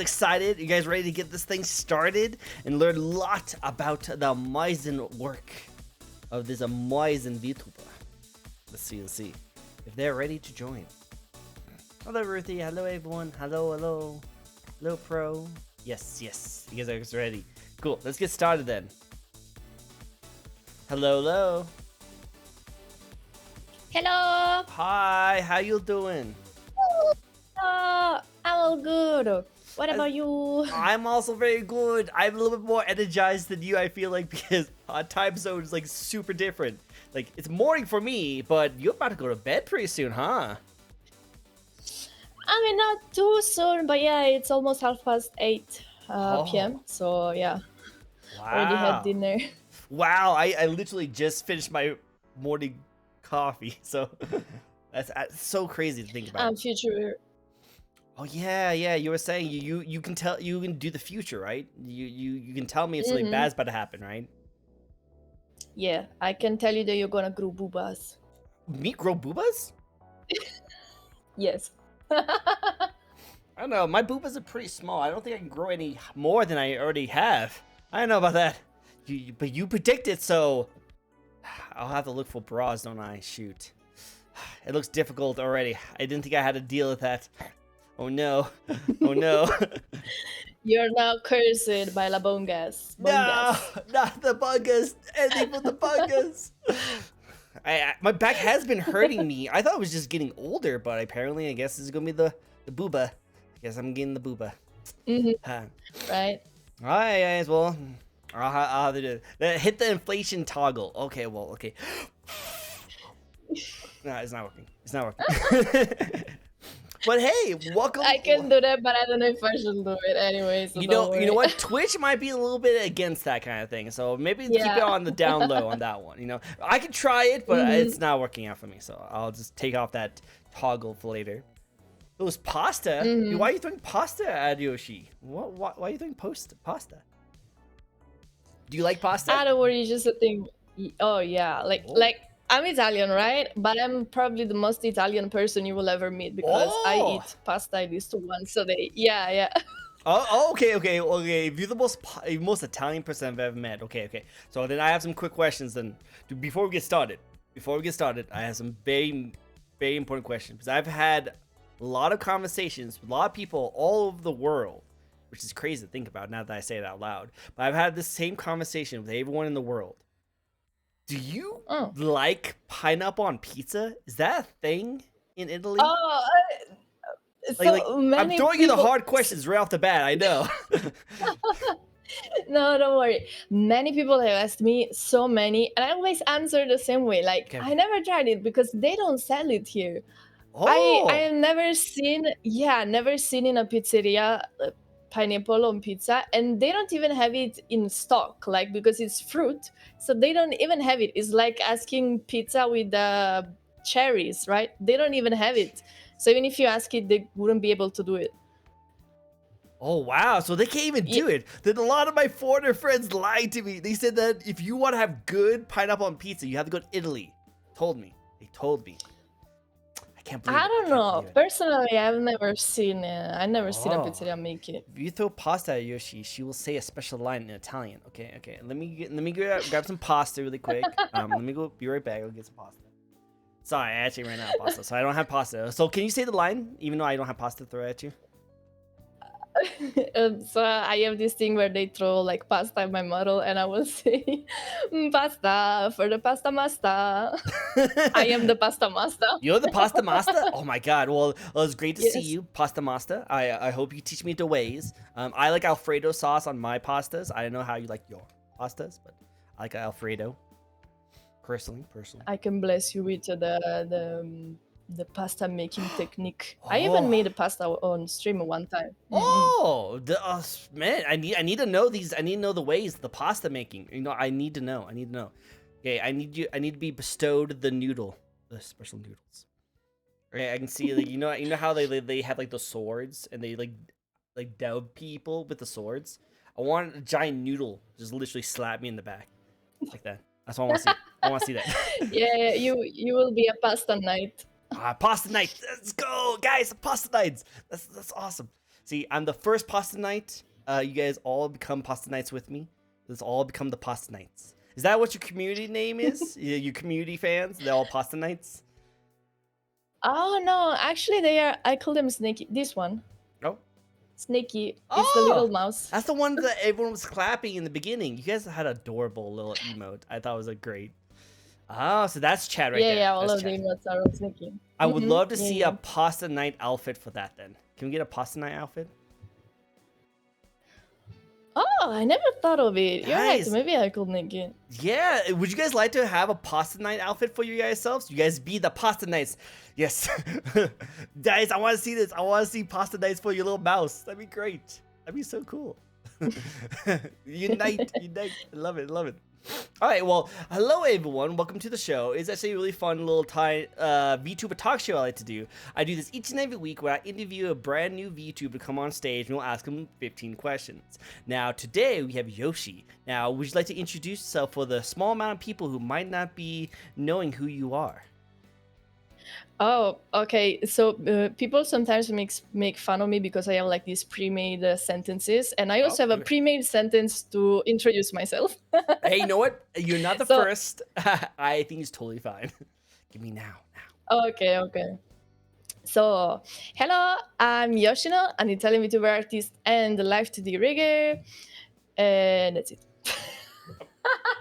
Excited? You guys ready to get this thing started and learn a lot about the amazing work of this amazing Vtuber? Let's see if they're ready to join. Hello, Ruthie. Hello, everyone. Hello, pro. Yes. You guys are ready. Cool. Let's get started then. Hello. Hello. Hi. How you doing? I'm all good. What about you? I'm also very good. I'm a little bit more energized than you, I feel like, because our time zone is like super different. Like, it's morning for me, but you're about to go to bed pretty soon, huh? I mean, not too soon, but yeah, it's almost 8:30 p.m. So yeah, already had Wow. dinner. Wow, I literally just finished my morning coffee, so that's so crazy to think about. Future. Oh yeah, you were saying you can tell, you can do the future, right? You can tell me if something bad's about to happen, right? Yeah, I can tell you that you're gonna grow boobas. Me grow boobas? Yes. I don't know, my boobas are pretty small. I don't think I can grow any more than I already have. I don't know about that. But you predicted, so I'll have to look for bras, don't I? Shoot. It looks difficult already. I didn't think I had to deal with that. Oh no. Oh no. You're now cursed by la bongas. No, not the bungas. Anything but the bungas. My back has been hurting me. I thought I was just getting older, but apparently I guess this is gonna be the booba. I guess I'm getting the booba. Right. Alright, guys, well, I'll have to do it. Hit the inflation toggle. Okay. No, it's not working. But hey, welcome. I can do that, but I don't know if I should do it anyway. So you know what? Twitch might be a little bit against that kind of thing, so maybe keep it on the down low on that one. You know, I could try it, but it's not working out for me, so I'll just take off that toggle for later. It was pasta. Why are you throwing pasta at Yoshi? Why are you throwing pasta? Do you like pasta? I don't worry, just a thing. Oh yeah, like I'm Italian, right? But I'm probably the most Italian person you will ever meet because I eat pasta at least once a day. Yeah. Oh, okay. If you're the most Italian person I've ever met. Okay. So then I have some quick questions. Then before we get started, I have some very, very important questions because I've had a lot of conversations with a lot of people all over the world, which is crazy to think about now that I say it out loud. But I've had the same conversation with everyone in the world. Do you like pineapple on pizza? Is that a thing in Italy? I'm throwing you the hard questions right off the bat. I know. No, don't worry. Many people have asked me, so many, and I always answer the same way. Like, I never tried it because they don't sell it here. I have never seen in a pizzeria pineapple on pizza, and they don't even have it in stock, like, because it's fruit, so they don't even have it. It's like asking pizza with cherries, right? They don't even have it, so even if you ask it, they wouldn't be able to do it. Oh wow, so they can't even do it. Then a lot of my foreigner friends lied to me. They said that if you want to have good pineapple on pizza, you have to go to Italy. They told me. I can't believe it. I don't know. Personally, I've never seen it. I've never seen a pizzeria make it. If you throw pasta at Yoshi, she will say a special line in Italian. Okay. Let me grab some pasta really quick. Let me go. Be right back. I'll get some pasta. Sorry, I actually ran out of pasta, so I don't have pasta. So can you say the line, even though I don't have pasta to throw at you? So I have this thing where they throw like pasta in my model, and I will say pasta for the pasta master. I am the pasta master. You're the pasta master? Oh my god. Well, it's great to see you, pasta master. I hope you teach me the ways. I like Alfredo sauce on my pastas. I don't know how you like your pastas, but I like Alfredo. Personally. I can bless you with the pasta making technique. I even made a pasta on stream one time. Man, I need to know these. I need to know the ways, the pasta making. You know, I need to know. Okay, I need to be bestowed the special noodles. Okay, I can see, like, you know how they have like the swords and they like dub people with the swords. I want a giant noodle just literally slap me in the back like that. That's what I want to see. I want to see that. Yeah, you will be a pasta knight. Pasta night. Let's go, guys. Pasta nights. That's awesome. See, I'm the first pasta knight. You guys all become pasta knights with me. Let's all become the pasta knights. Is that what your community name is? Your community fans? They're all pasta knights? Oh no, actually they are. I call them Snaky. This one. Oh. Snaky. It's the little mouse. That's the one that everyone was clapping in the beginning. You guys had adorable little emote. I thought it was a great. Oh, so that's Chad right there. Yeah, all that's of the emotes are Snaky. I would love to see a pasta knight outfit for that then. Can we get a pasta knight outfit? Oh, I never thought of it. You're right. Maybe I could make it. Yeah. Would you guys like to have a pasta knight outfit for you guys selves? You guys be the pasta knights. Yes. Guys, I want to see this. I want to see pasta knights for your little mouse. That'd be great. That'd be so cool. Unite. I love it. All right, well, hello everyone. Welcome to the show. It's actually a really fun little VTuber talk show I like to do. I do this each and every week where I interview a brand new VTuber to come on stage and we'll ask them 15 questions. Now, today we have Yoshi. Now, would you like to introduce yourself for the small amount of people who might not be knowing who you are? Oh, okay. So people sometimes make fun of me because I have like these pre-made sentences, and I also have a pre-made sentence to introduce myself. Hey, you know what? You're not the first. I think it's totally fine. Give me now. Okay. So, hello, I'm Yoshino, an Italian VTuber artist and live 2D rigger, and that's it.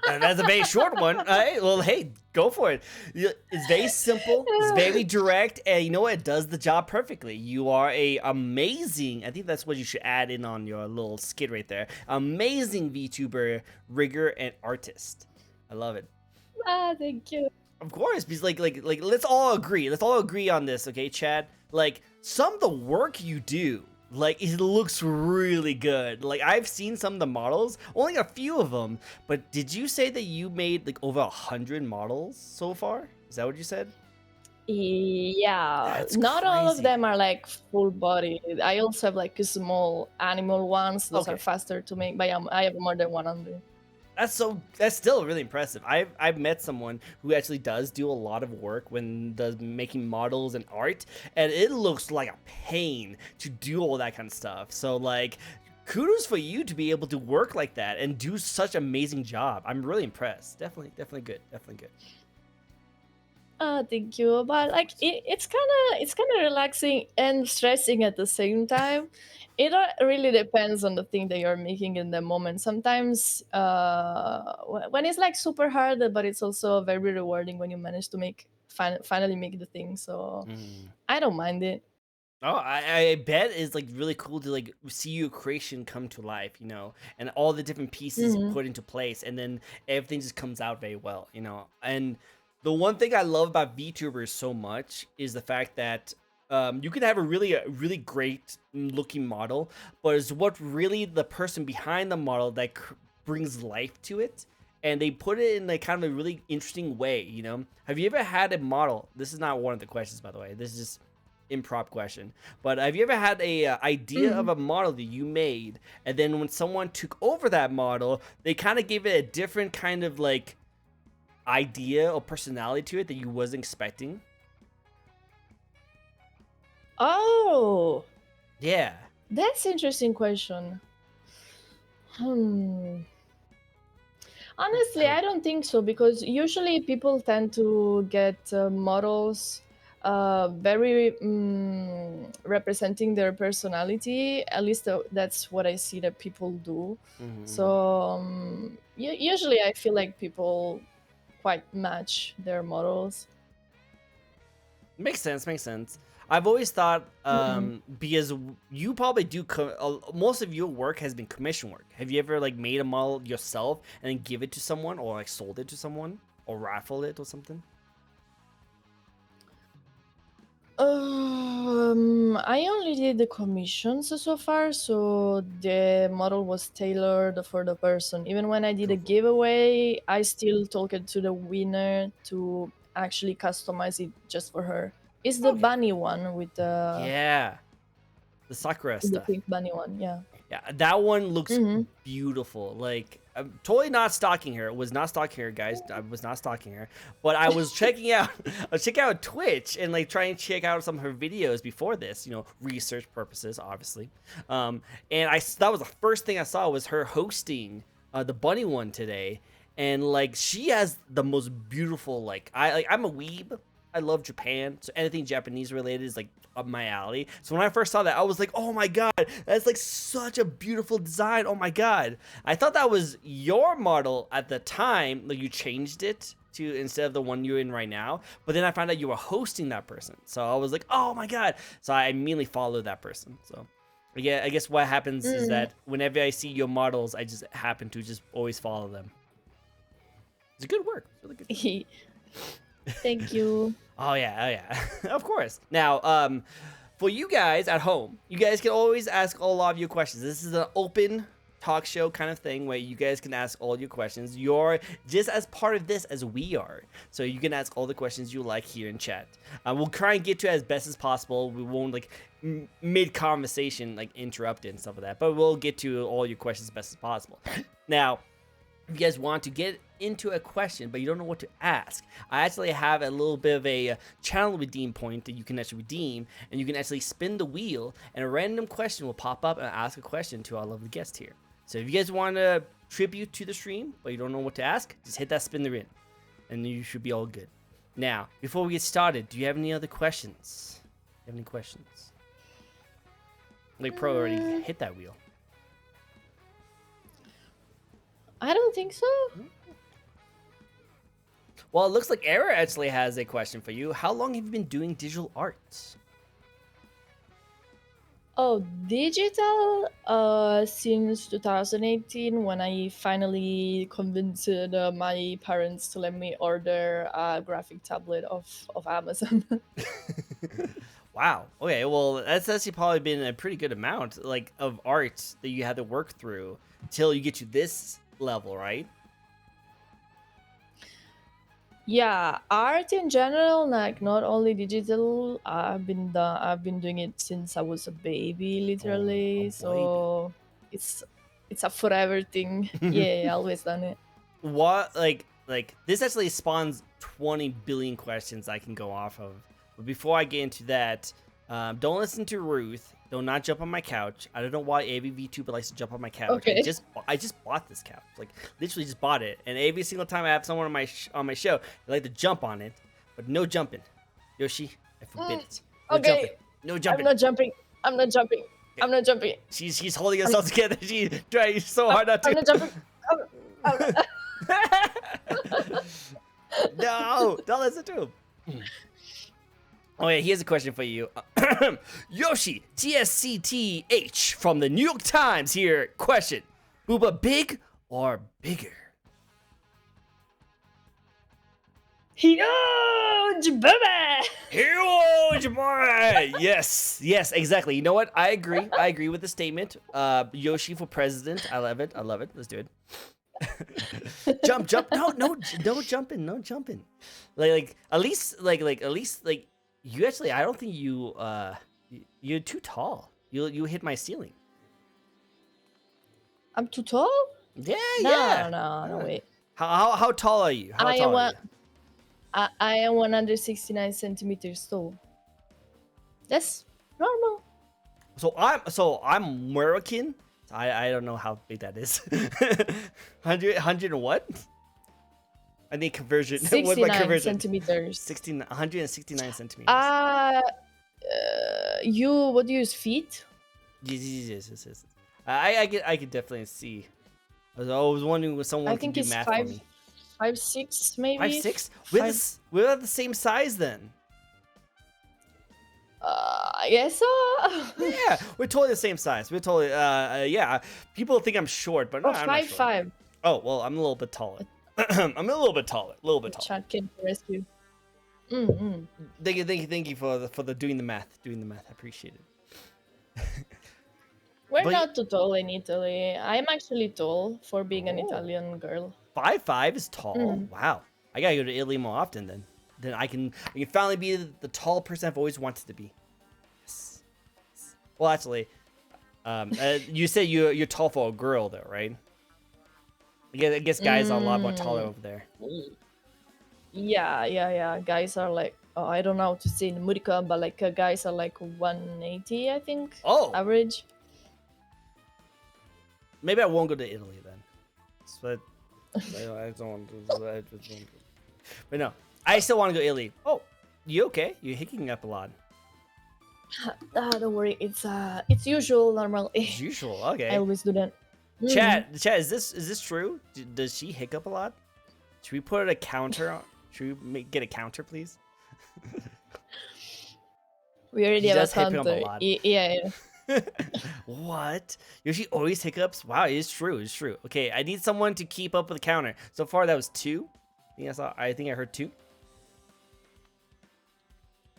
That's a very short one. All right, well, hey, go for it. It's very simple. It's very direct, and you know what? It does the job perfectly. You are a amazing. I think that's what you should add in on your little skit right there. Amazing VTuber, rigger, and artist. I love it. Ah, thank you. Of course, because like let's all agree. Let's all agree on this, okay, Chad? Like some of the work you do. Like, it looks really good. Like, I've seen some of the models, only a few of them. But did you say that you made, like, over 100 models so far? Is that what you said? Yeah. That's not crazy. All of them are, like, full body. I also have, like, small animal ones. Those are faster to make, but I have more than 100. That's still really impressive. I've met someone who actually does do a lot of work when does making models and art, and it looks like a pain to do all that kind of stuff. So like, kudos for you to be able to work like that and do such an amazing job. I'm really impressed. Definitely good. Thank you. But like, it's kind of relaxing and stressing at the same time. It really depends on the thing that you're making in the moment. Sometimes when it's like super hard, but it's also very rewarding when you manage to finally make the thing. So I don't mind it. Oh, I bet it's like really cool to like see your creation come to life, you know, and all the different pieces put into place, and then everything just comes out very well, you know. And the one thing I love about VTubers so much is the fact that you can have a really great looking model, but it's what really the person behind the model that brings life to it, and they put it in like kind of a really interesting way, you know. Have you ever had a model? This is not one of the questions, by the way. This is just improv question. But have you ever had a idea of a model that you made, and then when someone took over that model, they kind of gave it a different kind of like idea or personality to it that you wasn't expecting? Oh, yeah, that's an interesting question. Honestly, I don't think so, because usually people tend to get models very representing their personality. At least that's what I see that people do. So usually I feel like people quite match their models. Makes sense. I've always thought because you probably do most of your work has been commission work. Have you ever like made a model yourself and then give it to someone, or like sold it to someone, or raffled it or something? I only did the commissions so far, so the model was tailored for the person. Even when I did a giveaway, I still talked to the winner to actually customize it just for her. It's the bunny one with the the Sakura the stuff. pink bunny one, yeah. Yeah, that one looks beautiful. Like I'm totally not stalking her. Was not stalking her, guys. I was not stalking her. But I was checking out, Twitch and like trying to check out some of her videos before this. You know, research purposes, obviously. And that was the first thing I saw was her hosting the bunny one today, and like she has the most beautiful I'm a weeb. I love Japan, so anything Japanese related is like up my alley. So when I first saw that, I was like, oh my god, that's like such a beautiful design. Oh my god. I thought that was your model at the time, like you changed it to instead of the one you're in right now. But then I found out you were hosting that person. So I was like, oh my god. So I immediately followed that person. So yeah, I guess what happens is that whenever I see your models, I just happen to just always follow them. It's a good work. It's really good. Thank you. Oh yeah, of course. Now, for you guys at home, you guys can always ask a lot of your questions. This is an open talk show kind of thing where you guys can ask all your questions. You're just as part of this as we are, so you can ask all the questions you like here in chat. We'll try and get to it as best as possible. We won't like mid conversation like interrupt it and stuff like that, but we'll get to all your questions as best as possible. Now, if you guys want to get into a question but you don't know what to ask, I actually have a little bit of a channel redeem point that you can actually redeem, and you can actually spin the wheel and a random question will pop up and ask a question to our lovely guest here. So if you guys want to tribute to the stream but you don't know what to ask, just hit that spin the wheel and you should be all good. Now, before we get started, do you have any other questions? Do you have any questions? Like Pro already hit that wheel. I don't think so. Well, it looks like Era actually has a question for you. How long have you been doing digital art? Oh, digital? Since 2018, when I finally convinced my parents to let me order a graphic tablet of Amazon. Wow. Okay, well, that's actually probably been a pretty good amount like of art that you had to work through until you get to this level, right? Yeah, art in general, like not only digital. I've been doing it since I was a baby, literally. So it's a forever thing. Yeah, always done it. What like this actually spawns 20 billion questions I can go off of. But before I get into that, don't listen to Ruth. Do not jump on my couch. I don't know why every VTuber likes to jump on my couch. Okay. I just bought this couch. Like literally just bought it. And every single time I have someone on my show, they like to jump on it, but no jumping. Yoshi, I forbid it. No okay. Jumping. No jumping. I'm not jumping. She's holding herself together. She's trying so hard not to. I'm not jumping. No, don't listen to him. Oh yeah, here's a question for you. Yoshi, TSCTH from the New York Times here. Question. Booba big or bigger? Huge booba! Huge boy! Yes, exactly. You know what? I agree with the statement. Yoshi for president. I love it. Let's do it. Jump. No jumping. Like at least you actually, I don't think you're too tall. You hit my ceiling. I'm too tall? Yeah. No, wait. How tall are you? I am 169 centimeters tall. That's normal. So I'm American. I don't know how big that is. 100 and what? I need conversion. 69 centimeters. 169 centimeters. What do you use, feet? Yes. I could definitely see. I was wondering if someone can do math for me. 5'6", maybe. 5'6"? We're the same size then. I guess so. Yeah, we're totally the same size. We're totally yeah. People think I'm short, but no, I'm not short. 5'5". Oh well, I'm a little bit taller. I'm a little bit taller. Chat came to rescue. Thank you for the doing the math. I appreciate it. We're not too tall in Italy. I'm actually tall for being an Italian girl. 5'5" is tall. Wow, I gotta go to Italy more often then. Then I can finally be the tall person I've always wanted to be. Yes. Well, actually, you said you're tall for a girl though, right? I guess guys are a lot more taller Mm, over there. yeah. Guys are like, oh, I don't know how to say in Murica, but like guys are like 180, I think, Oh, average. maybe I won't go to Italy then. But I don't want to. But no, I still want to go to Italy. Oh, you okay? You're hicking up a lot. Don't worry, it's usual, normal. As usual. I Okay. always do that. Chat, is this true? Does she hiccup a lot? Should we put a counter on? Should we get a counter, please? We already She have does a hiccup a counter. lot. Yeah. What? Yoshi always hiccups? Wow, it's true. It's true. Okay, I need someone to keep up with the counter. So far, that was 2. I think I heard 2.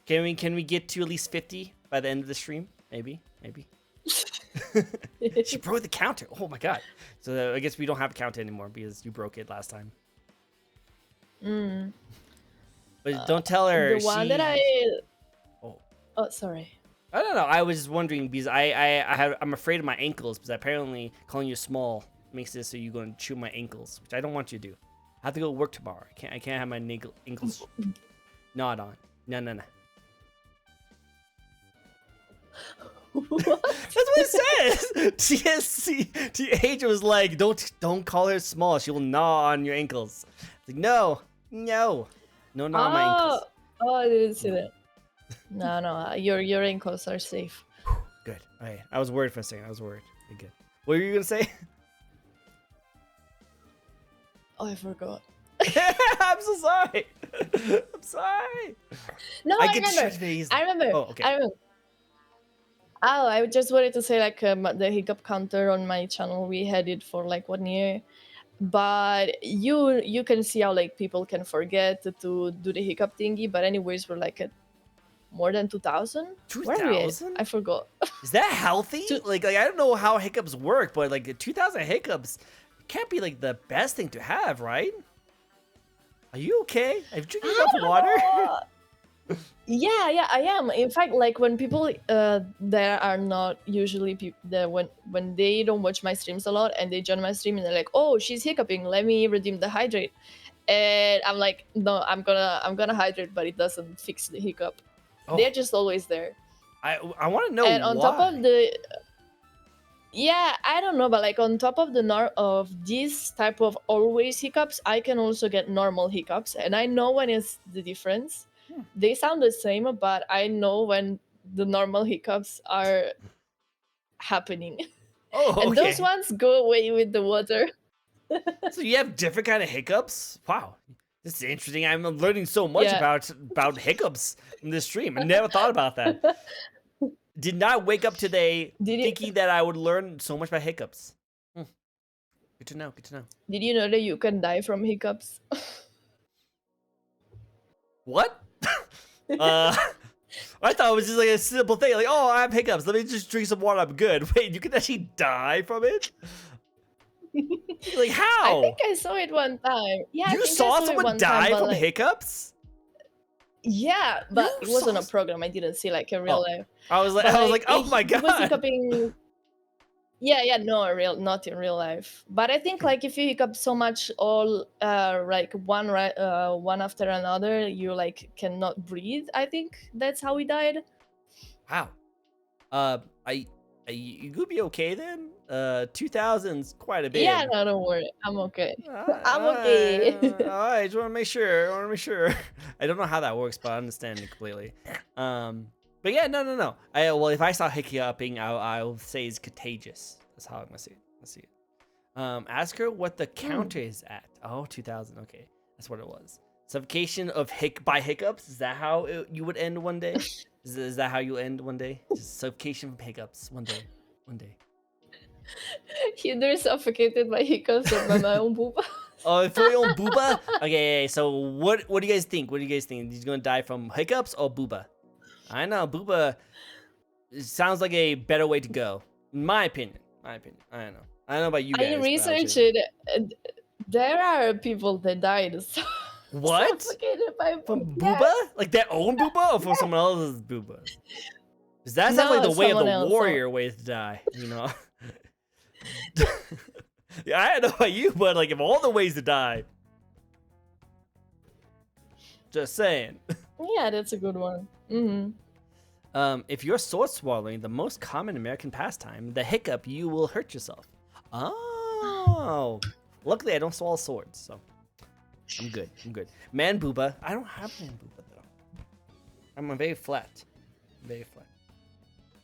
Can we get to at least 50 by the end of the stream? Maybe. She broke the counter. Oh my god. So I guess we don't have a counter anymore because you broke it last time. But don't tell her. The one that I. Oh, sorry. I don't know. I was just wondering because I'm afraid of my ankles because apparently calling you small makes it so you're going to chew my ankles, which I don't want you to do. I have to go to work tomorrow. I can't have my ankles gnawed on. No. What? That's what it says. TH was like, don't call her small. She will gnaw on your ankles. It's like, no, gnaw on my ankles. Oh, I didn't see that. No, your ankles are safe. Good. Okay. I was worried for a second. I was worried. Okay, good. What were you gonna say? Oh, I forgot. I'm so sorry. I'm sorry. No, I remember. Oh, okay. I remember. Oh, I just wanted to say like the hiccup counter on my channel. We had it for like 1 year, but you can see how like people can forget to do the hiccup thingy. But anyways, we're like at more than 2,000. 2,000? I forgot. Is that healthy? Like I don't know how hiccups work, but like 2,000 hiccups can't be like the best thing to have, right? Are you okay? Are you drinking enough water? Yeah, I am. In fact, like when people there are not usually people when they don't watch my streams a lot and they join my stream and they're like, oh, she's hiccuping, let me redeem the hydrate, and I'm like, no, I'm gonna hydrate, but it doesn't fix the hiccup. Oh. They're just always there. I want to know and on why. top of the yeah, I don't know, but like on top of of this type of always hiccups, I can also get normal hiccups, and I know when it's the difference. They sound the same, but I know when the normal hiccups are happening. Oh, okay. And those ones go away with the water. So you have different kind of hiccups? Wow. This is interesting. I'm learning so much about hiccups in this stream. I never thought about that. Did not wake up today thinking that I would learn so much about hiccups. Good to know. Did you know that you can die from hiccups? What? I thought it was just like a simple thing. Like, oh, I have hiccups. Let me just drink some water. I'm good. Wait, you can actually die from it? Like, how? I think I saw it one time. Yeah, you saw someone die from hiccups? Yeah, but it wasn't a program. I didn't see like a real life. I was like, oh my god. It was hiccuping. Yeah, no, not in real life. But I think like if you hiccup so much, all like one after another, you like cannot breathe. I think that's how he died. Wow. You could be okay then. 2,000's quite a bit. Yeah, no, don't worry. I'm okay. I'm okay. All right, just want to make sure. I don't know how that works, but I understand it completely. But yeah, no. Well, if I saw hiccuping, I'll say it's contagious. That's how I'm gonna see it. Let's see it. Ask her what the counter is at. Oh, 2,000. Okay, that's what it was. Suffocation of by hiccups. Is that how you would end one day? Is that how you end one day? Just suffocation from hiccups one day. Either suffocated by hiccups or by my own booba. Oh, for your own booba? Okay, so what do you guys think? He's gonna die from hiccups or booba? I know, booba sounds like a better way to go. In my opinion. I don't know about you guys. I researched it. There are people that died. What? From booba? Yes. Like their own booba or from someone else's booba? Because that sounds like the way of the warrior way to die, you know? I don't know about you, but like, of all the ways to die, just saying. Yeah, that's a good one. If you're sword swallowing, the most common American pastime, the hiccup, you will hurt yourself. Oh, luckily I don't swallow swords, so I'm good. I'm good. Man booba, I don't have man booba though. I'm very flat, very flat.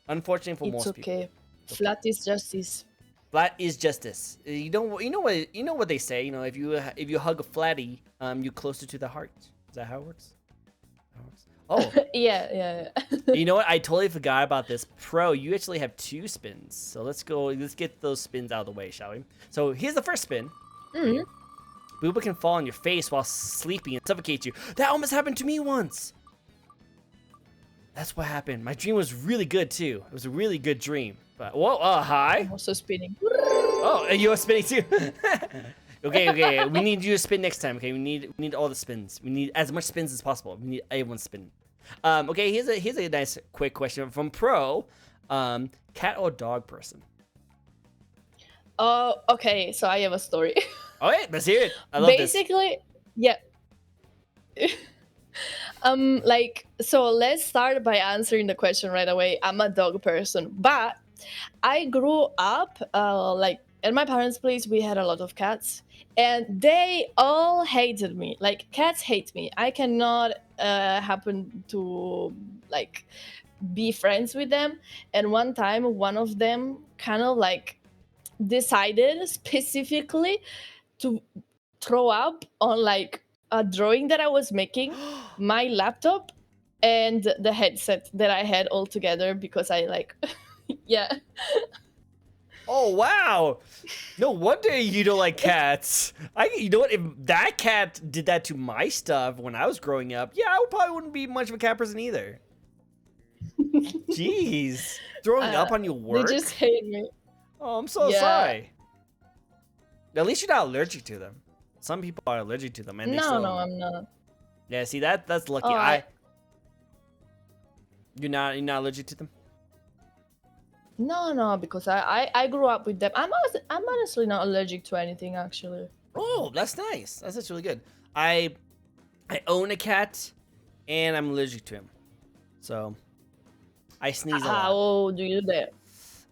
Unfortunately for most people. It's okay. Flat is justice. Flat is justice. You know what they say. You know, if you hug a flatty, you're closer to the heart. Is that how it works? Oh. Yeah. You know what? I totally forgot about this. Pro, you actually have 2 spins. So let's get those spins out of the way, shall we? So here's the first spin. Booba can fall on your face while sleeping and suffocate you. That almost happened to me once. That's what happened. My dream was really good too. It was a really good dream. But whoa, hi. I'm also spinning. Oh, you're spinning too. Okay. We need you to spin next time. Okay, we need all the spins. We need as much spins as possible. We need everyone spin. Okay, here's a nice quick question from Pro. Cat or dog person? Oh, okay. So I have a story. All right, let's hear it. I love Basically, yeah. So let's start by answering the question right away. I'm a dog person, but I grew up like at my parents' place. We had a lot of cats, and they all hated me. Like cats hate me. I cannot happen to like be friends with them. And one time, one of them kind of like decided specifically to throw up on like a drawing that I was making, my laptop, and the headset that I had all together because I like, yeah. Oh wow! No wonder you don't like cats. You know what? If that cat did that to my stuff when I was growing up, yeah, I probably wouldn't be much of a cat person either. Jeez, throwing up on your work? They just hate me. Oh, I'm so sorry. At least you're not allergic to them. Some people are allergic to them, and no, I'm not. Yeah, see that's lucky. Oh, you're not allergic to them. No, because I grew up with them. I'm honestly not allergic to anything actually. Oh, that's nice. That's really good. I own a cat, and I'm allergic to him, so I sneeze a lot. How do you do that?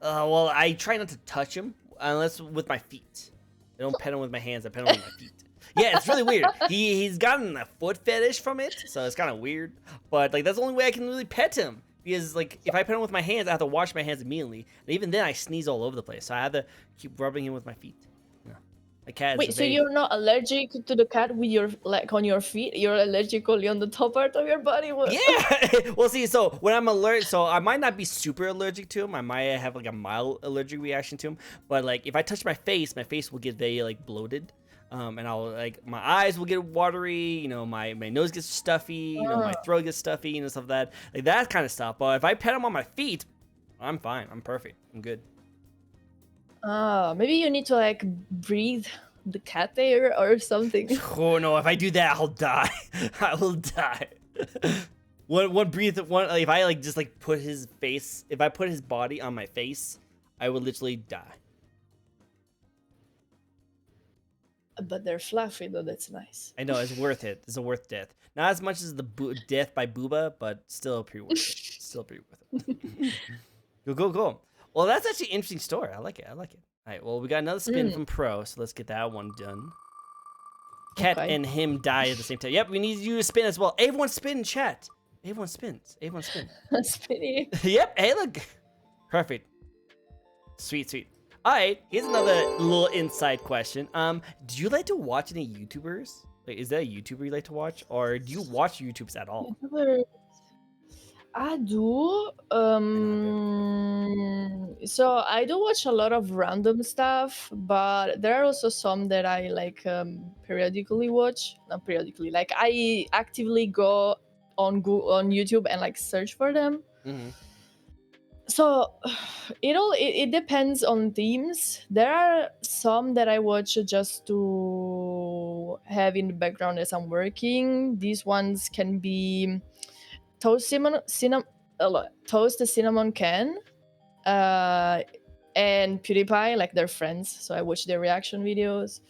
Well, I try not to touch him unless with my feet. I don't pet him with my hands. I pet him with my feet. Yeah, it's really weird. He's gotten a foot fetish from it, so it's kind of weird. But like that's the only way I can really pet him. Because like if I pet him with my hands, I have to wash my hands immediately. And even then, I sneeze all over the place. So I have to keep rubbing him with my feet. Yeah. The cat. Wait, so you're not allergic to the cat with your like on your feet? You're allergic only on the top part of your body? What? Yeah. Well, see, so when I'm allergic, so I might not be super allergic to him. I might have like a mild allergic reaction to him. But like if I touch my face will get very like bloated. And I'll like my eyes will get watery, you know, my nose gets stuffy, you know, my throat gets stuffy, you know, stuff like that kind of stuff. But if I pet him on my feet, I'm fine. I'm perfect. I'm good. Maybe you need to like breathe the cat air or something. Oh no, if I do that, I'll die. I will die. If I like just like put his face, if I put his body on my face, I would literally die. But they're fluffy though, that's nice. I know, it's worth it. It's a worth death. Not as much as the death by Booba, but still pretty worth it. Still pretty worth it. Go. Well, that's actually an interesting story. I like it. All right, well, we got another spin from Pro, so let's get that one done. Cat and him die at the same time. Yep, we need you to spin as well. Everyone spin in chat. Everyone spins. Spinning. Yep, hey, look. Perfect. Sweet. All right, here's another little inside question. Do you like to watch any YouTubers? Like, is there a YouTuber you like to watch, or do you watch YouTubers at all? YouTubers. I do. So I do watch a lot of random stuff, but there are also some that I like periodically watch. Not periodically, like I actively go on YouTube and like search for them. So it depends on themes. There are some that I watch just to have in the background as I'm working. These ones can be Toast the Cinnamon Can, and PewDiePie, like they're friends, so I watch their reaction videos.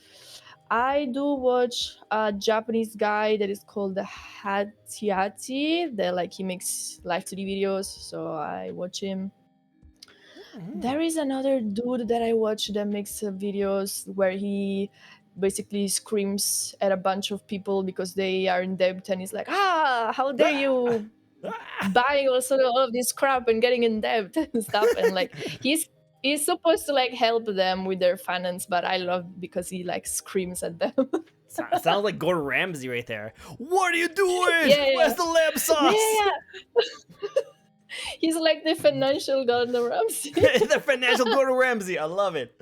I do watch a Japanese guy that is called the Hatiati. That like he makes live 2D videos, so I watch him. There is another dude that I watch that makes videos where he basically screams at a bunch of people because they are in debt, and he's like, "Ah, how dare you buying also all of this crap and getting in debt and stuff." And like he's supposed to like help them with their finance, but I love because he like screams at them. Sounds like Gordon Ramsay right there. What are you doing? Yeah, Where's the lamb sauce? yeah. He's like the financial Gordon Ramsay. The financial Gordon Ramsay. I love it.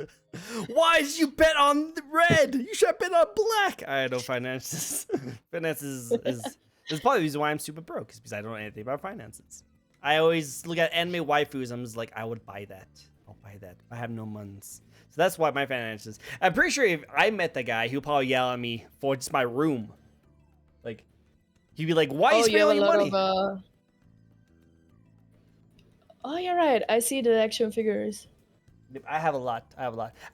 Why did you bet on red? You should have bet on black. I know finances. Finances is probably the reason why I'm super broke, is because I don't know anything about finances. I always look at anime waifus. I'm just like, I would buy that. I'll buy that. I have no monies. So that's why my finances. I'm pretty sure if I met the guy, he would probably yell at me for just my room. Like, he'd be like, why are you spending all your money? Oh, you're right. I see the action figures. I have a lot.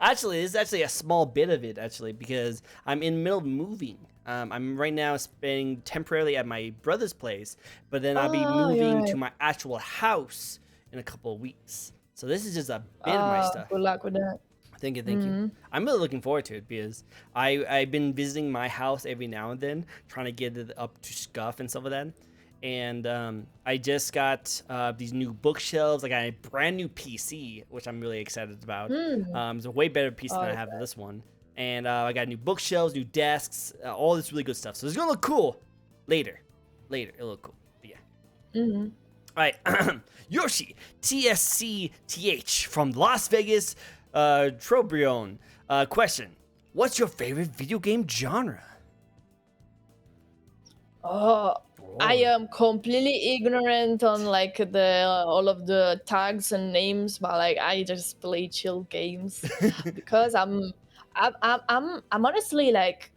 Actually, this is actually a small bit of it, actually, because I'm in the middle of moving. I'm right now staying temporarily at my brother's place, but then I'll be moving to my actual house in a couple of weeks. So this is just a bit of my stuff. Good luck with that. Thank you. I'm really looking forward to it because I've been visiting my house every now and then, trying to get it up to scuff and stuff like that. And I just got these new bookshelves. I got a brand new PC, which I'm really excited about. It's a way better PC than I have this one. And I got new bookshelves, new desks, all this really good stuff. So it's gonna look cool later. It'll look cool. But yeah. All right, Yoshi TSCTH from Las Vegas, Trobrion. Question: what's your favorite video game genre? I am completely ignorant on like the all of the tags and names, but like I just play chill games because I'm honestly like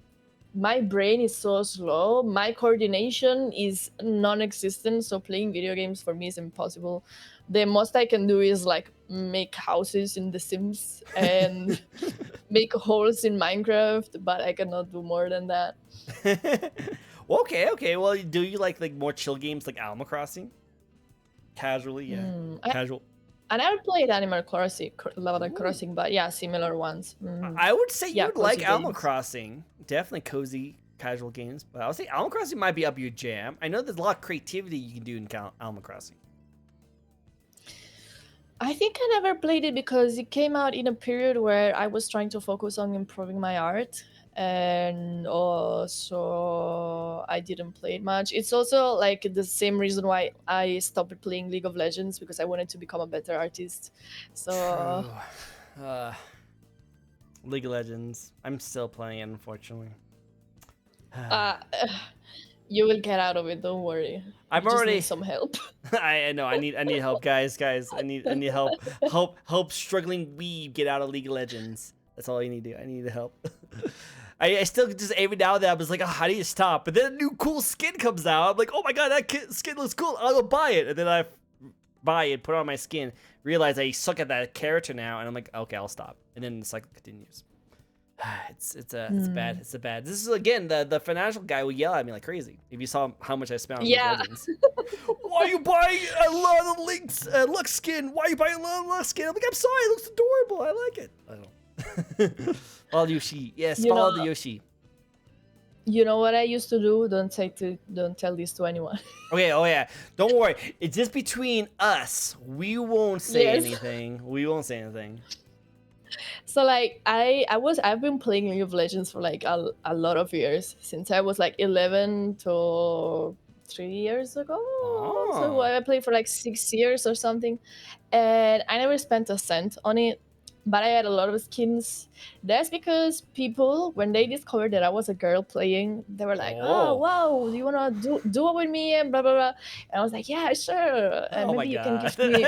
my brain is so slow. My coordination is non-existent, so playing video games for me is impossible. The most I can do is like make houses in The Sims and make holes in Minecraft, but I cannot do more than that. Okay. Well, do you like more chill games like Animal Crossing? Casually, yeah. Casual. I never played Animal Crossing, but yeah, similar ones. I would say you would like Animal Crossing. Definitely cozy, casual games. But I would say Animal Crossing might be up your jam. I know there's a lot of creativity you can do in Animal Crossing. I think I never played it because it came out in a period where I was trying to focus on improving my art. And also I didn't play it much. It's also like the same reason why I stopped playing League of Legends, because I wanted to become a better artist. So League of Legends, I'm still playing it, unfortunately. You will get out of it, don't worry. I'm already need some help. I know I need help, guys. I need help. Help struggling weeb get out of League of Legends. That's all I need to do. I need help. I still just every now and then I was like, oh, how do you stop? But then a new cool skin comes out. I'm like, oh my god, that skin looks cool. I'll go buy it. And then I buy it, put it on my skin, realize I suck at that character now, and I'm like, okay, I'll stop. And then the cycle continues. It's bad. It's bad. This is again the financial guy will yell at me like crazy if you saw how much I spent on Legends. Why are you buying a lot of Lux skin? Why are you buying a lot of Lux skin? I'm like, I'm sorry, it looks adorable. I like it. I don't. Follow Yoshi. Yes, follow the Yoshi. You know what I used to do? Don't tell this to anyone. Okay, oh yeah. Don't worry. It's just between us. We won't say anything. We won't say anything. So like I've been playing League of Legends for like a lot of years, since I was like 11 to 3 years ago. So I played for like 6 years or something, and I never spent a cent on it. But I had a lot of skins. That's because people, when they discovered that I was a girl playing, they were like, "Oh, wow, do you wanna do it with me?" And blah blah blah. And I was like, "Yeah, sure." And maybe you can gift me,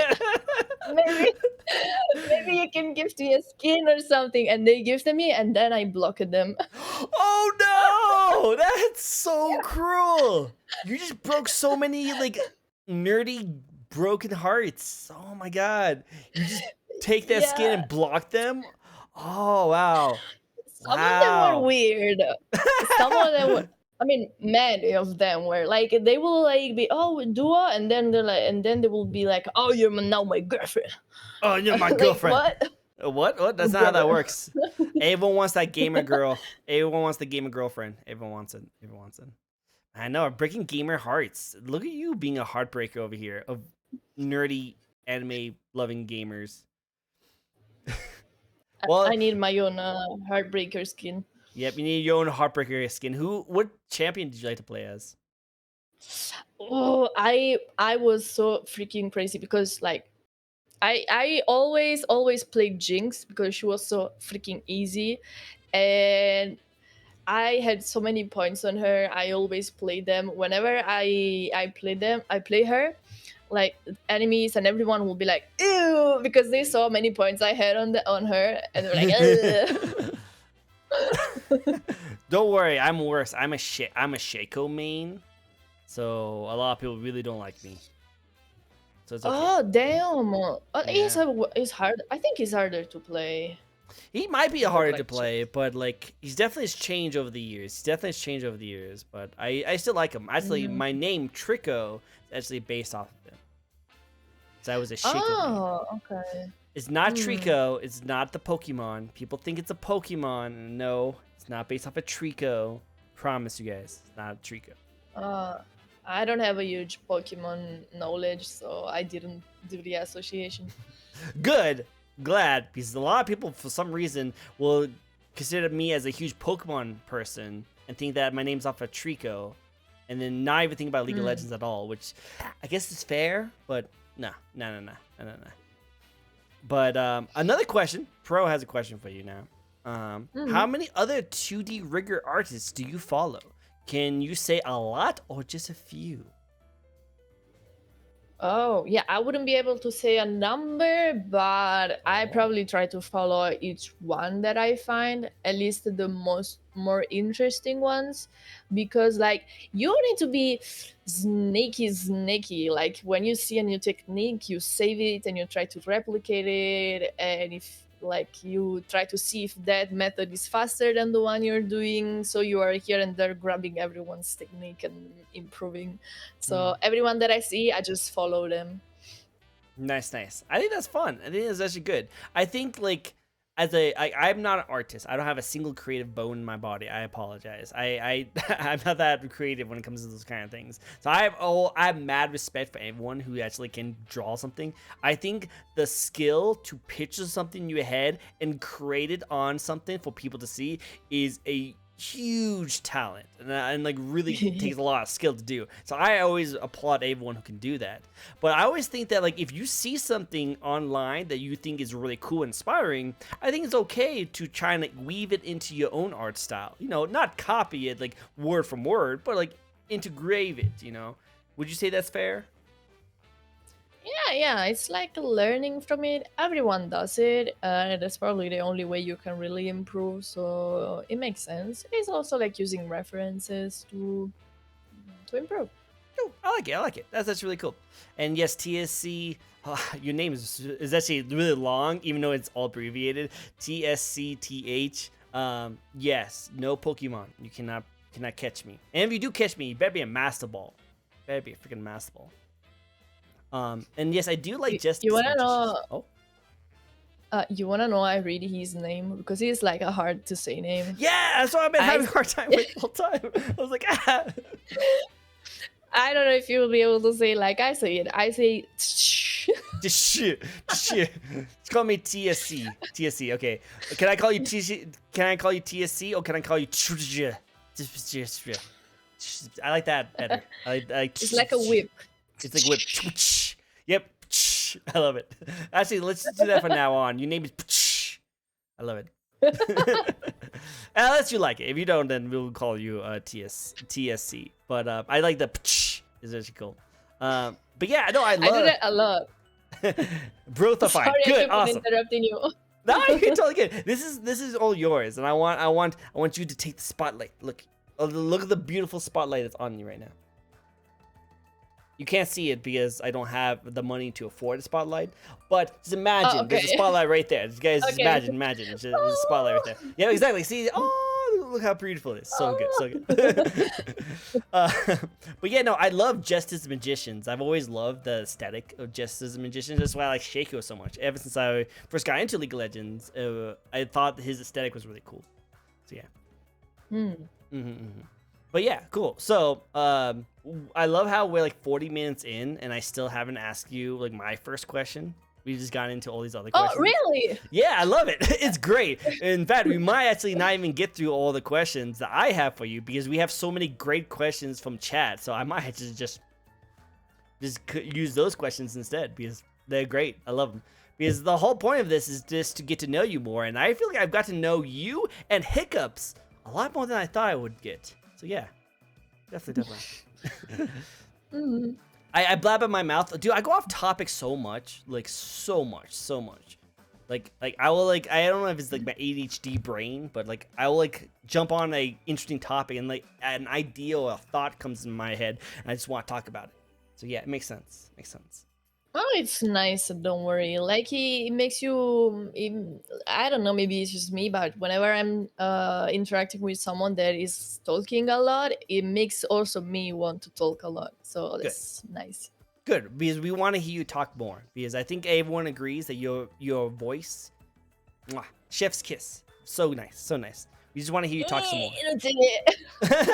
maybe you can gift me a skin or something. And they gifted me, and then I blocked them. Oh no, that's so cruel! You just broke so many like nerdy broken hearts. Oh my god, you just. take their skin and block them. Oh wow. Some of them were weird. Some of them were, I mean, many of them were like, they will like be, oh, duo, and then they're like, and then they will be like, oh, you're now my girlfriend. Oh, you're my Like, girlfriend. what? What? That's not how that works. Everyone wants that gamer girl. Everyone wants the gamer girlfriend. Everyone wants it. Everyone wants it. I know, breaking gamer hearts. Look at you being a heartbreaker over here of nerdy anime loving gamers. Well, I need my own heartbreaker skin. Yep, you need your own heartbreaker skin. What champion did you like to play as? Oh, I was so freaking crazy because like I always played Jinx because she was so freaking easy, and I had so many points on her. I always play them. Whenever I play her, like enemies and everyone will be like, ew, because they saw many points I had on her, and they're like, Don't worry, I'm worse. I'm a Shaco main, so a lot of people really don't like me. So it's okay. Oh damn! Yeah. He's hard. I think he's harder to play. He might be harder to play, but like he's definitely has changed over the years. But I still like him. Actually, my name Tricko is actually based off of him. So I was a Shaco. Oh, okay. It's not Trico. It's not the Pokemon. People think it's a Pokemon. No, it's not based off of Trico. Promise you guys, it's not Trico. I don't have a huge Pokemon knowledge, so I didn't do the association. Good. Glad, because a lot of people, for some reason, will consider me as a huge Pokemon person and think that my name's off of Trico, and then not even think about League of Legends at all, which I guess is fair, but no. But another question. Pro has a question for you now. How many other 2D rigger artists do you follow? Can you say a lot or just a few? Oh, yeah, I wouldn't be able to say a number, but I probably try to follow each one that I find, at least the more interesting ones, because like you need to be sneaky. Like when you see a new technique, you save it and you try to replicate it, and if like you try to see if that method is faster than the one you're doing, so you are here and there grabbing everyone's technique and improving. So everyone that I see, I just follow them. Nice. I think that's fun. I think that's actually good. I think like I'm not an artist. I don't have a single creative bone in my body. I apologize. I'm not that creative when it comes to those kind of things. So I have mad respect for everyone who actually can draw something. I think the skill to picture something in your head and create it on something for people to see is a huge talent, and like really takes a lot of skill to do. So I always applaud everyone who can do that. But I always think that like if you see something online that you think is really cool and inspiring, I think it's okay to try and like weave it into your own art style. You know, not copy it like word from word, but like integrate it, you know. Would you say that's fair? Yeah, it's like learning from it. Everyone does it, and that's probably the only way you can really improve. So it makes sense. It's also like using references to improve. Oh, I like it. That's really cool. And yes, TSC, your name is actually really long, even though it's all abbreviated. TSCTH. Yes, no Pokemon. You cannot catch me. And if you do catch me, you better be a Master Ball. Better be a freaking Master Ball. And yes, I do like just. You wanna know? Oh. You wanna know? I read his name because he's like a hard to say name. Yeah, that's what I've been having a hard time with the whole time. I was like, ah. I don't know if you'll be able to say like I say it. I say. Just shit. Just call me TSC. TSC. Okay. Can I call you TSC? Can I call you TSC or can I call you? I like that better. I like. It's like a whip. It's like whip. Yep. I love it. Actually, let's just do that from now on. Your name is. I love it. Unless you like it. If you don't, then we'll call you TSC. But I like the. Is actually cool. But yeah, no, I love. I do that a lot. Brothify. Good. Awesome. Interrupting you. No, you're totally good. This is all yours, and I want you to take the spotlight. Look at the beautiful spotlight that's on you right now. You can't see it because I don't have the money to afford a spotlight. But just imagine, Oh, okay. there's a spotlight right there. You guys, just Okay. imagine. There's a spotlight right there. Yeah, exactly. See, oh, look how beautiful it is. So good, so good. But yeah, no, I love Justice Magicians. I've always loved the aesthetic of Justice Magicians. That's why I like Shaco so much. Ever since I first got into League of Legends, I thought his aesthetic was really cool. So yeah. But yeah, cool. So I love how we're like 40 minutes in and I still haven't asked you like my first question. We just got into all these other questions. Oh, really? Yeah, I love it. It's great. In fact, we might actually not even get through all the questions that I have for you because we have so many great questions from chat. So I might just use those questions instead because they're great. I love them. Because the whole point of this is just to get to know you more. And I feel like I've got to know you and Hiccups a lot more than I thought I would get. So yeah, definitely. I blab in my mouth, dude. I go off topic so much, like so much. Like I will like I don't know if it's like my ADHD brain, but like I will like jump on a interesting topic and like an idea or a thought comes in my head and I just want to talk about it. So yeah, it makes sense. Makes sense. Oh, it's nice. Don't worry. Like it makes you. I don't know. Maybe it's just me, but whenever I'm interacting with someone that is talking a lot, it makes also me want to talk a lot. So that's nice. Good, because we want to hear you talk more. Because I think everyone agrees that your voice, chef's kiss, so nice, so nice. We just want to hear you talk some more.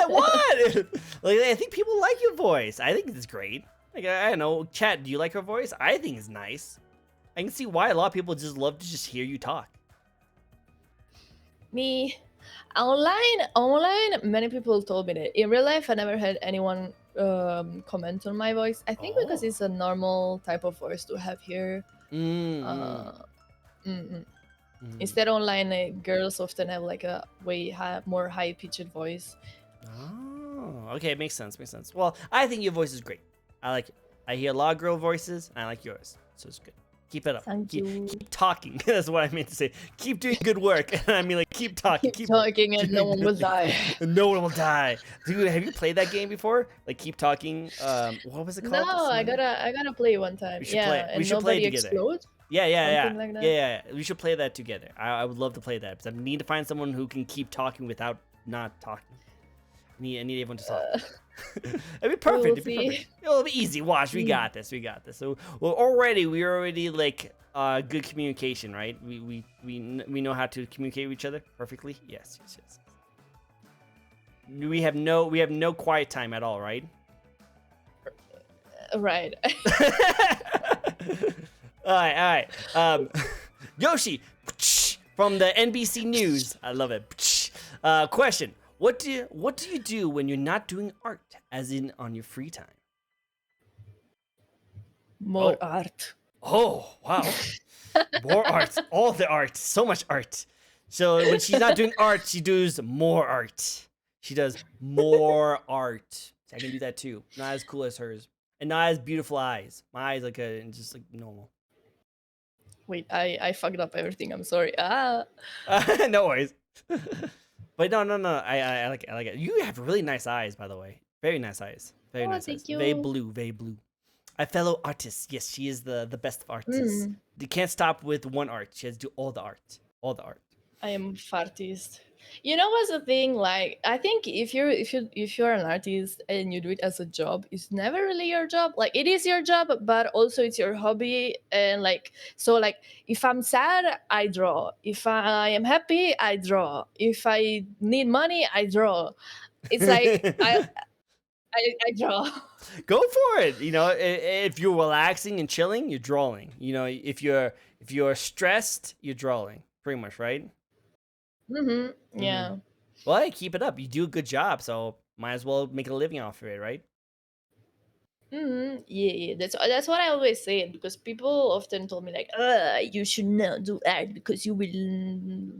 What? Like I think people like your voice. I think it's great. Like, I don't know, chat, do you like her voice? I think it's nice. I can see why a lot of people just love to just hear you talk. Me, online, many people told me that. In real life, I never had anyone comment on my voice. I think because it's a normal type of voice to have here. Instead, online, girls often have like a way more high-pitched voice. Oh, okay, it makes sense, Well, I think your voice is great. I like it. I hear a lot of girl voices, and I like yours, so it's good. Keep it up. Thank you. Keep talking. That's what I meant to say. Keep doing good work. I mean, like, keep talking. Keep talking, and no one will die. No one will die. Dude, have you played that game before? Like, keep talking. What was it called? No, I gotta play one time. We should play. We should play together. Explodes. Yeah. Like that. Yeah. We should play that together. I would love to play that because I need to find someone who can keep talking without not talking. I need everyone to talk. It'd be perfect. It'll be easy. Watch, we got this. So we're already like good communication, right? We know how to communicate with each other perfectly. Yes. We have no quiet time at all, right? Right. All right. Yoshi from the NBC News. I love it. Question. What do you do when you're not doing art, as in on your free time? More art. Oh, wow. More art. All the art. So much art. So when she's not doing art, she does more art. She does more art. I can do that too. Not as cool as hers. And not as beautiful eyes. My eyes just like normal. Wait, I fucked up everything. I'm sorry. No worries. But no. I like it. You have really nice eyes, by the way. Very nice eyes. Very nice eyes. You. Very blue. A fellow artist. Yes, she is the best of artists. You can't stop with one art. She has to do all the art. I am artist. You know what's the thing? Like, I think if you're an artist and you do it as a job, it's never really your job. Like, it is your job, but also it's your hobby. And like, so like, if I'm sad, I draw. If I am happy, I draw. If I need money, I draw. It's like I draw. Go for it. You know, if you're relaxing and chilling, you're drawing. You know, if you're stressed, you're drawing. Pretty much, right? Yeah. Well, hey, keep it up. You do a good job, so might as well make a living off of it, right? Yeah. That's what I always say, because people often told me like, you should not do art because you will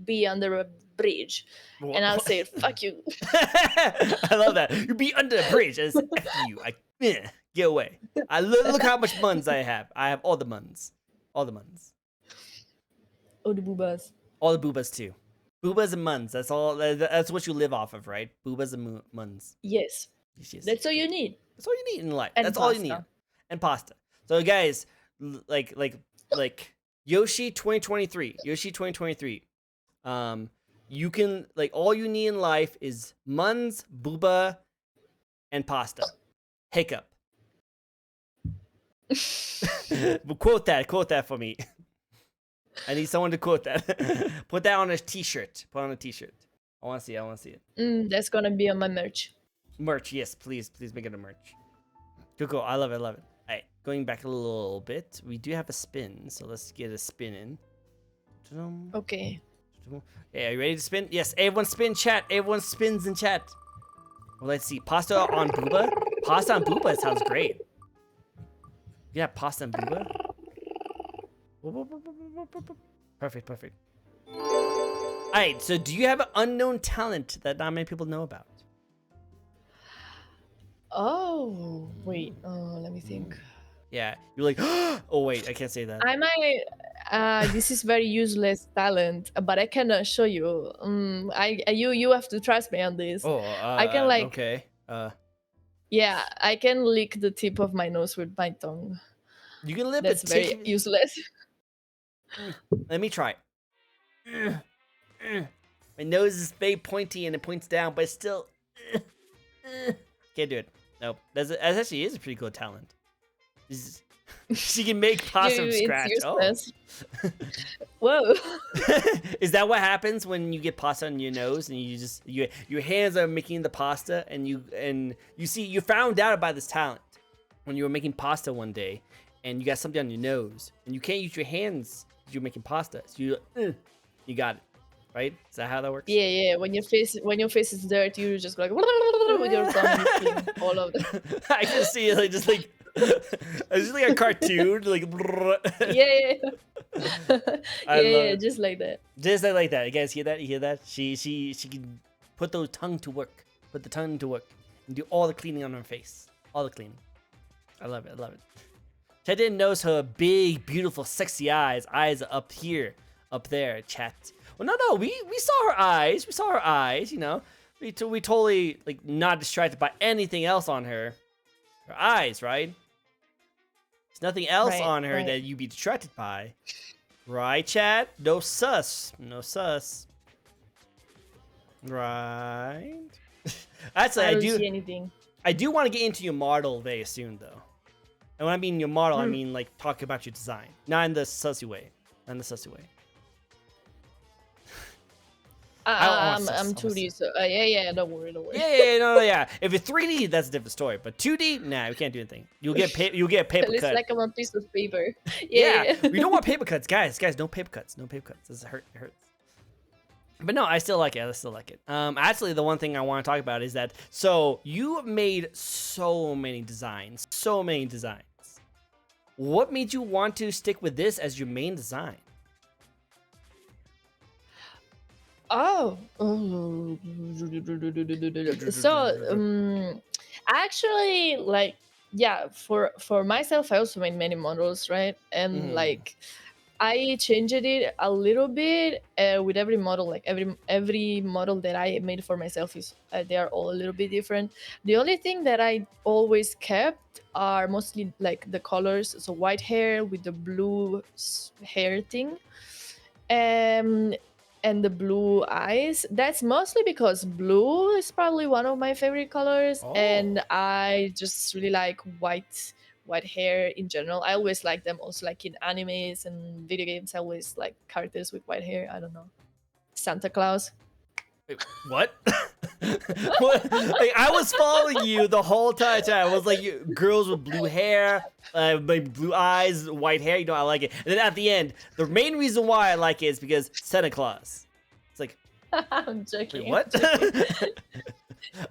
be under a bridge. And I'll say, fuck you. I love that. You be under the bridge. F you. Get away. Look how much muns I have. I have all the muns. All the boobas. All the boobas too. Boobas and muns. That's all. That's what you live off of, right? Boobas and muns. Yes. That's all you need. That's all you need in life. And That's all you need. And pasta. So guys, like Yoshi 2023. Yoshi 2023. You can all you need in life is Muns, Booba, and pasta. Hiccup. Quote that for me. I need someone to quote that. Put that on a t-shirt. Put on a t-shirt. I want to see it. That's gonna be on my merch. Merch, yes, please make it a merch. Cool. I love it. All right, going back a little bit. We do have a spin, so let's get a spin in. Okay. Hey, are you ready to spin? Yes, everyone spin chat. Everyone spins in chat. Well, let's see. Pasta on Booba. Pasta on Booba sounds great. Yeah, pasta and Booba. Perfect. Alright, so do you have an unknown talent that not many people know about? Oh, wait. Let me think. Yeah, you're like, oh wait, I can't say that. I might. This is very useless talent, but I cannot show you. You have to trust me on this. Oh, I can okay. Yeah, I can lick the tip of my nose with my tongue. You can lick That's very useless. Let me try. My nose is very pointy and it points down, but still can't do it. Nope. That actually is a pretty cool talent. She can make pasta from scratch. Oh. Whoa. Is that what happens when you get pasta on your nose and your hands are making the pasta and you found out about this talent when you were making pasta one day and you got something on your nose and you can't use your hands because you're making pasta. So you got it. Right? Is that how that works? Yeah. When your face is dirty, you just go like with your tongue all of them. I can see it just like it's just like a cartoon, like yeah, just like that. Just like that. You guys hear that? You hear that? She can put the tongue to work, and do all the cleaning on her face, all the cleaning. I love it. Chat didn't notice her big, beautiful, sexy eyes. Eyes are up here, up there. Chat. Well, no, we saw her eyes. You know, we totally not distracted by anything else on her. Her eyes, right? There's nothing else on her that you'd be distracted by. Right, chat? No sus. Right. Actually, I don't see anything. I do want to get into your model very soon, though. And when I mean your model, I mean talk about your design. Not in the sussy way. I'm 2D, so yeah, don't worry. Yeah. If it's 3D, that's a different story. But 2D, nah, we can't do anything. You'll get paper cut. It's like I'm a piece of paper. Yeah. We don't want paper cuts, guys. No paper cuts. This hurts. But no, I still like it. Actually, the one thing I want to talk about is that you made so many designs. What made you want to stick with this as your main design? So actually, for myself, I also made many models, right? And I changed it a little bit with every model. Every model that I made for myself is they are all a little bit different. The only thing that I always kept are mostly the colors. So white hair with the blue hair thing. And the blue eyes. That's mostly because blue is probably one of my favorite colors, and I just really like white hair in general. I always like them also, in animes and video games. I always like characters with white hair. I don't know, Santa Claus. Wait, what? What? I was following you the whole time. I was girls with blue hair, blue eyes, white hair. I like it. And then at the end, the main reason why I like it is because Santa Claus. It's I'm joking. Wait, what?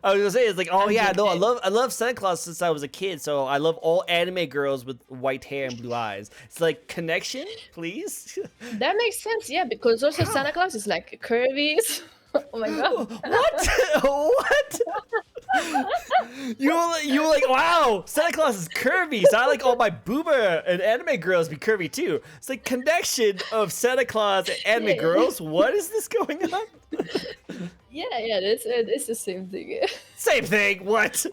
I was gonna say I love Santa Claus since I was a kid. So I love all anime girls with white hair and blue eyes. It's connection, please. That makes sense, yeah, because also Santa Claus is curvy. Oh my god. What? You were like, wow, Santa Claus is curvy, so I like all my boomer and anime girls be curvy too. It's connection of Santa Claus and anime girls. What is this going on? Yeah, it's the same thing. Same thing. What?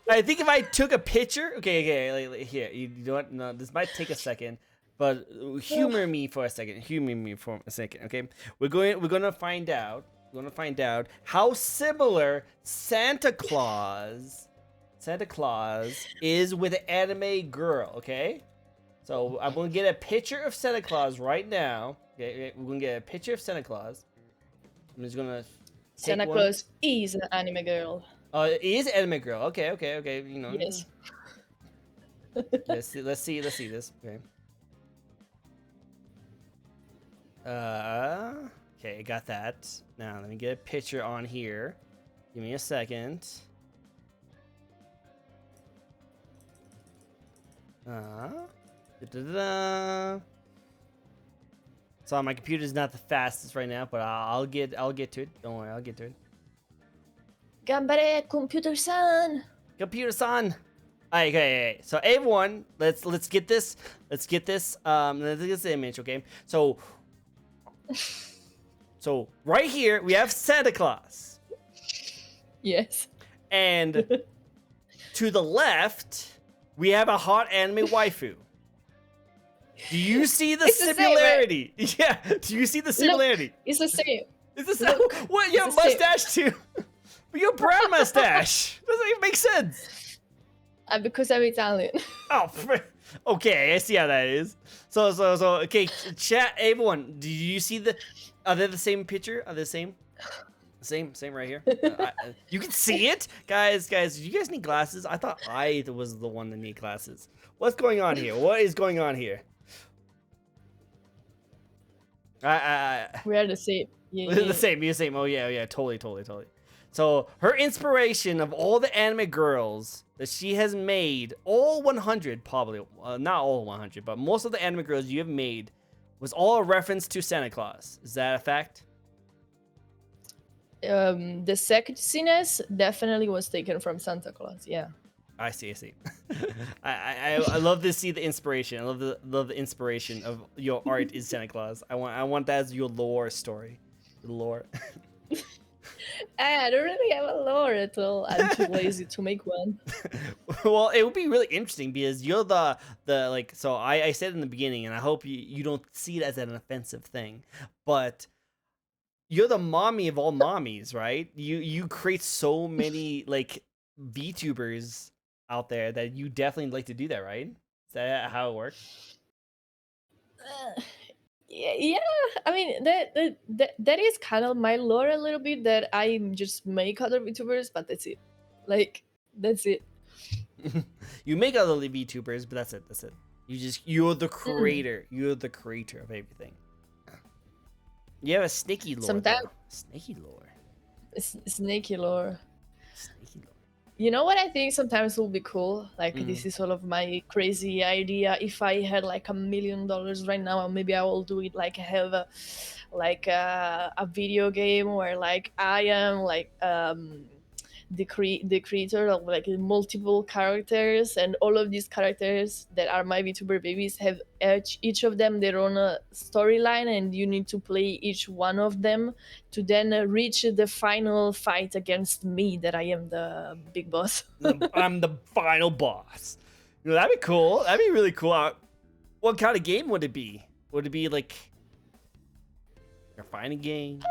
I think if I took a picture. Okay. Like, here, you know what? No, this might take a second, but humor me for a second. Humor me for a second. Okay, we're gonna find out. We're gonna find out how similar Santa Claus is with an anime girl. Okay, so I'm gonna get a picture of Santa Claus right now. Okay, we're gonna get a picture of Santa Claus. I'm just gonna. Santa Claus is an anime girl. Oh, it is anime girl. Okay. You know. Yes. Let's see this. Okay. Okay, got that. Now let me get a picture on here. Give me a second. So my computer's not the fastest right now, but I'll get to it. Don't worry, I'll get to it. Gambare, computer-san. Computer-san. Okay. So everyone, let's get this. Let's get this image, okay? So right here we have Santa Claus. Yes. And to the left, we have a hot anime waifu. Do you see the similarity? The same, right? Yeah. Do you see the similarity? Look, it's the same. It's the same. What? You have a mustache too. But you have a brown mustache. Doesn't even make sense. Because I'm Italian. Oh, okay. I see how that is. So, okay. Chat, everyone. Do you see the? Are they the same picture? Are they the same? Same right here. You can see it, guys. Do you guys need glasses? I thought I was the one that need glasses. What's going on here? What is going on here? We are the same. Yeah. The same. Oh yeah. Totally. So her inspiration of all the anime girls that she has made, all 100 probably, not all 100, but most of the anime girls you have made, was all a reference to Santa Claus. Is that a fact? The sexiness definitely was taken from Santa Claus. Yeah. I see. I love to see the inspiration. I love the inspiration of your art is Santa Claus. I want that as your lore story. Your lore. I don't really have a lore at all. I'm too lazy to make one. Well, it would be really interesting because you're the like. So I said in the beginning, and I hope you don't see it as an offensive thing, but you're the mommy of all mommies, right? You create so many like VTubers out there that you definitely like to do that, right? Is that how it works? Yeah. I mean, that is kind of my lore a little bit, that I just make other VTubers, but that's it. Like, that's it. You make other VTubers, but that's it. You're the creator. You're the creator of everything. You have a sneaky lore. Sometimes sneaky lore. Sneaky lore. You know what I think sometimes will be cool? Like, this is sort of my crazy idea. If I had like $1 million right now, maybe I will do it like have a video game where like I am like the creator of like multiple characters, and all of these characters that are my VTuber babies have each of them their own storyline, and you need to play each one of them to then reach the final fight against me, that I am the big boss. I'm the final boss. You know, that'd be cool. That'd be really cool. What kind of game would it be? Would it be like a fighting game?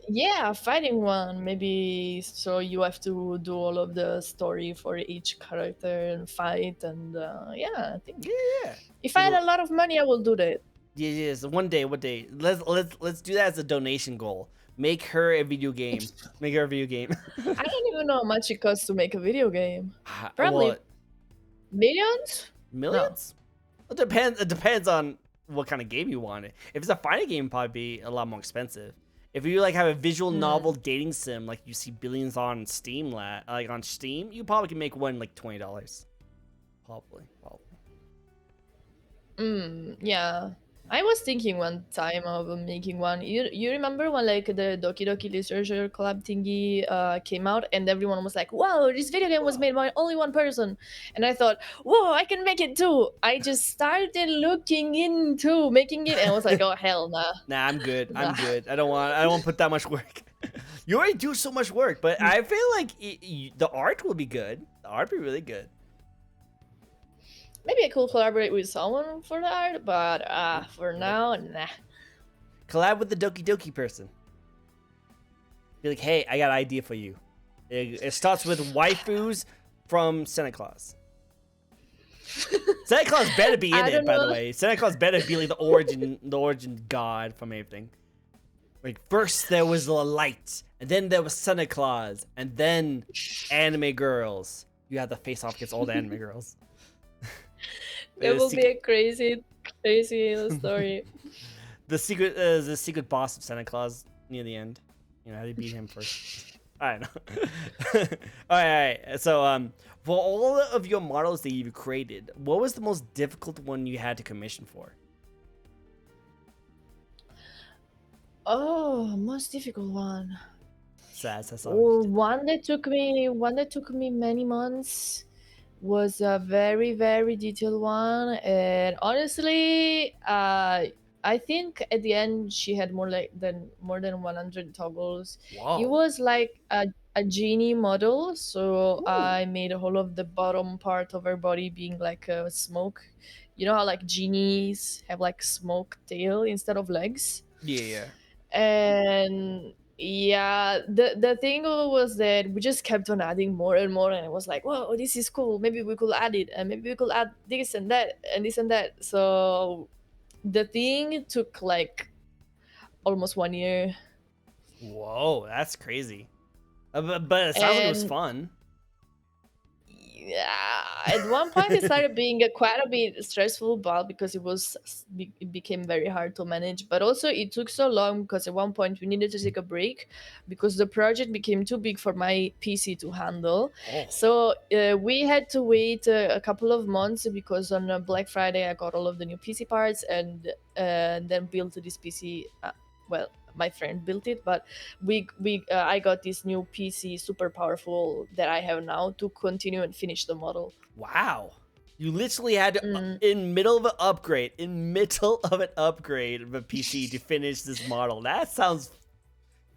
Yeah, fighting one. Maybe so you have to do all of the story for each character and fight, and yeah, I think. Yeah. If I had a lot of money, I will do that. Yes. One day. Let's do that as a donation goal. Make her a video game. Make her a video game. I don't even know how much it costs to make a video game. Probably millions. Millions? No. It depends on what kind of game you want. If it's a fighting game, it'd probably be a lot more expensive. If you like have a visual novel dating sim like you see billions on Steam, like on Steam, you probably can make one like $20. Probably. Yeah. I was thinking one time of making one. You remember when like the Doki Doki Literature Club thingy came out, and everyone was like, "Wow, this video game was made by only one person," and I thought, "Whoa, I can make it too." I just started looking into making it, and I was like, "Oh hell, nah." Nah, I'm good. I'm good. I don't want to put that much work. You already do so much work, but I feel like the art will be good. The art will be really good. Maybe I could collaborate with someone for the art, but for now, nah. Collab with the Doki Doki person. Be like, hey, I got an idea for you. It starts with waifus from Santa Claus. Santa Claus better be in it, by the way. Santa Claus better be like the origin god from everything. Like first there was the light, and then there was Santa Claus, and then anime girls. You have to face off against all the anime girls. It will be a crazy story. The secret boss of Santa Claus near the end. You know how they beat him first. I don't know. all right. So for all of your models that you've created, what was the most difficult one you had to commission for? Oh, most difficult one. That's one that took me many months was a very, very detailed one, and honestly, I think at the end she had more than 100 toggles. Wow. It was like a genie model, so I made a whole of the bottom part of her body being like a smoke. You know how like genies have like smoke tail instead of legs? Yeah. And yeah, the thing was that we just kept on adding more and more, and it was like, whoa, this is cool, maybe we could add it, and maybe we could add this and that and this and that. So the thing took like almost 1 year. Whoa, that's crazy. But it sounds like it was fun. Yeah, at one point it started being quite a bit stressful, but because it became very hard to manage. But also it took so long because at one point we needed to take a break because the project became too big for my PC to handle. So we had to wait a couple of months because on Black Friday I got all of the new PC parts and then built this PC. Well, my friend built it, but I got this new PC super powerful that I have now to continue and finish the model. Wow, you literally had to in middle of an upgrade of a PC to finish this model. That sounds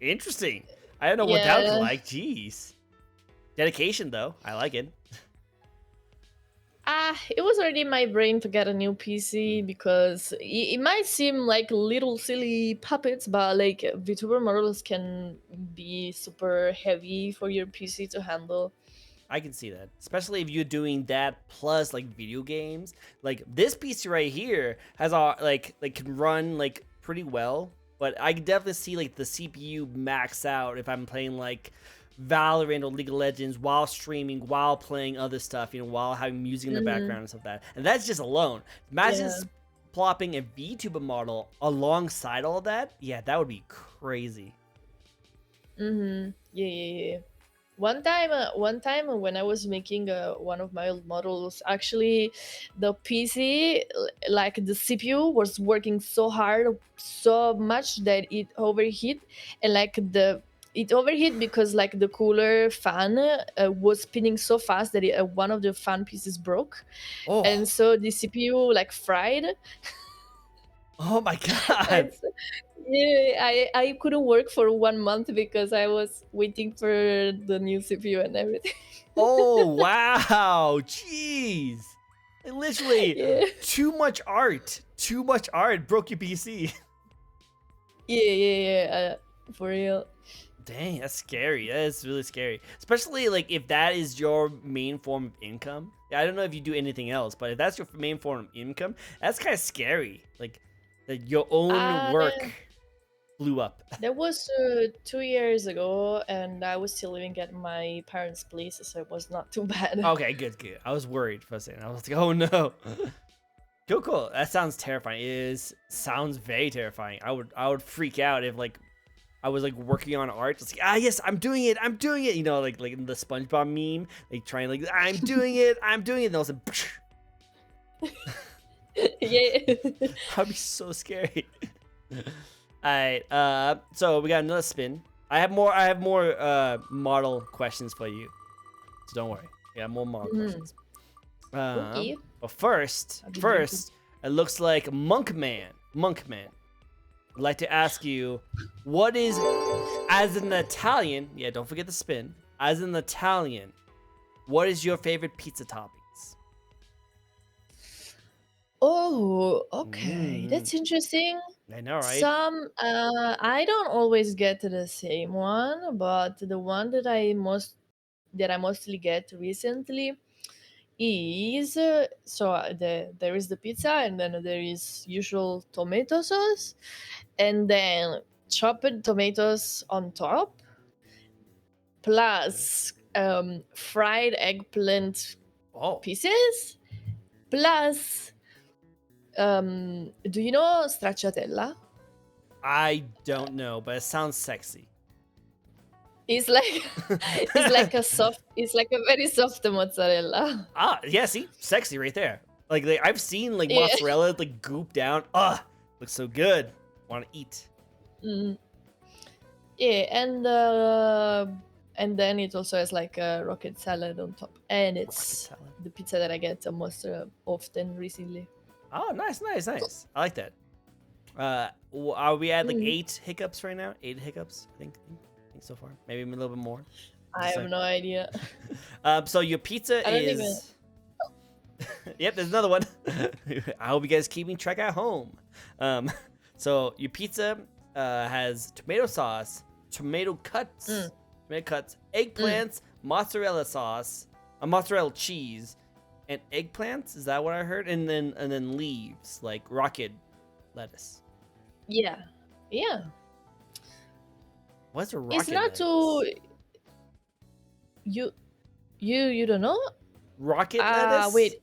interesting. I don't know what that would like. Jeez, dedication though. I like it. It was already in my brain to get a new PC because it might seem like little silly puppets, but like Vtuber models can be super heavy for your PC to handle. I can see that, especially if you're doing that plus like video games. Like this PC right here has like can run like pretty well, but I can definitely see like the CPU max out if I'm playing like Valorant or League of Legends while streaming, while playing other stuff, you know, while having music in the background and stuff like that. And that's just alone. Imagine plopping a VTuber model alongside all that. Yeah, that would be crazy. Yeah. One time when I was making one of my old models, actually the PC, like the CPU was working so hard, so much that it overheat, and like it overheat because like the cooler fan was spinning so fast that one of the fan pieces broke, and so the CPU like fried. Oh my god! Yeah, I couldn't work for 1 month because I was waiting for the new CPU and everything. Oh wow! Jeez, literally too much art broke your PC. Yeah, for real. Dang, that's scary. That is really scary. Especially like if that is your main form of income. I don't know if you do anything else, but if that's your main form of income, that's kind of scary. Like that your own work blew up. That was 2 years ago, and I was still living at my parents' place, so it was not too bad. Okay, good. I was worried for a second. I was like, oh no. Cool. That sounds terrifying. Sounds very terrifying. I would freak out if like I was like working on art. It's like, yes, I'm doing it. You know, like in the SpongeBob meme, like trying like I'm doing it. And then all of a sudden, yeah. That'd be so scary. Alright, so we got another spin. I have more model questions for you. So don't worry. We got more model questions. But first, it looks like Monkman. I'd like to ask you, what is, as an Italian, yeah, don't forget the spin. As an Italian, what is your favorite pizza toppings? Oh, okay. That's interesting. I know, right? Some I don't always get the same one, but the one that I mostly get recently is there is the pizza, and then there is usual tomato sauce, and then chopped tomatoes on top, plus fried eggplant Oh, pieces, plus do you know stracciatella? I don't know, but it sounds sexy. It's like it's like a very soft mozzarella. Ah, yeah, see, sexy right there. Like I've seen like Yeah. mozzarella like goop down. Looks so good. Want to eat? Mm. Yeah, and then it also has like a rocket salad on top, and it's the pizza that I get most often recently. Oh, nice. I like that. Are we at like 8 hiccups right now? 8 hiccups, I think so far. Maybe a little bit more. I have no idea. So your pizza is. Yep, there's another one. I hope you guys keeping track at home. So your pizza has tomato sauce, tomato cuts, eggplants, mozzarella sauce, a mozzarella cheese, and eggplants. Is that what I heard? And then leaves like rocket lettuce. Yeah. What's a rocket lettuce? It's not too. You don't know? Rocket lettuce? Wait.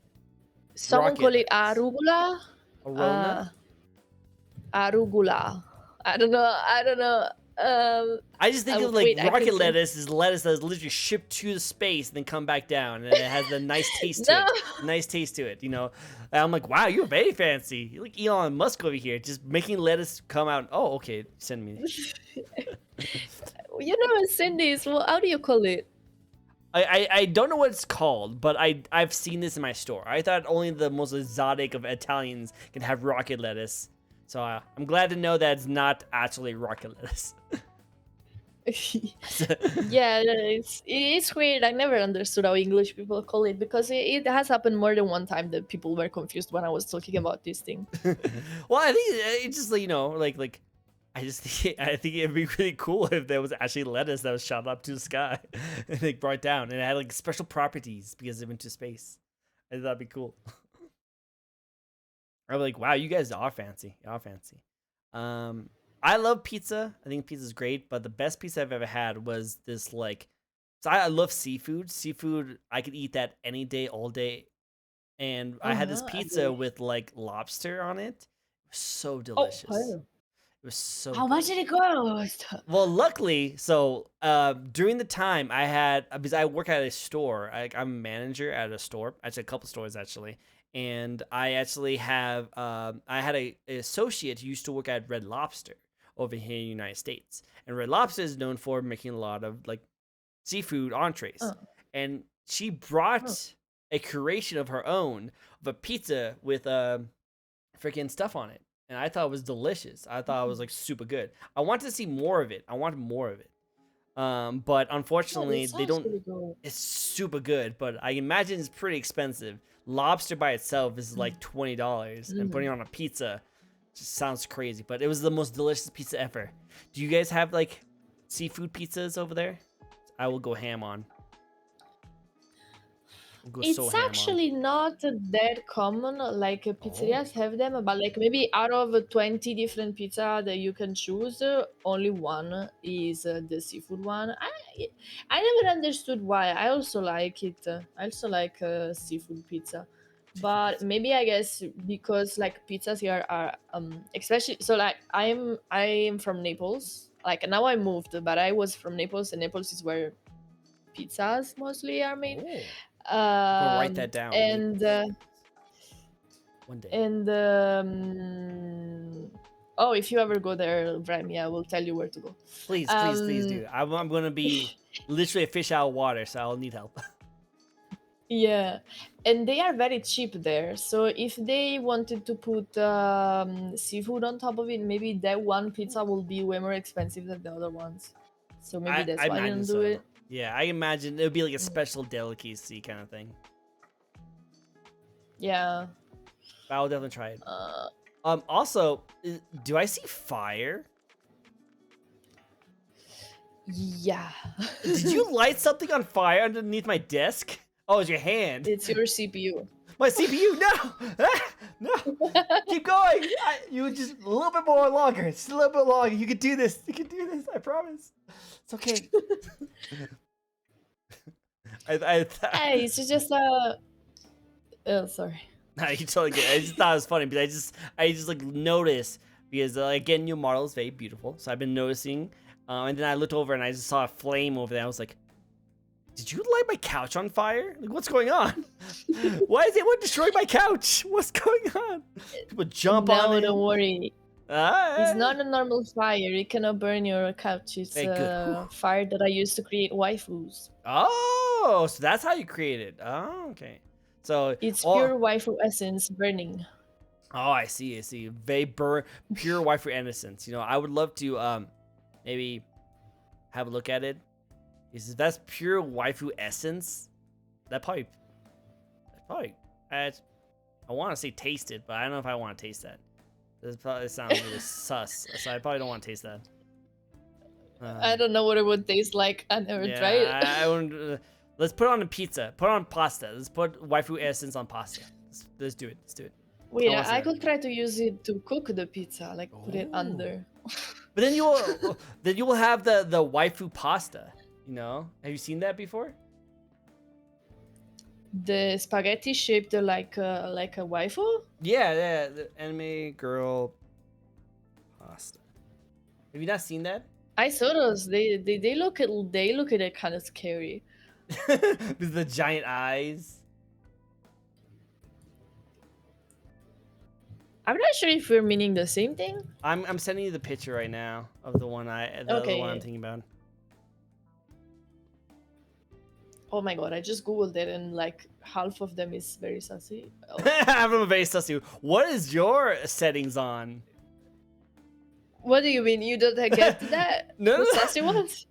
Someone call it arugula. Arugula. I don't know. I just think of like rocket lettuce is lettuce that's literally shipped to space and then come back down, and it has a nice taste to it. Nice taste to it, you know. And I'm like, wow, you're very fancy. You're like Elon Musk over here, just making lettuce come out. Oh, okay, send me. You know, Cindy's. Well, how do you call it? I don't know what it's called, but I've seen this in my store. I thought only the most exotic of Italians can have rocket lettuce. So I'm glad to know that it's not actually rocket lettuce. Yeah, it's weird. I never understood how English people call it, because it has happened more than one time that people were confused when I was talking about this thing. Well, I think it's just like, you know, like I think it'd be really cool if there was actually lettuce that was shot up to the sky and like brought down, and it had like special properties because it went to space. I think that'd be cool. I'm like, wow, you guys are fancy. I love pizza. I think pizza's great, but the best pizza I've ever had was this like. So I love seafood. Seafood, I could eat that any day, all day. And I had this pizza with like lobster on it. It was so delicious. Oh, it was so. How much did it cost? Well, luckily, so during the time I had, because I work at a store, I'm a manager at a store, actually a couple stores actually, and I actually have I had an associate who used to work at Red Lobster over here in the United States, and Red Lobster is known for making a lot of like seafood entrees, and she brought a curation of her own of a pizza with freaking stuff on it, and I thought it was delicious. I thought it was like super good. I wanted to see more of it. But unfortunately they don't. It's super good, but I imagine it's pretty expensive. Lobster by itself is like $20, and putting it on a pizza just sounds crazy. But it was the most delicious pizza ever. Do you guys have like seafood pizzas over there? I will go ham on. It's actually not that common. Like pizzerias have them, but like maybe out of 20 different pizza that you can choose, only one is the seafood one. I never understood why. I also like it. I also like seafood pizza, but maybe I guess because like pizzas here are especially so like I am from Naples. Like now I moved, but I was from Naples, and Naples is where pizzas mostly are made. I'll write that down. And one day. And if you ever go there, Remy, I will tell you where to go. Please do. I'm gonna be literally a fish out of water, so I'll need help. Yeah, and they are very cheap there. So if they wanted to put seafood on top of it, maybe that one pizza will be way more expensive than the other ones. So maybe I that's why I imagine didn't do so. it. Yeah, I imagine it would be like a Mm. special delicacy kind of thing. Yeah. But I'll definitely try it. Uh, Also, do I see fire? yeah. Did you light something on fire underneath my desk? Oh, it's your hand. It's your CPU. My CPU, no! No! Keep going! You just a little bit more longer. Just a little bit longer. You can do this. You can do this. I promise. It's okay. Hey, it's just oh, sorry. Nah, you totally get it. I just thought it was funny because I just like noticed because again, new model is very beautiful. So I've been noticing, and then I looked over and I just saw a flame over there. I was like, did you light my couch on fire? Like, what's going on? Why is anyone destroying my couch? What's going on? People jump on it. No, don't worry. Ah, It's not a normal fire. It cannot burn your couch. It's hey, good. a fire that I used to create waifus. Oh, so that's how you create it. Oh, okay. So It's pure waifu essence burning. Oh, I see. I see. They burn pure waifu innocence. You know, I would love to maybe have a look at it. Is that's pure waifu essence? That probably I want to say taste it, but I don't know if I want to taste that. This probably sounds really sus, so I probably don't want to taste that. I don't know what it would taste like. I never tried it. I wouldn't. Let's put it on a pizza. Put it on pasta. Let's put waifu essence on pasta. Let's do it. Let's do it. Wait, I could try to use it to cook the pizza, like put it under. But then you will have the waifu pasta. You know, have you seen that before? The spaghetti shaped like a waifu? Yeah, the anime girl pasta. Have you not seen that? I saw those. They look at it kind of scary. With the giant eyes. I'm not sure if we're meaning the same thing. I'm sending you the picture right now of the one the one I'm thinking about. Oh my god, I just googled it and like half of them is very sassy. Oh. I'm very sassy. What is your settings on? What do you mean? You don't get that? No. Sassy ones?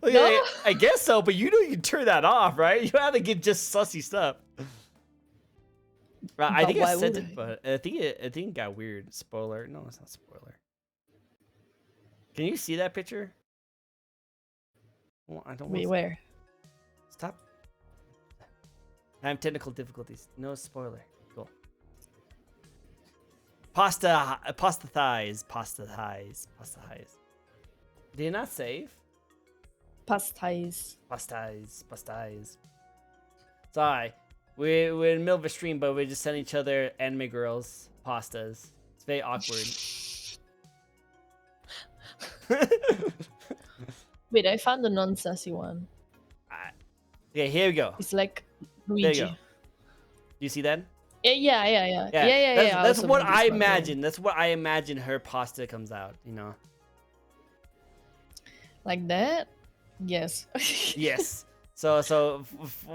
Well, No? yeah, I guess so, but you know you can turn that off, right? You don't have to get just sussy stuff. I think I sent it, but I think it got weird. Spoiler. No, it's not spoiler. Can you see that picture? Well, I don't. Wait, where? Stop. I have technical difficulties. No spoiler. Cool. Pasta thighs. Did you not save? Pasties. Sorry. We're in the middle of a stream, but we're just sending each other anime girls pastas. It's very awkward. Wait, I found a non-sassy one. Okay, here we go. It's like Luigi. There you go. Do you see that? Yeah. That's what I imagine. That's what I imagine her pasta comes out, you know. Like that? Yes. Yes. So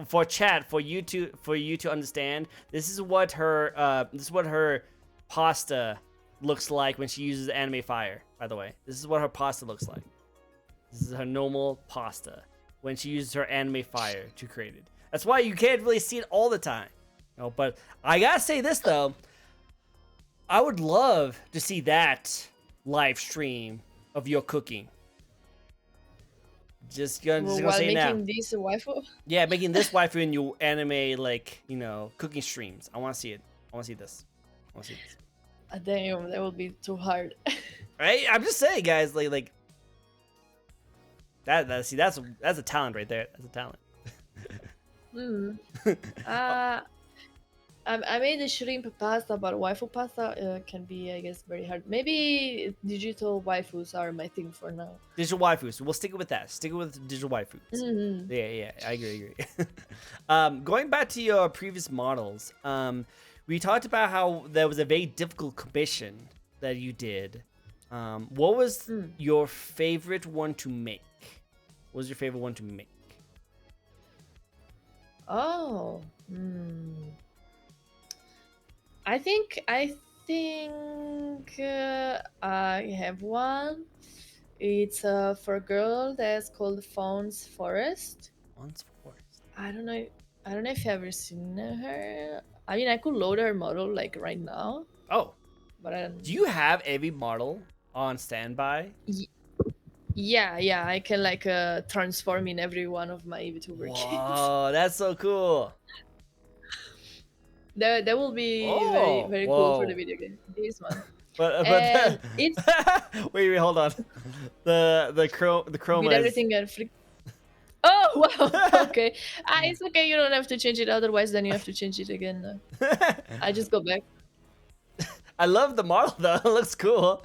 for chat, for you to understand, this is what her pasta looks like when she uses anime fire. By the way, this is what her pasta looks like. This is her normal pasta when she uses her anime fire to create it. That's why you can't really see it all the time. No, but I gotta say this though, I would love to see that live stream of your cooking. Just gonna say now. While making this waifu? Yeah, making this waifu in your anime, like, you know, cooking streams. I want to see it. I want to see this. Damn, that would be too hard. Right? I'm just saying, guys. Like that. See, that's a talent right there. That's a talent. I made a shrimp pasta, but waifu pasta can be, I guess, very hard. Maybe digital waifus are my thing for now. Digital waifus. We'll stick it with that. Stick it with digital waifus. Mm-hmm. Yeah. I agree. Going back to your previous models, we talked about how there was a very difficult commission that you did. What was your favorite one to make? What was your favorite one to make? Oh. I think I have one. It's for a girl that's called Fawn's Forest. Once Forest. I don't know. I don't know if you ever seen her. I mean, I could load her model like right now, Oh, but I don't. do you have every model on standby? Yeah, yeah, I can like transform in every one of my VTuber kits. Whoa, that's so cool. That will be very Oh, very cool for the whoa. video game. This one, But and it's wait, hold on. The with chroma is. everything and Oh wow, okay. It's okay. You don't have to change it. Otherwise, then you have to change it again. I just go back. I love the model though. It looks cool.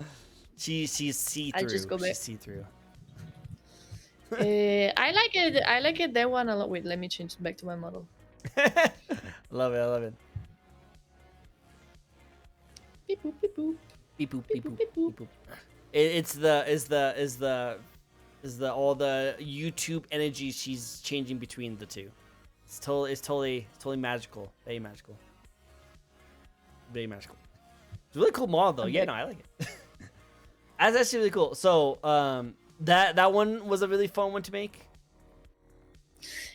She's see I just through. go back. She's see through. I like it. I like it. That one a lot. Wait, let me change back to my model. I love it. I love it. Beep boop beep boop. Beep boop beep Beep boop boop beep boop. beep boop. Is the all the YouTube energy she's changing between the two. It's totally magical. Very magical. Very magical. It's a really cool model though. Yeah, no, I like it. That's actually really cool. So, that one was a really fun one to make.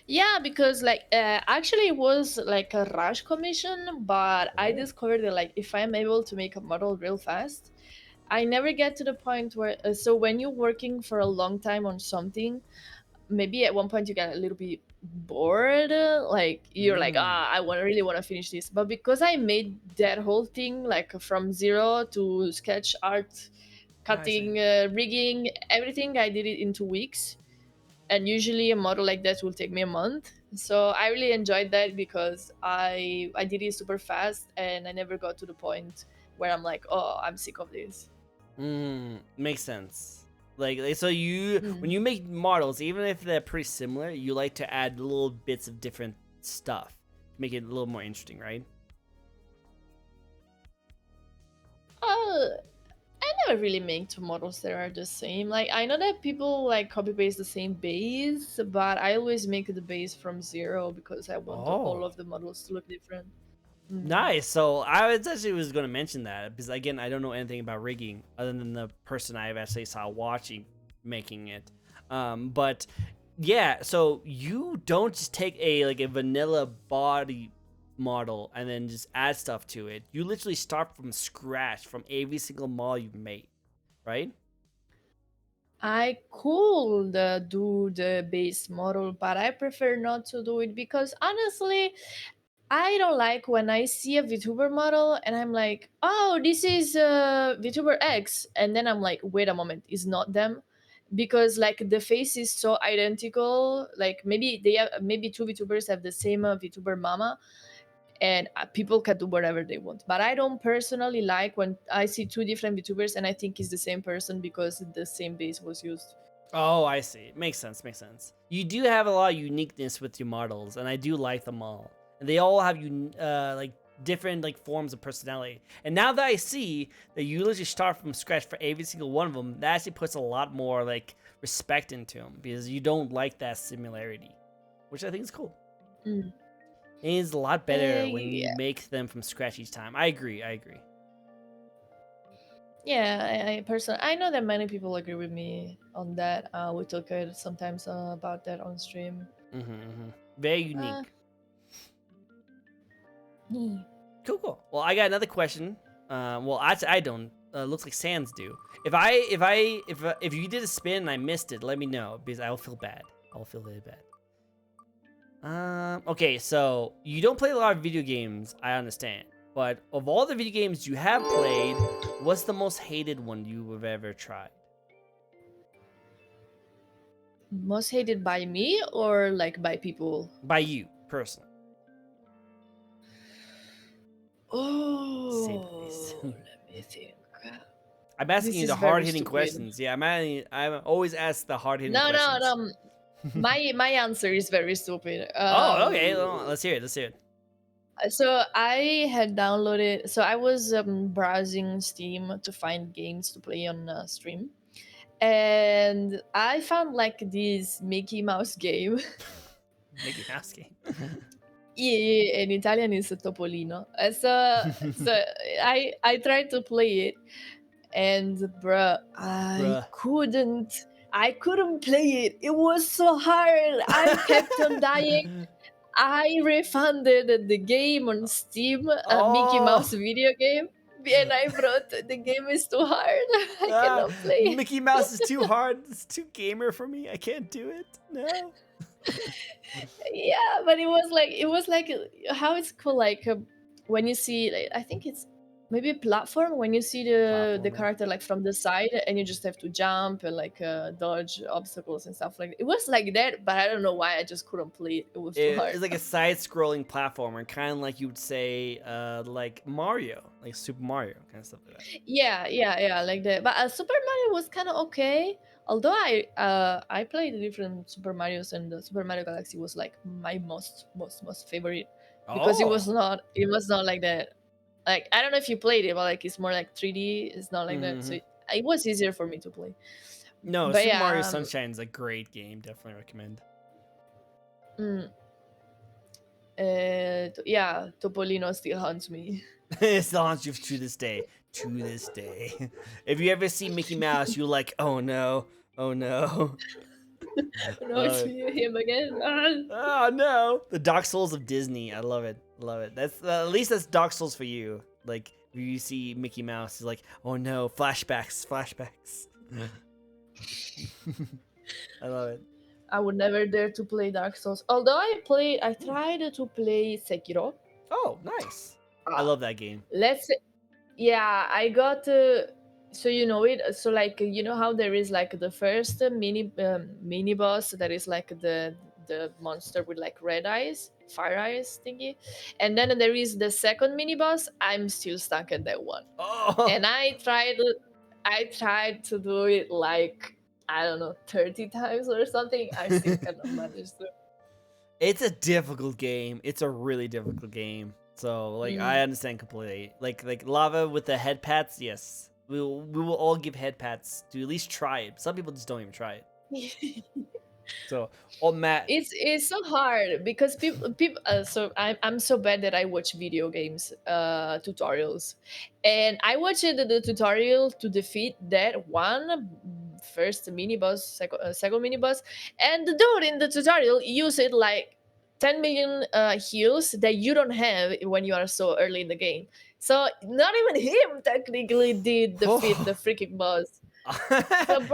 Yeah, because like actually it was like a rush commission, but I discovered that like if I'm able to make a model real fast, I never get to the point where. So when you're working for a long time on something, maybe at one point you get a little bit bored. Like you're like, I really want to finish this. But because I made that whole thing like from zero to sketch art, cutting, rigging, everything, I did it in 2 weeks, and usually a model like that will take me a month. So I really enjoyed that because I did it super fast and I never got to the point where I'm like, oh, I'm sick of this. Makes sense. Like so you when you make models, even if they're pretty similar, you like to add little bits of different stuff to make it a little more interesting, right? I never really make two models that are the same. Like I know that people like copy paste the same base, but I always make the base from zero because I want all of the models to look different. Nice. So I was going to mention that because again, I don't know anything about rigging other than the person I've actually saw watching making it. But yeah, so you don't just take a vanilla body model and then just add stuff to it. You literally start from scratch from every single model you've made, right? I could do the base model, but I prefer not to do it because honestly, I don't like when I see a VTuber model and I'm like, oh, this is VTuber X. And then I'm like, wait a moment, it's not them. Because like the face is so identical. Like maybe maybe two VTubers have the same VTuber mama, and people can do whatever they want. But I don't personally like when I see two different VTubers and I think it's the same person because the same base was used. Oh, I see. Makes sense. Makes sense. You do have a lot of uniqueness with your models, and I do like them all. And they all have like different like forms of personality. And now that I see that you literally start from scratch for every single one of them, that actually puts a lot more like respect into them because you don't like that similarity, which I think is cool. Mm. It is a lot better when you Yeah. make them from scratch each time. I agree. I agree. Yeah, I personally, I know that many people agree with me on that. We talk sometimes about that on stream. Very unique. Yeah. Cool, cool. Well, I got another question. Well, actually, I don't. Looks like Sans do. If you did a spin and I missed it, let me know because I will feel bad. I will feel very bad. Okay, so you don't play a lot of video games, I understand. But of all the video games you have played, what's the most hated one you have ever tried? Most hated by me or like by people? By you, personally. Oh, let me think. I'm asking This you is the very hard-hitting stupid. questions. Yeah, I'm always asked the hard-hitting questions. No. My answer is very stupid. Oh, okay. Well, let's hear it. Let's hear it. So I had downloaded. So I was browsing Steam to find games to play on stream, and I found like this Mickey Mouse game. Mickey Mouse game. Yeah, in Italian is Topolino. So I tried to play it, and bruh, I couldn't play it. It was so hard. I kept on dying. I refunded the game on Steam, Mickey Mouse video game, and I brought the game is too hard. I cannot play. Mickey Mouse is too hard. It's too gamer for me. I can't do it. No. Yeah, but it was like how it's called, like when you see, like, I think it's maybe a platform, when you see the character like from the side, and you just have to jump and like dodge obstacles and stuff like that. It was like that, but I don't know why I just couldn't play it. It was too hard. It's like a side-scrolling platformer, kind of like you would say like Mario, like Super Mario, kind of stuff like that. Yeah, like that. But Super Mario was kind of okay. Although I played the different Super Mario's, and the Super Mario Galaxy was like my most favorite, because it was not like that. Like, I don't know if you played it, but like it's more like 3D. It's not like that, so it was easier for me to play. No, but Super Mario Sunshine is a great game. Definitely recommend. Yeah, Topolino still haunts me. It still haunts you to this day. To this day. If you ever see Mickey Mouse, you're like, oh no. Oh no. No, it's him again. Oh no. The Dark Souls of Disney. I love it. Love it. That's at least that's Dark Souls for you. Like, if you see Mickey Mouse, it's like, oh no, flashbacks. I love it. I would never dare to play Dark Souls. Although I tried to play Sekiro. Oh, nice. I love that game. Yeah, I got so you know it. So like, you know how there is like the first mini boss that is like the monster with like red eyes, fire eyes thingy, and then there is the second mini boss. I'm still stuck at that one. Oh. And I tried to do it like, I don't know, 30 times or something. I still cannot manage to. It's a difficult game. It's a really difficult game. So like, I understand completely. Like Lava with the head pats. Yes, we will all give head pats to at least try it. Some people just don't even try it. So, Matt, it's so hard because people. So I'm so bad that I watch video games tutorials, and I watched the tutorial to defeat that one first mini boss, second mini boss, and the dude in the tutorial used it like 10 million heals that you don't have when you are so early in the game. So not even him technically did defeat the freaking boss. So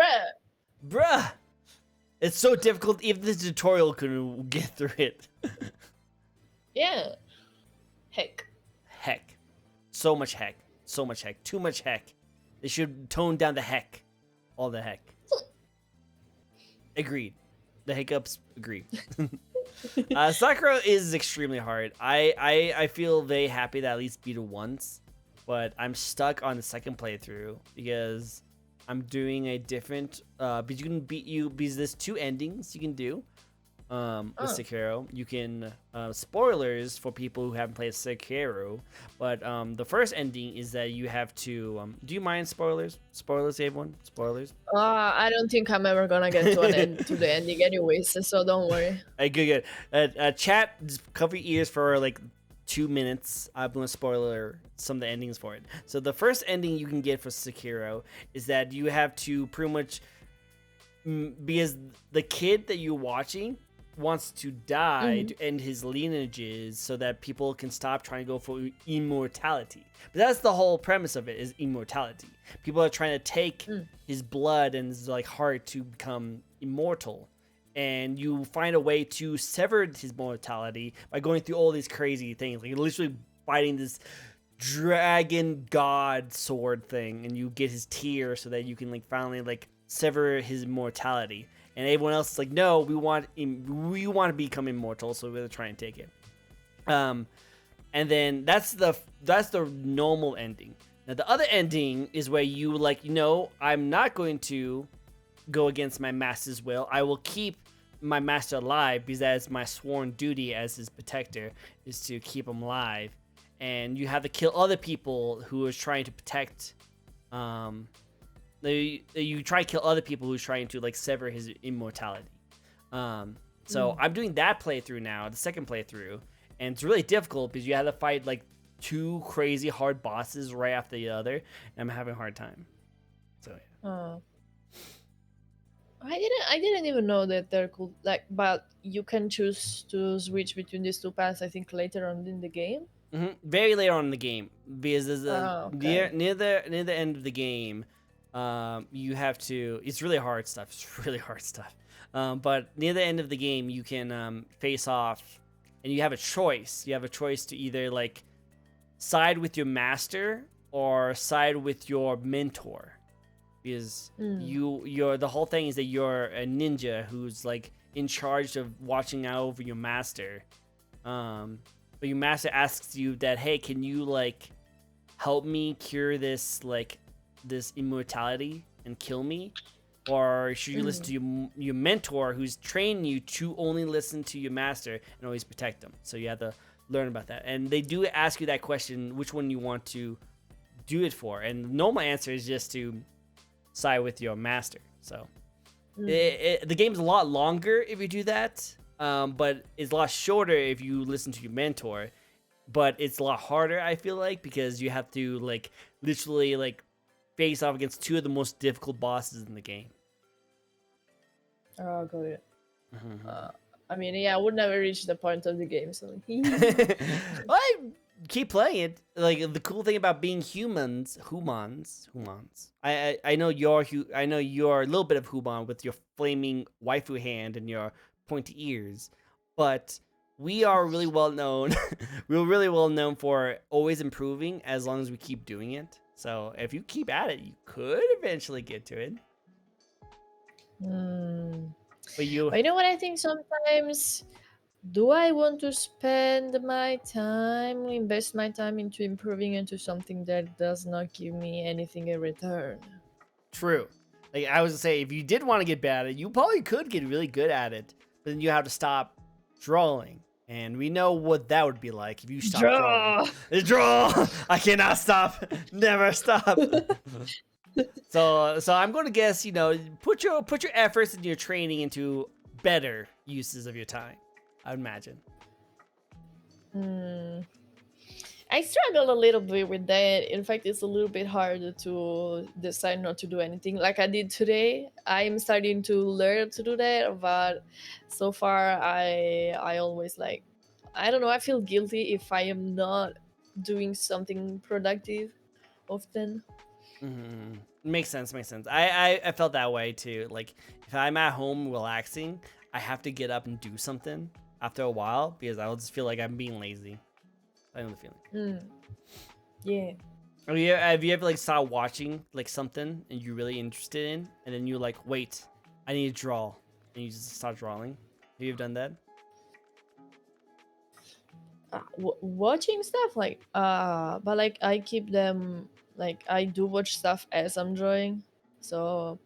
bruh. It's so difficult, even the tutorial couldn't get through it. Yeah. Heck. So much heck. Too much heck. They should tone down the heck. All the heck. Agreed. The hiccups, agreed. Sakura is extremely hard. I feel very happy that I at least beat it once. But I'm stuck on the second playthrough because I'm doing a different but you can because there's two endings you can do with Sekiro. You can spoilers for people who haven't played Sekiro, but the first ending is that you have to do you mind spoilers everyone? Spoilers? I don't think I'm ever gonna get to the ending anyways, so don't worry. Good. Chat, just cover your ears for like 2 minutes. I'm gonna spoiler some of the endings for it. So the first ending you can get for Sekiro is that you have to pretty much because the kid that you're watching wants to die to end his lineages so that people can stop trying to go for immortality. But that's the whole premise of it, is immortality. People are trying to take his blood and his like heart to become immortal. And you find a way to sever his mortality by going through all these crazy things, like literally fighting this dragon god sword thing, and you get his tear so that you can like finally like sever his mortality. And everyone else is like, no, we want to become immortal, so we're gonna try and take it. And then that's the normal ending. Now the other ending is where you like, I'm not going to go against my master's will. I will keep my master alive because that is my sworn duty as his protector, is to keep him alive. And you have to kill other people who are trying to protect. You try to kill other people who's trying to like sever his immortality. So I'm doing that playthrough now, the second playthrough, and it's really difficult because you have to fight like 2 crazy hard bosses right after the other, and I'm having a hard time. So yeah. Oh. I didn't even know that there could like, but you can choose to switch between these two paths. I think later on in the game. Very later on in the game, because there's near the end of the game, you have to. It's really hard stuff. It's really hard stuff. But near the end of the game, you can face off, and you have a choice. You have a choice to either like side with your master or side with your mentor, because you're the whole thing is that you're a ninja who's like in charge of watching out over your master. But your master asks you that, hey, can you like help me cure this immortality and kill me? Or should you listen to your mentor who's trained you to only listen to your master and always protect them? So you have to learn about that. And they do ask you that question, which one you want to do it for. And the normal answer is just to side with your master. So the game's a lot longer if you do that. But it's a lot shorter if you listen to your mentor. But it's a lot harder, I feel like, because you have to like literally like face off against 2 of the most difficult bosses in the game. Oh, got it. I mean, yeah, I would never reach the point of the game, so. I keep playing it. Like the cool thing about being humans. I know you're a little bit of human with your flaming waifu hand and your pointy ears, but we are really well known. We're really well known for always improving as long as we keep doing it. So if you keep at it, you could eventually get to it. But you know what I think sometimes? Do I want to spend my time, invest my time into improving into something that does not give me anything in return? True. Like I was gonna say, if you did want to get bad at it, you probably could get really good at it, but then you have to stop drawing. And we know what that would be like if you stop drawing. Draw! I cannot stop. Never stop. So I'm going to guess, put your efforts and your training into better uses of your time, I would imagine. I struggle a little bit with that. In fact, it's a little bit harder to decide not to do anything like I did today. I'm starting to learn to do that, but so far I always like, I don't know, I feel guilty if I am not doing something productive often. Makes sense. I felt that way too. Like if I'm at home relaxing, I have to get up and do something after a while because I'll just feel like I'm being lazy. I know the feeling. Yeah. Have you ever like started watching like something and you're really interested in, and then you're like, wait, I need to draw, and you just start drawing? Have you ever done that? Watching stuff but like I keep them, like I do watch stuff as I'm drawing, so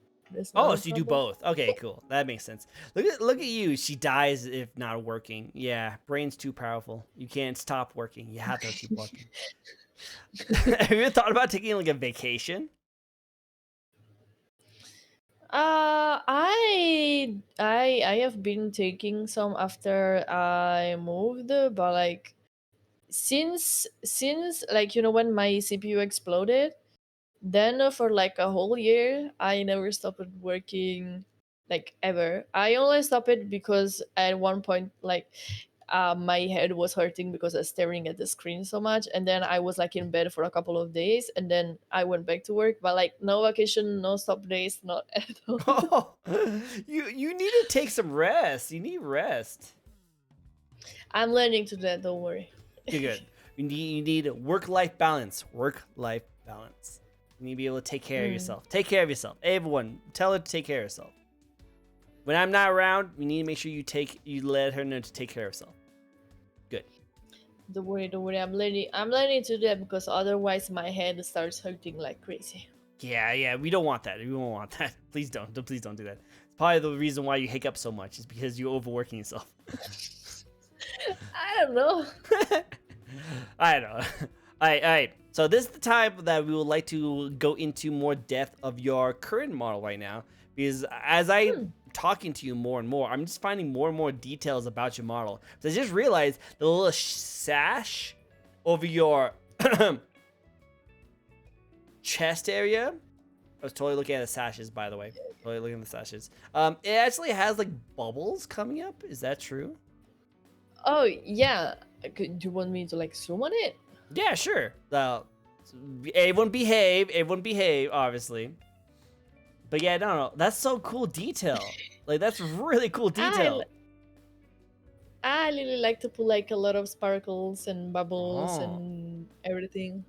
so you do both. Okay, cool, that makes sense. Look at you. She dies if not working. Yeah, brain's too powerful. You can't stop working. You have to keep working. Have you ever thought about taking like a vacation? I have been taking some after I moved, but like since like when my CPU exploded, then for like a whole year I never stopped working, like ever. I only stopped it because at one point like my head was hurting because I was staring at the screen so much, and then I was like in bed for a couple of days, and then I went back to work. But like no vacation, no stop days, not at all. Oh, you need to take some rest. You need rest. I'm learning to do that. Don't worry. Good. You need work-life balance. Work-life balance. You need to be able to take care of yourself. Take care of yourself. Everyone, tell her to take care of herself. When I'm not around, you need to make sure you let her know to take care of herself. Good. Don't worry. I'm learning to do that because otherwise my head starts hurting like crazy. Yeah. We don't want that. We won't want that. Please don't do that. It's probably the reason why you hiccup so much is because you're overworking yourself. I don't know. I know. All right. So this is the time that we would like to go into more depth of your current model right now, because as I talking to you more and more, I'm just finding more and more details about your model. So I just realized the little sash over your chest area. I was totally looking at the sashes, by the way. Totally looking at the sashes. It actually has like bubbles coming up. Is that true? Oh yeah. Do you want me to like zoom on it? Yeah, sure. Everyone behave. Everyone behave. Obviously. But yeah, no. That's so cool detail. Like that's really cool detail. I really like to put like a lot of sparkles and bubbles and everything.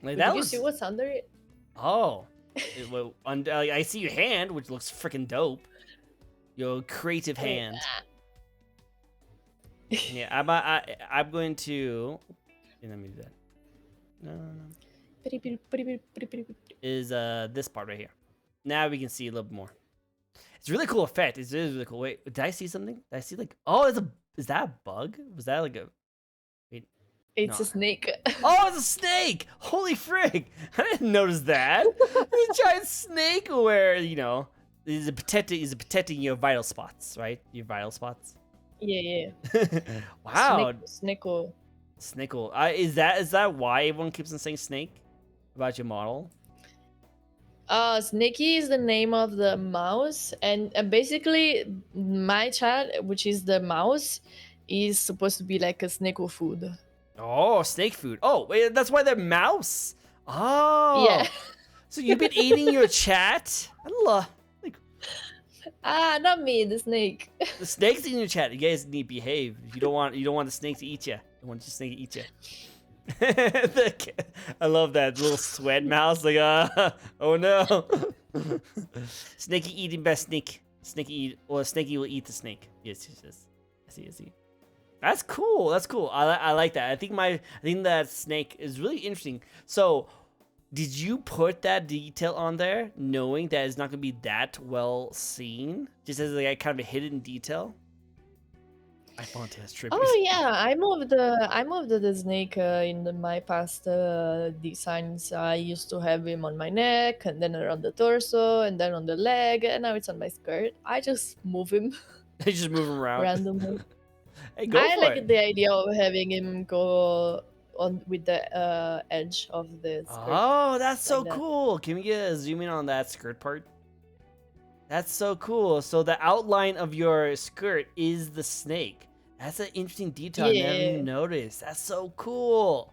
Like Did you see what's under it? Oh. I see your hand, which looks freaking dope. Your creative hand. Yeah, I'm going to. Let me do that. No. Is this part right here? Now we can see a little bit more. It's a really cool effect. It's really cool. Wait, did I see something? Did I see like? Oh, is that a bug? Was that like a? Wait, it's a snake. Oh, it's a snake! Holy frig! I didn't notice that. It's a giant snake where is protecting your vital spots, right? Your vital spots. Yeah. Wow. Snickle. Is that why everyone keeps on saying snake about your model? Sneaky is the name of the mouse, and basically my child, which is the mouse, is supposed to be like a snake food. Oh, snake food. Oh, wait, that's why they're mouse. Oh, yeah. So you've been eating your chat? Not me, the snake. The snake's in your chat. You guys need to behave. You don't want the snake to eat you. You want the snake to eat you. I love that little sweat mouse. Like, oh no. Snakey eating by snake. Snakey will eat the snake. Yes. I see. That's cool. I like that. I think that snake is really interesting. So, did you put that detail on there, knowing that it's not gonna be that well seen, just as like kind of a hidden detail? I found it trippy. Oh yeah, I moved the snake in my past designs. I used to have him on my neck, and then around the torso, and then on the leg, and now it's on my skirt. I just move him. You just move him around randomly. Hey, go I for like it. the idea of having him go on with the edge of the skirt. Oh, that's so cool. Can we get a zoom in on that skirt part? That's so cool. So the outline of your skirt is the snake. That's an interesting detail I never even noticed. That's so cool.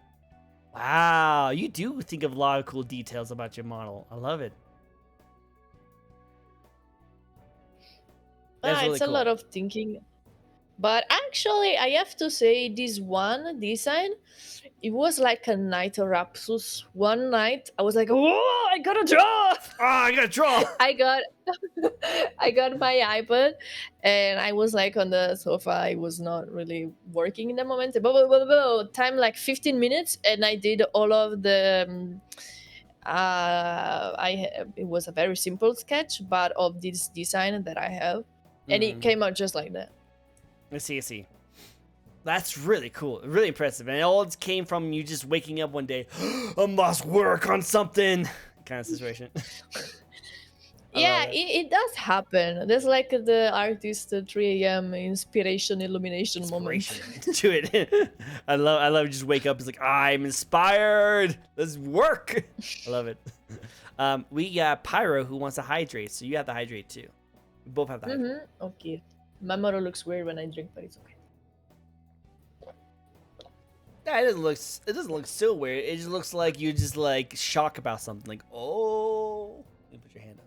Wow, you do think of a lot of cool details about your model. I love it. That's really cool. A lot of thinking. But actually, I have to say this one design, it was like a night of Rapsus. One night, I was like, "Whoa! I gotta draw! I gotta draw!" I got my iPad, and I was like on the sofa. I was not really working in the moment. Time like 15 minutes, and I did all of the. It was a very simple sketch, but of this design that I have, and it came out just like that. I see. That's really cool. Really impressive. And it all came from you just waking up one day, I must work on something kind of situation. Yeah, it does happen. There's like the artist 3 a.m. inspiration illumination moment. To it. I love just wake up. It's like, I'm inspired. Let's work. I love it. We got Pyro who wants to hydrate. So you have to hydrate too. We both have to hydrate. Okay. My model looks weird when I drink, but it's okay. Yeah, it doesn't look so weird. It just looks like you're just like shocked about something. Like, oh, you put your hand up.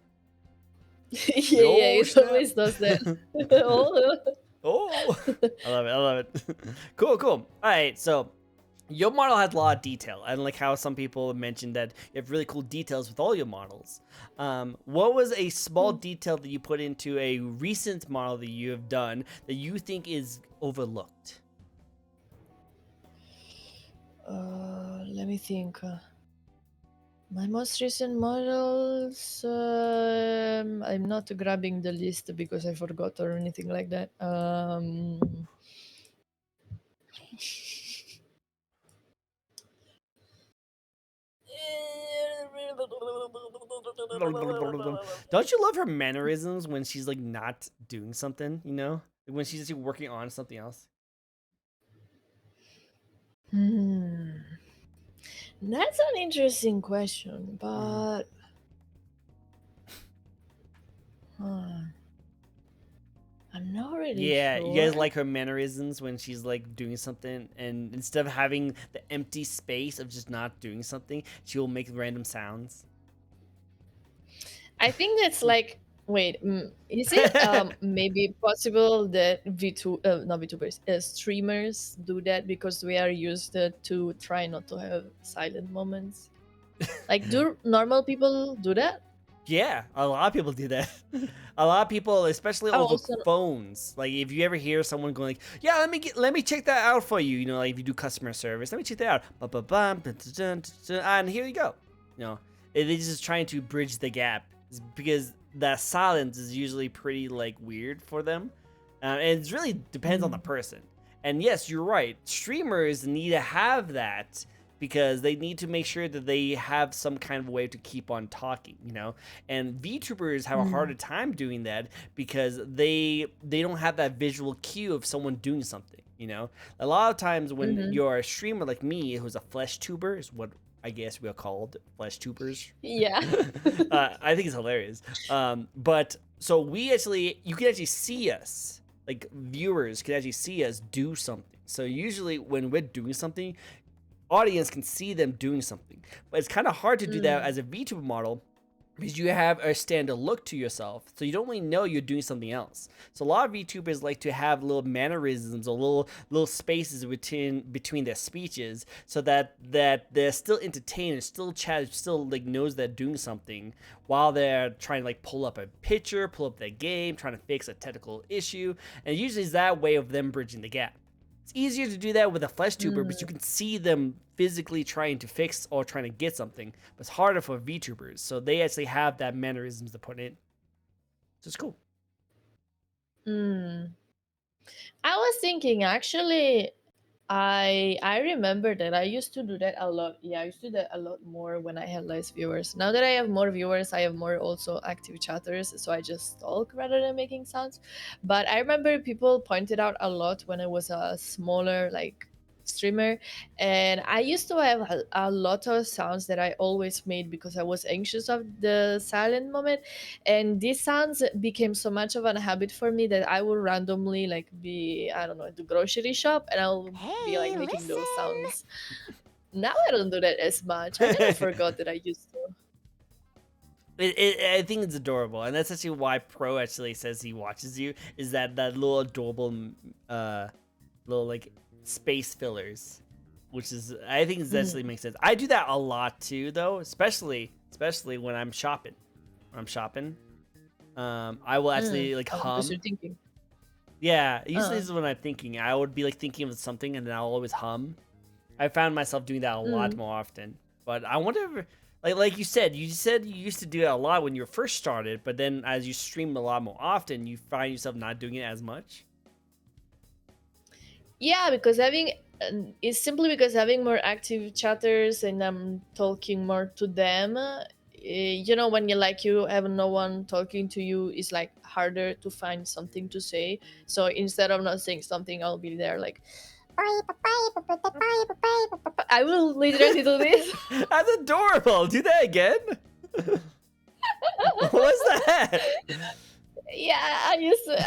yeah, it always does that. Oh, I love it. Cool. All right, so your model has a lot of detail. I like how some people mentioned that you have really cool details with all your models. What was a small detail that you put into a recent model that you have done that you think is overlooked? Let me think. My most recent models, I'm not grabbing the list because I forgot or anything like that. Don't you love her mannerisms when she's like not doing something? You know, when she's actually working on something else. That's an interesting question, but I'm not really Yeah, you guys sure. like her mannerisms when she's like doing something, and instead of having the empty space of just not doing something, she will make random sounds. I think that's like, wait, is it maybe possible that not VTubers, streamers do that because we are used to try not to have silent moments? Like, do normal people do that? Yeah, a lot of people do that. A lot of people, especially Oh, over also, phones. Like if you ever hear someone going like, "Yeah, let me check that out for you." You know, like if you do customer service, let me check that out. Ba-ba-bum, dun-dun-dun-dun, and here you go. You know, they're just trying to bridge the gap because that silence is usually pretty like weird for them, and it really depends on the person. And yes, you're right. Streamers need to have that because they need to make sure that they have some kind of way to keep on talking, you know. And VTubers have a harder time doing that because they don't have that visual cue of someone doing something, you know. A lot of times when you're a streamer like me, who's a flesh tuber, is what I guess we are called, flesh tubers. yeah. I think it's hilarious. But so you can actually see us, like viewers can actually see us do something. So usually when we're doing something, audience can see them doing something. But it's kind of hard to do that as a VTuber model because you have a standard look to yourself, so you don't really know you're doing something else. So a lot of VTubers like to have little mannerisms or little spaces between their speeches, so that they're still entertained and still chat, still like knows they're doing something while they're trying to like pull up a picture, pull up their game, trying to fix a technical issue, and usually it's that way of them bridging the gap. It's easier to do that with a flesh tuber, but you can see them physically trying to fix or trying to get something. But it's harder for VTubers, so they actually have that mannerisms to put in. So it's cool. I was thinking actually, I remember that I used to do that a lot. Yeah, I used to do that a lot more when I had less viewers. Now that I have more viewers, I have more also active chatters, so I just talk rather than making sounds. But I remember people pointed out a lot when I was a smaller like streamer, and I used to have a lot of sounds that I always made because I was anxious of the silent moment, and these sounds became so much of a habit for me that I will randomly like be, I don't know, at the grocery shop, and I'll be like making those sounds. Now I don't do that as much. I kind of forgot that I used to. I think it's adorable, and that's actually why Pro actually says he watches you. Is that little adorable, little like space fillers, which is I think it actually makes sense. I do that a lot too, though, especially when I'm shopping. When I'm shopping, I will actually like Because you're hum. thinking. Yeah, usually Uh, this is when I'm thinking. I would be like thinking of something, and then I'll always hum. I found myself doing that a lot mm. more often. But I wonder if, like you said you used to do that a lot when you first started, but then as you stream a lot more often, you find yourself not doing it as much. Yeah, because having it's simply because having more active chatters and I'm talking more to them. You know, when you have no one talking to you, it's like harder to find something to say. So instead of not saying something, I'll be there like, I will literally do this. That's adorable. Do that again. What's that? Yeah, I used to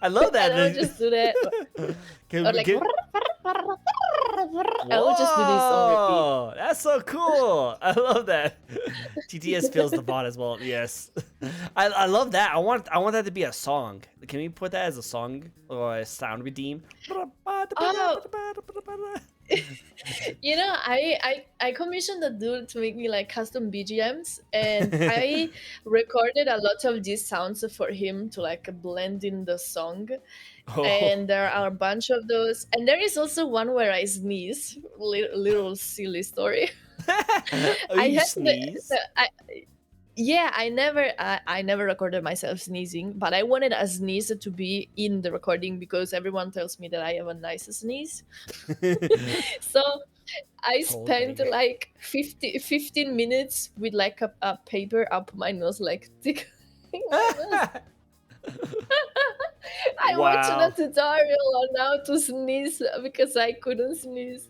I love that. and I would just do that. Or like, I would just do this on repeat. Whoa, that's so cool. I love that. TTS feels the bot as well. Yes, I love that. I want that to be a song. Can we put that as a song or a sound redeem? Oh, you know, I commissioned a dude to make me like custom BGMs, and I recorded a lot of these sounds for him to like blend in the song. Oh, And there are a bunch of those, and there is also one where I sneeze. Little silly story. oh, I you had sneeze? yeah, I never recorded myself sneezing, but I wanted a sneeze to be in the recording because everyone tells me that I have a nice sneeze. So I Totally. spent like 15 minutes with like a paper up my nose, like tickling my nose. I watched a Wow. tutorial on how to sneeze because I couldn't sneeze.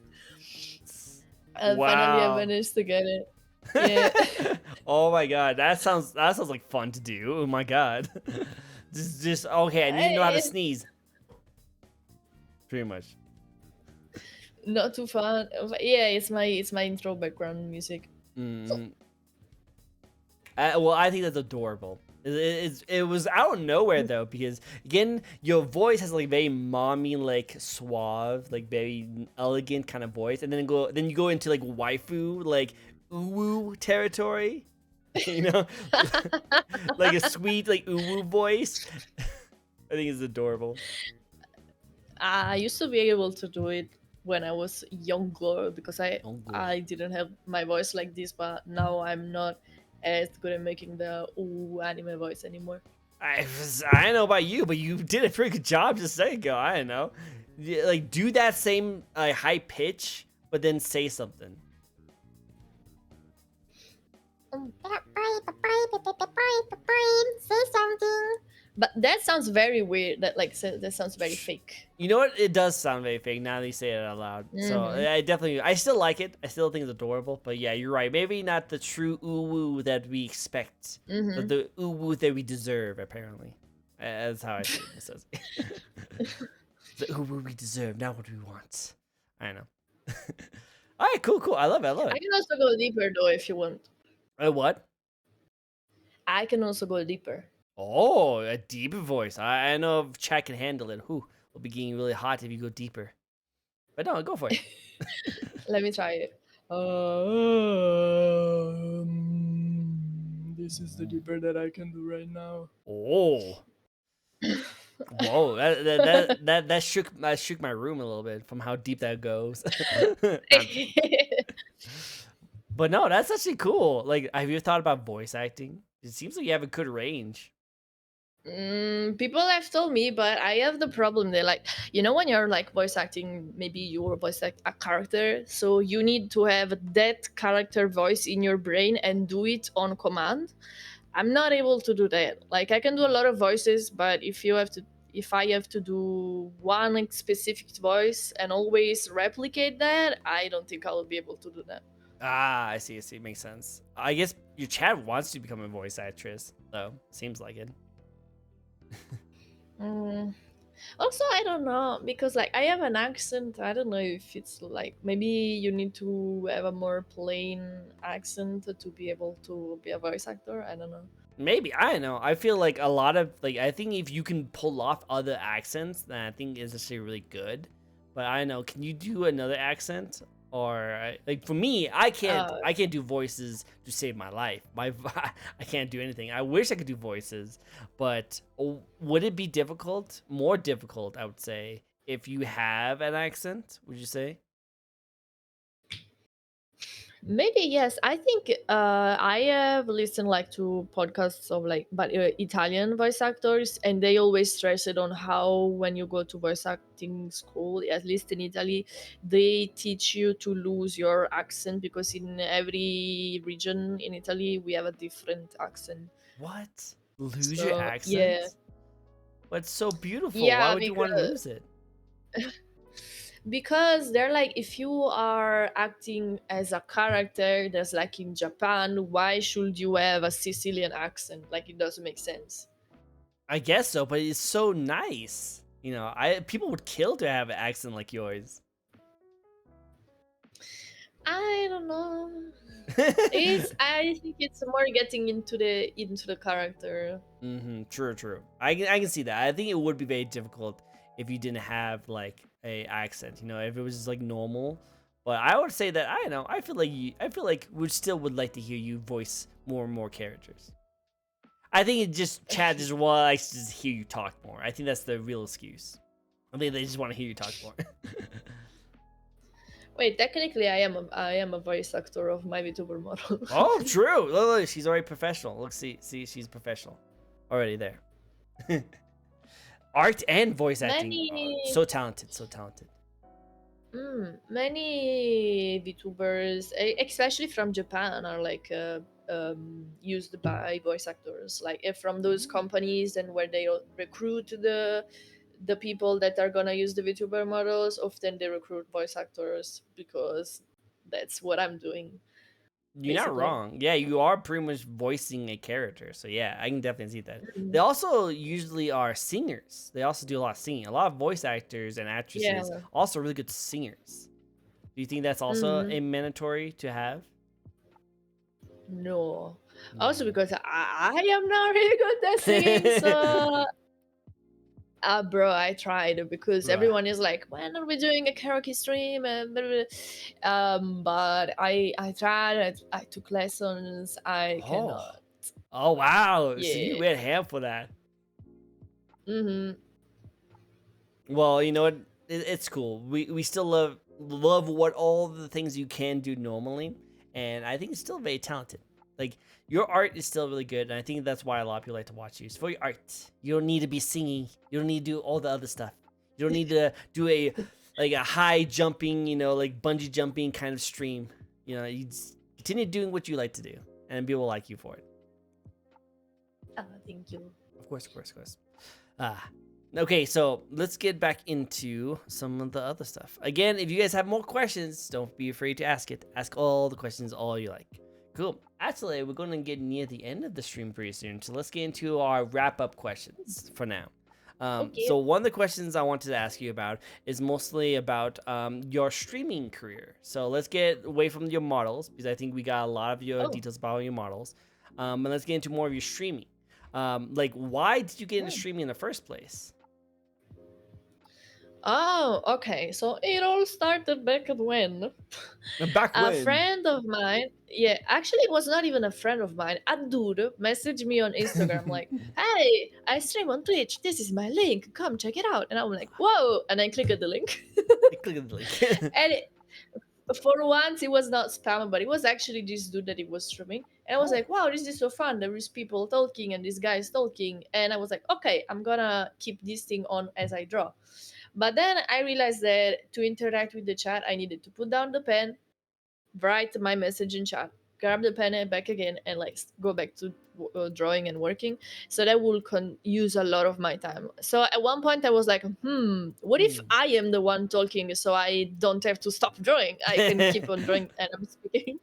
And finally I Wow. managed to get it. Yeah. Oh my god, that sounds like fun to do. Oh my god. Just okay, I need to know how to It's sneeze. Pretty much. not too fun. But yeah, it's my intro background music. Mm. Well, I think that's adorable. It was out of nowhere though, because again, your voice has like very mommy, like suave, like very elegant kind of voice, and then you go into like waifu, like uwu territory, you know, like a sweet like uwu voice. I think it's adorable. I used to be able to do it when I was younger because Oh, good. I didn't have my voice like this, but now I'm not as good at making the ooh anime voice anymore. I don't know about you, but you did a pretty good job just a second ago. I don't know. Like, do that same high pitch, but then say something. Say something. But that sounds very weird. That sounds very fake. You know what? It does sound very fake now that you say it out loud. So I still like it. I still think it's adorable. But yeah, you're right. Maybe not the true uwu that we expect, but the uwu that we deserve. Apparently, that's how I see it. It says the uwu we deserve, not what we want. I know. All right, cool. I love it. I can also go deeper though if you want. What? I can also go deeper. Oh, a deeper voice. I know if chat can handle it. Who will be getting really hot if you go deeper. But no, go for it. Let me try it. This is the deeper that I can do right now. Oh. Whoa, that shook my room a little bit from how deep that goes. But no, that's actually cool. Like, have you thought about voice acting? It seems like you have a good range. People have told me, but I have the problem. They like, when you're like voice acting, maybe you're voice act a character, so you need to have that character voice in your brain and do it on command. I'm not able to do that. Like I can do a lot of voices, but if I have to do one like, specific voice and always replicate that, I don't think I'll be able to do that. Ah, I see. Makes sense. I guess your chat wants to become a voice actress, though. Seems like it. Mm. Also, I don't know because like I have an accent. I don't know if it's like maybe you need to have a more plain accent to be able to be a voice actor. I don't know. Maybe, I don't know. I feel like a lot of like I think if you can pull off other accents, then I think is actually really good. But I don't know. Can you do another accent? Or like for me, I can't. Uh, I can't do voices to save my life. I can't do anything. I wish I could do voices, but would it be difficult? More difficult, I would say, if you have an accent. Would you say? Maybe yes. I think I have listened like to podcasts of like but Italian voice actors, and they always stress it on how when you go to voice acting school, at least in Italy, they teach you to lose your accent because in every region in Italy we have a different accent. What? Lose your So yeah, accent? What's so beautiful? Why yeah, would you want to lose it? because they're like if you are acting as a character that's like in Japan, why should you have a Sicilian accent? Like it doesn't make sense. I guess so, but it's so nice. You know, I people would kill to have an accent like yours. I don't know. It's I think it's more getting into the character. True. I can see that. I think it would be very difficult if you didn't have like a accent. You know, if it was just like normal. But I would say that I don't know. I feel like we still would like to hear you voice more and more characters. I think it just chat just likes to just hear you talk more. I think that's the real excuse. I think they just want to hear you talk more. Wait, technically I am a voice actor of my VTuber model. Oh, true. Look, she's already professional. Look, see, she's professional already there. Art and voice acting, Many so talented, so talented. Many VTubers, especially from Japan, are like used by voice actors. Like if from those companies and where they recruit the people that are gonna use the VTuber models, often they recruit voice actors because that's what I'm doing You're not basically. wrong. Yeah, you are pretty much voicing a character. So yeah, I can definitely see that. They Mhm. also usually are singers. They also do a lot of singing. A lot of voice actors and actresses Yeah. also really good singers. Do you think that's also hmm a mandatory to have? No. Also No. because I am not really good at singing, so bro, I tried because Bruh. everyone is like, when are we doing a karaoke stream? And blah, blah, blah. But I tried. I took lessons. I Oh. cannot. Oh wow. So you Yeah. went ham for that. hmm Well, you know what? It's cool. We still love what all the things you can do normally, and I think it's still very talented. Like your art is still really good, and I think that's why a lot of people like to watch you. It's for your art. You don't need to be singing. You don't need to do all the other stuff. You don't need to do a like a high jumping, like bungee jumping kind of stream. You just continue doing what you like to do, and people will like you for it. Thank you. Of course, of course, of course. Ah, okay, so let's get back into some of the other stuff. Again, if you guys have more questions, don't be afraid to ask it. Ask all the questions all you like. Cool. Actually, we're going to get near the end of the stream pretty soon, so let's get into our wrap-up questions for now. Okay. So one of the questions I wanted to ask you about is mostly about your streaming career. So let's get away from your models, because I think we got a lot of your Oh. details about your models. And let's get into more of your streaming. Like, why did you get into Hmm. streaming in the first place? Oh, okay. So it all started back at when Back a when? friend of mine, yeah, actually, it was not even a friend of mine. A dude messaged me on Instagram like, "Hey, I stream on Twitch. This is my link. Come check it out." And I'm like, "Whoa!" And I clicked the link, Click on the link. and for once, it was not spam, but it was actually this dude that he was streaming. And I was Oh. like, "Wow, this is so fun. There is people talking, and this guy is talking." And I was like, "Okay, I'm gonna keep this thing on as I draw." But then I realized that to interact with the chat, I needed to put down the pen, write my message in chat, grab the pen and back again, and like go back to drawing and working. So that will use a lot of my time. So at one point I was like, what if Hmm. I am the one talking, so I don't have to stop drawing? I can keep on drawing and I'm speaking.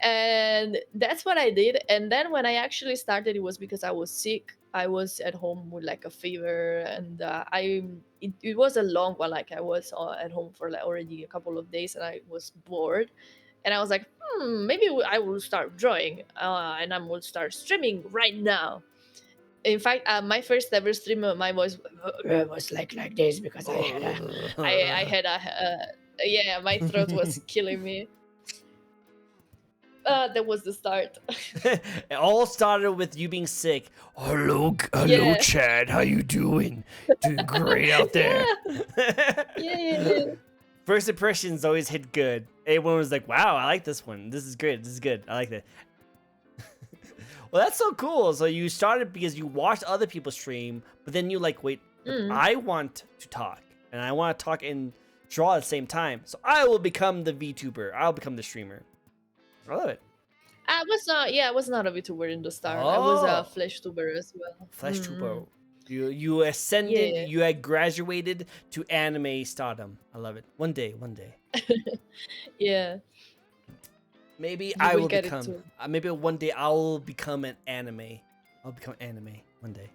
And that's what I did. And then when I actually started, it was because I was sick. I was at home with like a fever, and it was a long one. Like I was at home for like already a couple of days, and I was bored, and I was like, maybe I will start drawing, and I will start streaming right now. In fact, my first ever stream, my voice was like this because I had yeah, my throat was killing me. That was the start. It all started with you being sick. Hello, Yeah. Chad. How you doing? Doing great out there. Yeah. Yeah, yeah, yeah. First impressions always hit good. Everyone was like, "Wow, I like this one. This is good. This is good. I like that." Well, that's so cool. So you started because you watched other people stream, but then you like, wait, but Mm. I want to talk, and I want to talk and draw at the same time. So I will become the VTuber. I'll become the streamer. I love it. I was not. Yeah, I was not a VTuber in the start. I was a Oh, Flash tuber as well. Flash Tuber. You ascended. Yeah, You had graduated to anime stardom. I love it. One day, one day. yeah. Maybe You I will will get it become. too. Maybe one day I'll become an anime. I'll become anime one day.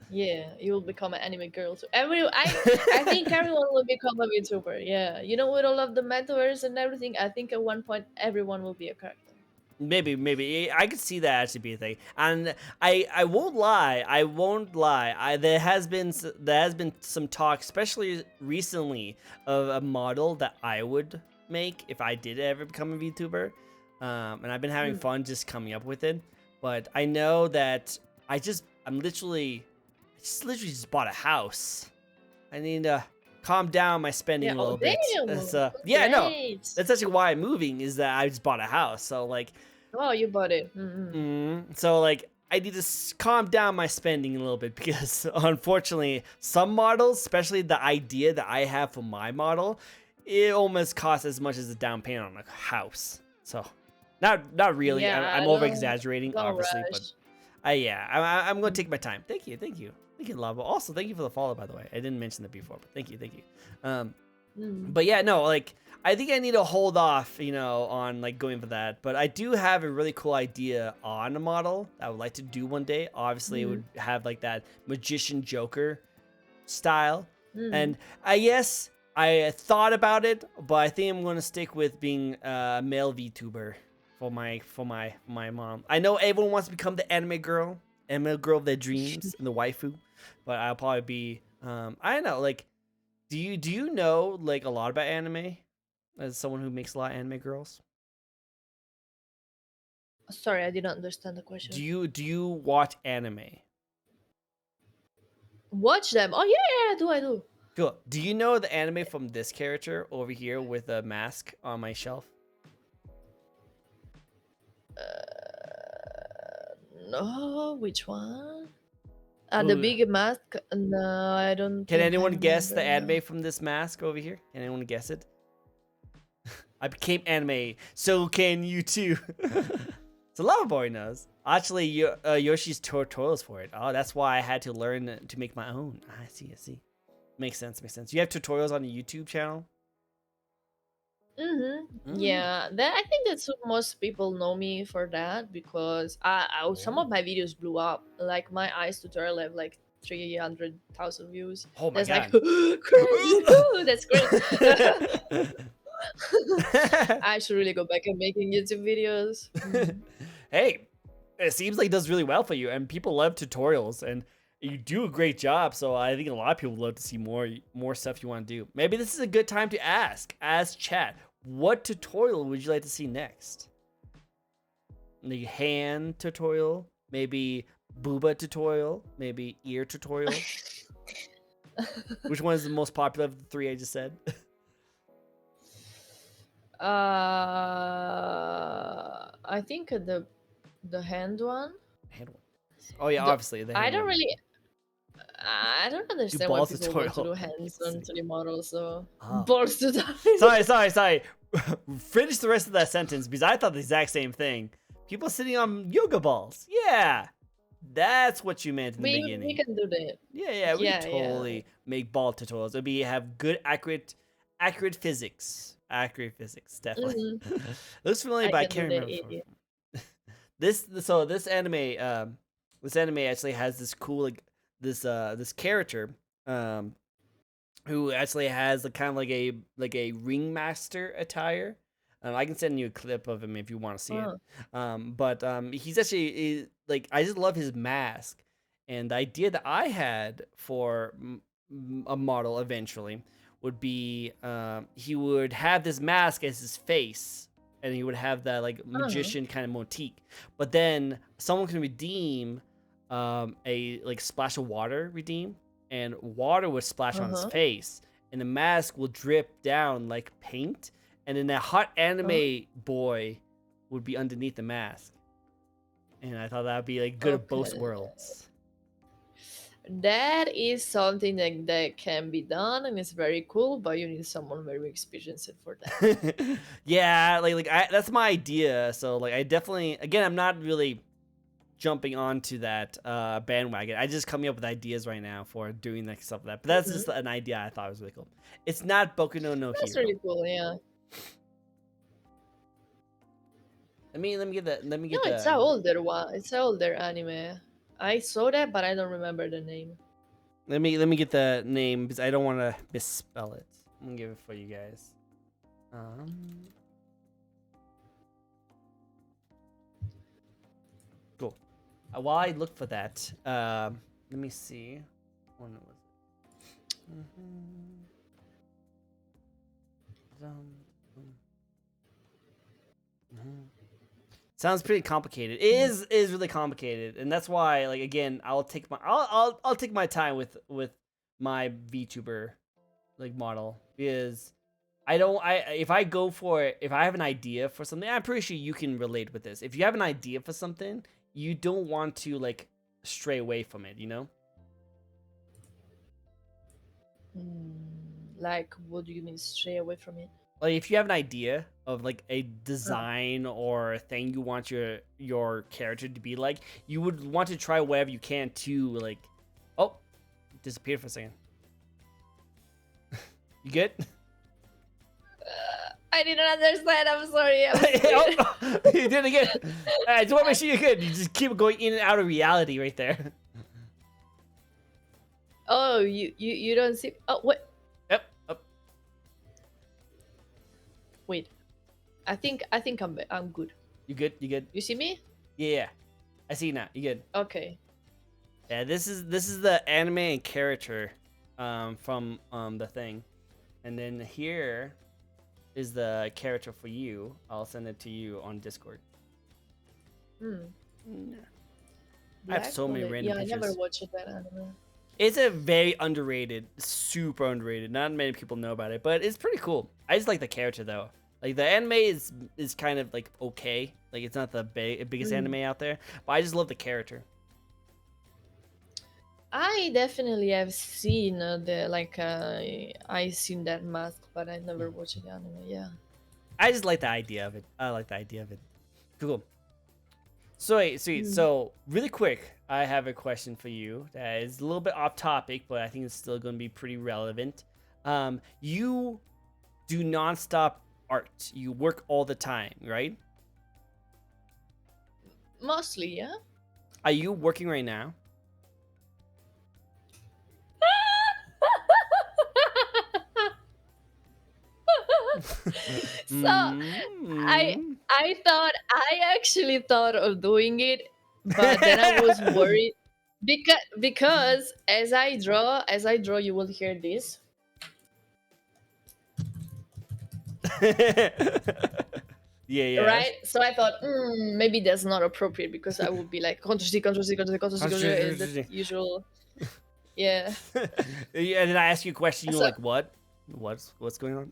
Yeah, you will become an anime girl too. I think everyone will become a VTuber. Yeah, you know, with all of the metaverse and everything, I think at one point everyone will be a character. Maybe I could see that actually be a thing, and I won't lie. I won't lie. There has been some talk, especially recently, of a model that I would make if I did ever become a VTuber, and I've been having Mm. fun just coming up with it. But I know that I just literally bought a house. I need to calm down my spending Yeah. a Oh little bit. damn! Yeah, I know. Great. That's actually why I'm moving. Is that I just bought a house. So like, Oh, you bought it. Mm-hmm. so like I need to calm down my spending a little bit because unfortunately, some models, especially the idea that I have for my model, it almost costs as much as a down payment on a house. So, not really. Yeah, I'm over exaggerating, obviously, rush. but yeah, I'm gonna take my time. Thank you, Lava. Also, thank you for the follow, by the way. I didn't mention that before, but thank you. But yeah, no, like I think I need to hold off, on like going for that. But I do have a really cool idea on a model that I would like to do one day. Obviously, it would have like that magician Joker style, and yes, I thought about it, but I think I'm gonna stick with being a male VTuber for my mom. I know everyone wants to become the anime girl of their dreams, and the waifu, but I'll probably be I don't know, like, do you know like a lot about anime as someone who makes a lot of anime girls? Sorry, I didn't understand the question. Do you watch anime? Watch them? Oh yeah, I do. Cool. Do you know the anime from this character over here with a mask on my shelf? No, which one? The big mask? No, I don't. Can anyone guess the anime from this mask over here? Can anyone guess it? I became anime, so can you too. So Lava Boy knows. Actually, Yoshi's tutorials for it. Oh, that's why I had to learn to make my own. I see. Makes sense. You have tutorials on your YouTube channel? Yeah, I think that's what most people know me for that, because some of my videos blew up. Like my eyes tutorial have like 300,000 views. Oh my god! Like, crazy. That's great. I should really go back and making YouTube videos. Hey, it seems like it does really well for you, and people love tutorials, and you do a great job. So I think a lot of people love to see more stuff you want to do. Maybe this is a good time to ask chat, what tutorial would you like to see next? The hand tutorial, maybe booba tutorial, maybe ear tutorial. Which one is the most popular of the three I just said? I think the hand one. Oh yeah, obviously. I don't understand why people want to do hands on 3D models. So balls tutorial. Sorry. Finish the rest of that sentence, because I thought the exact same thing. People sitting on yoga balls. Yeah, that's what you meant in the beginning. We can do that. Yeah, we can totally make ball tutorials. It'll be have good, accurate physics. Accurate physics, definitely. Looks familiar, but I can't remember. This anime actually has this cool, like, this character who actually has kind of like a ringmaster attire. I can send you a clip of him if you want to see it. But he's actually like, I just love his mask, and the idea that I had for a model eventually would be he would have this mask as his face, and he would have that like magician kind of motif. But then someone can redeem a like splash of water, and water would splash on his face, and the mask will drip down like paint, and then that hot anime boy would be underneath the mask. And I thought that would be like good of both worlds. That is something that can be done, and it's very cool, but you need someone very experienced for that. Yeah, that's my idea. So like, I definitely, again, I'm not really jumping onto that bandwagon. I just coming up with ideas right now for doing that stuff like that. But that's just an idea I thought was really cool. It's not Boku no Hero. That's really cool, yeah. Let me get that. Let me get that. No, it's an older one. It's an older anime. I saw that, but I don't remember the name. Let me get the name, because I don't want to misspell it. I'm gonna give it for you guys. Cool. While I look for that, let me see. When was it? Sounds pretty complicated. It is really complicated, and that's why, like, again, I'll take my time with my VTuber like model, because if I have an idea for something, I'm pretty sure you can relate with this. If you have an idea for something, you don't want to like stray away from it, you know? Like, what do you mean stray away from it? Like, if you have an idea of like a design or a thing you want your character to be like, you would want to try whatever you can to like. Oh, disappeared for a second. You good? I didn't understand. I'm sorry. Oh, you did it again. I just want to make sure you're good. You just keep going in and out of reality right there. Oh, you don't see. Oh, wait. Yep. Up. Wait. I think I'm good. You good? You good? You see me? Yeah. I see you now. You good? Okay. Yeah. This is the anime and character, from the thing, and then here is the character for you. I'll send it to you on Discord. I have so many random pictures. Yeah, I never watched that anime. It's a very underrated, super underrated. Not many people know about it, but it's pretty cool. I just like the character though. Like the anime is kind of like okay. Like it's not the biggest anime out there, but I just love the character. I definitely have seen I seen that mask, but I never watched the anime. Yeah. I just like the idea of it. I like the idea of it. Cool. So wait, sweet. So really quick, I have a question for you that is a little bit off topic, but I think it's still going to be pretty relevant. You do nonstop art. You work all the time, right? Mostly, yeah. Are you working right now? So I actually thought of doing it, but then I was worried because as I draw, you will hear this. Yeah. Right? So I thought, maybe that's not appropriate because I would be like, Control C, the usual. Yeah. Yeah, and then I ask you a question, you're So- like, what? What's going on?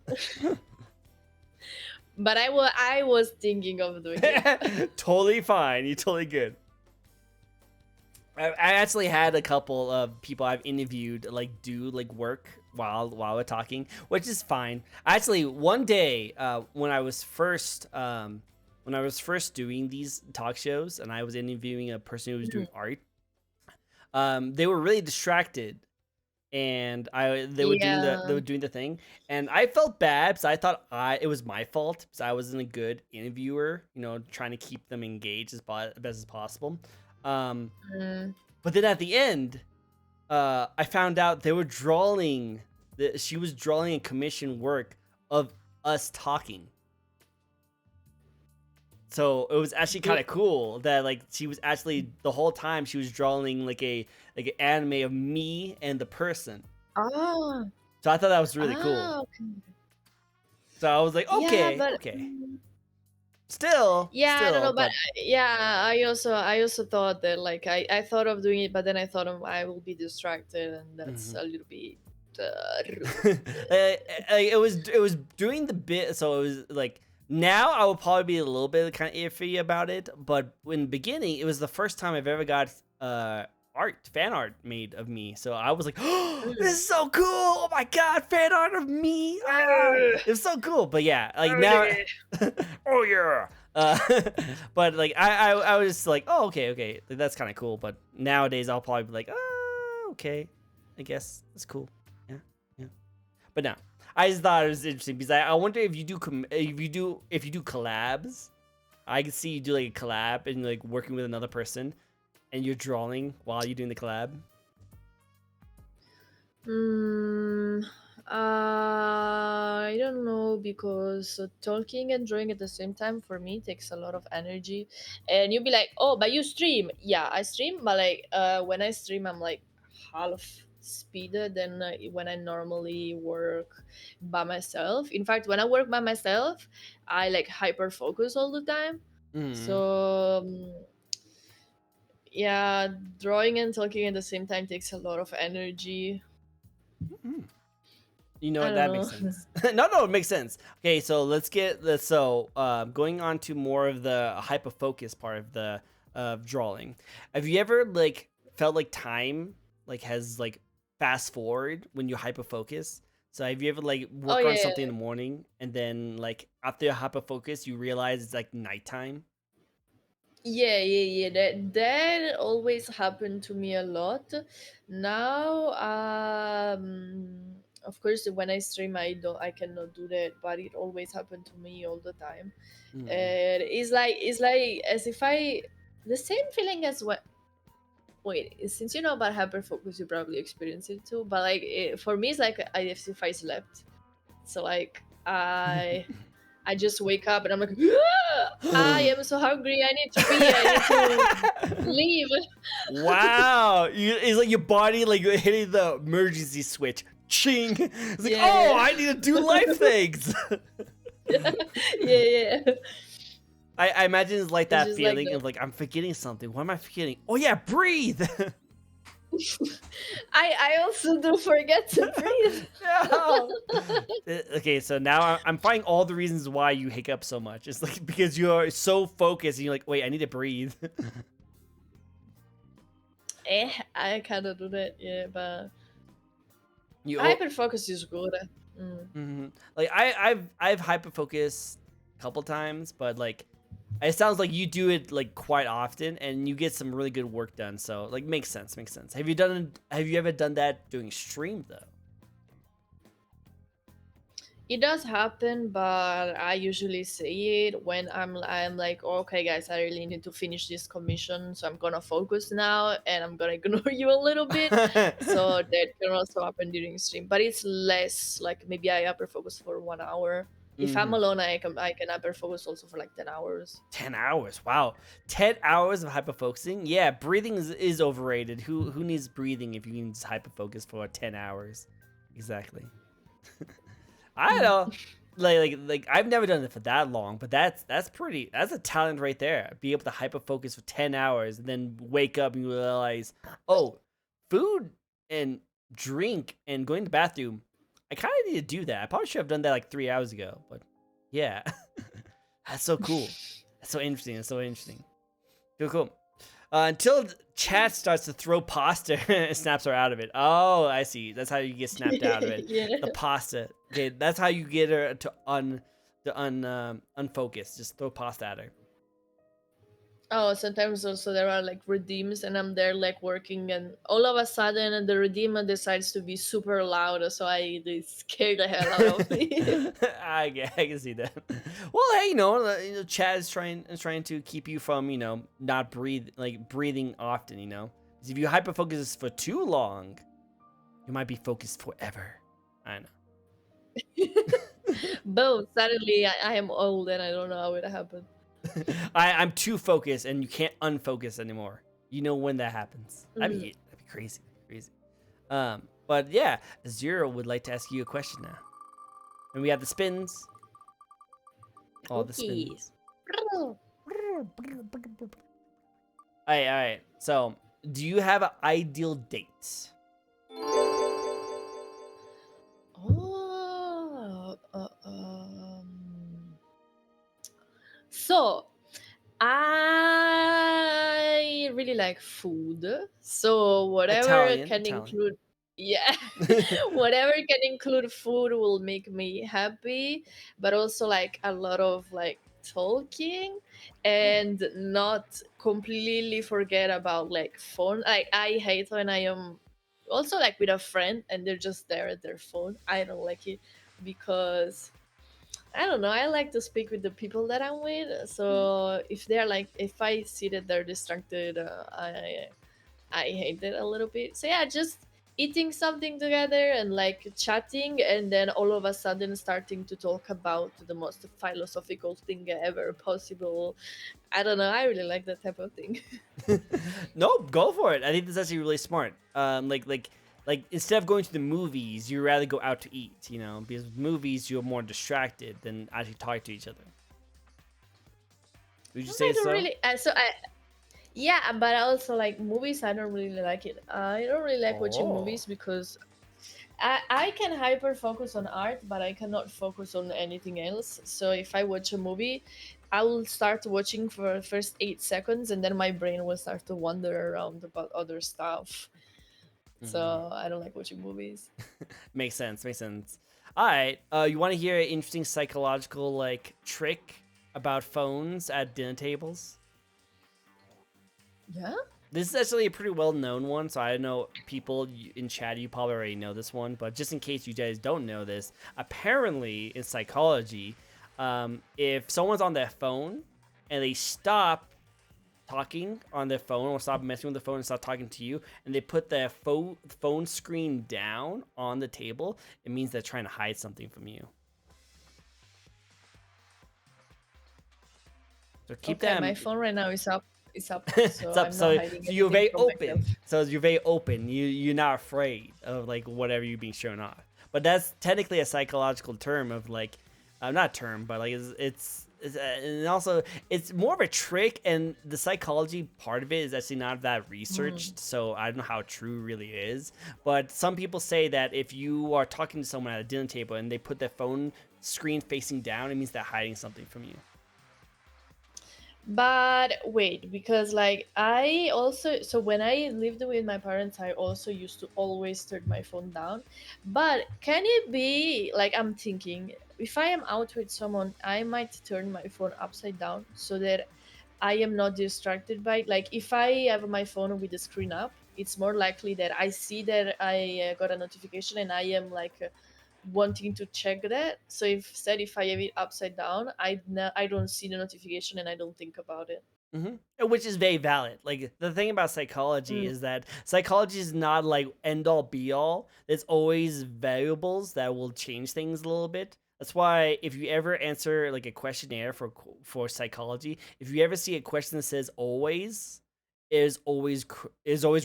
But I was thinking of doing it. Totally fine. You're totally good. I actually had a couple of people I've interviewed like do like work while we're talking, which is fine. Actually, one day when I was first doing these talk shows and I was interviewing a person who was doing art, they were really distracted, and they were doing the thing, and I felt bad because I thought it was my fault because I wasn't a good interviewer, trying to keep them engaged as best as possible. But then at the end, I found out they were drawing. She was drawing a commission work of us talking. So it was actually kind of cool that like she was actually the whole time she was drawing like an anime of me and the person. Oh. So I thought that was really cool. Okay. So I was like, okay, okay. Still. I don't know, but I also thought that like I thought of doing it, but then I thought I will be distracted, and that's a little bit. It was doing the bit, so it was like. Now I will probably be a little bit kind of iffy about it, but in the beginning, it was the first time I've ever got fan art made of me. So I was like, "Oh, this is so cool! Oh my god, fan art of me! It was so cool." But yeah, like now, oh yeah. But like I was just like, "Oh, okay, that's kind of cool." But nowadays, I'll probably be like, "Oh, okay, I guess that's cool." Yeah. But now. I just thought it was interesting because I wonder if you do collabs. I can see you do like a collab and like working with another person, and you're drawing while you're doing the collab. I don't know, because talking and drawing at the same time for me takes a lot of energy, and you'll be like, oh, but you stream. Yeah, I stream, but like when I stream, I'm like half speed than when I normally work by myself. In fact, when I work by myself, I like hyper focus all the time. So yeah, drawing and talking at the same time takes a lot of energy. You know what? That makes sense. No, it makes sense. Okay, so let's get this. So going on to more of the hyper focus part of the drawing. Have you ever like felt like time like has like fast forward when you hyper focus? So have you ever like work on something in the morning and then like after hyper focus you realize it's like nighttime? Yeah. That always happened to me a lot. Now, of course, when I stream, I cannot do that, but it always happened to me all the time. Mm. And it's like as if I the same feeling as what. Wait, since you know about hyperfocus, you probably experience it too. But like for me, it's like as if I slept. So like I just wake up and I'm like, "Ah, I am so hungry. I need to pee. I need to leave." Wow, it's like your body like hitting the emergency switch. Ching! It's like, Yeah, oh, I need to do life things. yeah. I imagine it's like It's that just like feeling that. of like I'm forgetting something. What am I forgetting? Oh yeah, breathe. I also do forget to breathe. No. Okay, so now I'm finding all the reasons why you hiccup so much. It's like because you're so focused and you're like, wait, I need to breathe. I cannot do that. Yeah, but You hyperfocus is good. like I've hyper focused a couple times, but like it sounds like you do it like quite often and you get some really good work done. So like makes sense, makes sense. Have you ever done that doing stream though? It does happen, but I usually say it when I'm like, okay, guys, I really need to finish this commission, so I'm gonna focus now, and I'm gonna ignore you a little bit. So that can also happen during stream, but it's less. Like maybe I upper focus for 1 hour. If I'm alone, I can upper focus also for like 10 hours. 10 hours. Wow. 10 hours of hyperfocusing? Yeah, breathing is overrated. Who needs breathing if you can just hyperfocus for 10 hours? Exactly. I don't know. Like I've never done it for that long, but that's a talent right there. Be able to hyperfocus for 10 hours and then wake up and you realize, "Oh, food and drink and going to the bathroom. I kind of need to do that. I probably should have done that like 3 hours ago." But yeah. That's so cool. That's so interesting. That's so interesting. Cool. Until chat starts to throw pasta, snaps are out of it. Oh, I see. That's how you get snapped out of it. Yeah. The pasta. Okay, that's how you get her to unfocus. Just throw pasta at her. Oh, sometimes also there are like redeems, and I'm there like working, and all of a sudden the redeemer decides to be super loud, so they scare the hell out of me. I can see that. Well, hey, Chad is trying to keep you from not breathing often. 'Cause if you hyperfocus for too long, you might be focused forever. I know. Boom! Suddenly I am old, and I don't know how it happened. I'm too focused, and you can't unfocus anymore. You know when that happens. That'd be crazy, crazy. But yeah, Zero would like to ask you a question now, and we have the spins. All the spins. All right. So, do you have an ideal date? Oh, so I really like food. So whatever Italian. can include, yeah, whatever can include food will make me happy. But also like a lot of like talking, and not completely forget about like phone. I hate when I am also like with a friend and they're just there at their phone. I don't like it because I don't know. I like to speak with the people that I'm with. So if I see that they're distracted, I hate it a little bit. So yeah, just eating something together and like chatting, and then all of a sudden starting to talk about the most philosophical thing ever possible. I don't know. I really like that type of thing. Nope, go for it. I think that's actually really smart. Like instead of going to the movies, you rather go out to eat. Because with movies you're more distracted than actually talk to each other. Would you say I don't so? really. Yeah, but also like movies, I don't really like it. I don't really like watching movies because I can hyper focus on art, but I cannot focus on anything else. So if I watch a movie, I will start watching for the first 8 seconds, and then my brain will start to wander around about other stuff. So I don't like watching movies. Makes sense. Makes sense. All right. You want to hear an interesting psychological like trick about phones at dinner tables? Yeah. This is actually a pretty well-known one, so I know people in chat, you probably already know this one, but just in case you guys don't know this, apparently in psychology, if someone's on their phone and they stop talking on their phone or stop messing with the phone and stop talking to you, and they put their phone screen down on the table, it means they're trying to hide something from you. So keep that. My phone right now is up. It's up, so it's up. I'm So, not hiding you're very open. myself. So you're very open. You're not afraid of like whatever you being shown off. But that's technically a psychological term of like, not term, but like it's and also it's more of a trick. And the psychology part of it is actually not that researched. So I don't know how true really is. But some people say that if you are talking to someone at a dinner table and they put their phone screen facing down, it means they're hiding something from you. But wait, because like I also, so when I lived with my parents, I also used to always turn my phone down. But can it be like, I'm thinking, if I am out with someone, I might turn my phone upside down so that I am not distracted by it. Like if I have my phone with the screen up, it's more likely that I see that I got a notification and I am like wanting to check that. So if I have it upside down, I don't see the notification and I don't think about it. Which is very valid. Like the thing about psychology Mm. is that psychology is not like end all be all. There's always variables that will change things a little bit. That's why if you ever answer like a questionnaire for psychology, if you ever see a question that says always, is always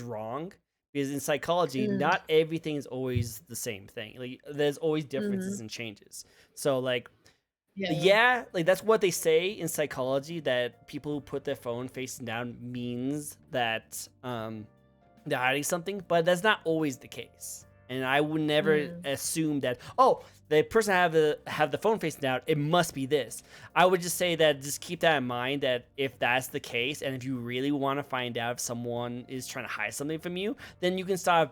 wrong, because in psychology Mm. not everything is always the same thing. Like there's always differences Mhm. and changes. So like Yeah. yeah, like that's what they say in psychology, that people who put their phone facing down means that they're hiding something, but that's not always the case. And I would never Mm. assume that, oh, the person have the phone facing down, it must be this. I would just say that just keep that in mind, that if that's the case, and if you really want to find out if someone is trying to hide something from you, then you can start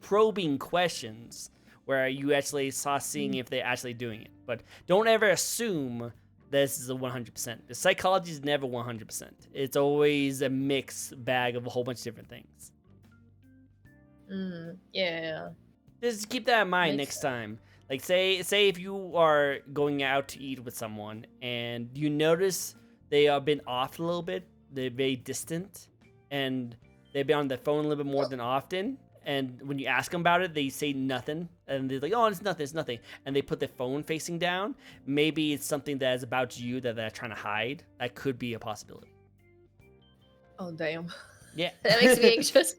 probing questions where you actually start seeing if they're actually doing it. But don't ever assume this is a 100%. The psychology is never 100%. It's always a mixed bag of a whole bunch of different things. Yeah. Just keep that in mind Makes next time. Like say if you are going out to eat with someone and you notice they have been off a little bit, they're very distant, and they've been on their phone a little bit more than often, and when you ask them about it, they say nothing, and they're like, oh, it's nothing, and they put their phone facing down. Maybe it's something that is about you that they're trying to hide. That could be a possibility. Oh damn. Yeah. That makes me anxious.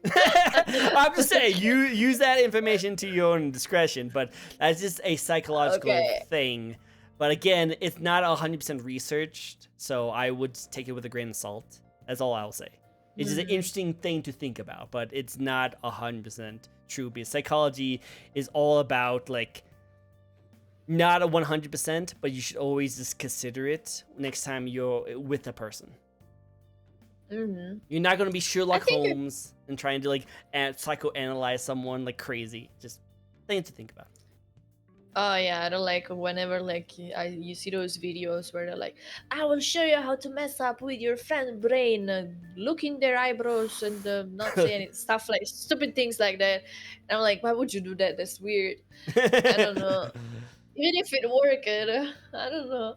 I'm just saying, you use that information to your own discretion, but that's just a psychological thing. But again, it's not 100% researched, so I would take it with a grain of salt. That's all I'll say. It's just an interesting thing to think about, but it's not 100% true, because psychology is all about like not a 100%, but you should always just consider it next time you're with a person. You're not gonna be Sherlock Holmes and trying to like psychoanalyze someone like crazy. Just thing to think about. Oh yeah, I don't like whenever like you see those videos where they're like, I will show you how to mess up with your friend's brain, look in their eyebrows and not say any stuff, like stupid things like that. And I'm like, why would you do that? That's weird. I don't know. Even if it worked, I don't know.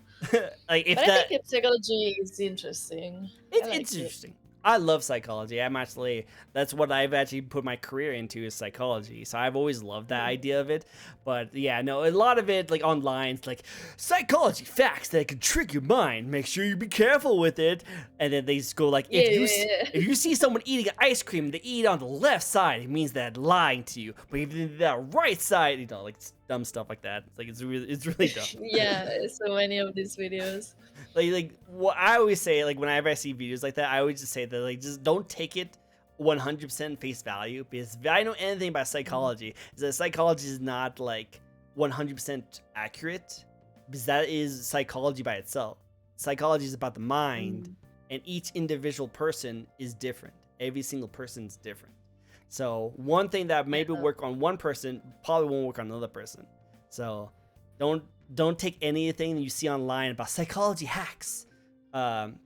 Like if but that, I think psychology is interesting. it's I like interesting. I love psychology. That's what I've actually put my career into, is psychology. So I've always loved that idea of it. But yeah, no, a lot of it like online, it's like psychology facts that can trick your mind. Make sure you be careful with it. And then they just go like, if you see someone eating ice cream, they eat on the left side, it means they're lying to you. But if they're the right side, you know, like dumb stuff like that. It's like it's really dumb. Yeah, so many of these videos. Like what I always say, like whenever I see videos like that, I always just say that like just don't take it 100% face value, because if I know anything about psychology, is that psychology is not like 100% accurate, because that is psychology by itself. Psychology is about the mind, and each individual person is different. Every single person is different. So one thing that maybe work on one person probably won't work on another person. So don't take anything you see online about psychology hacks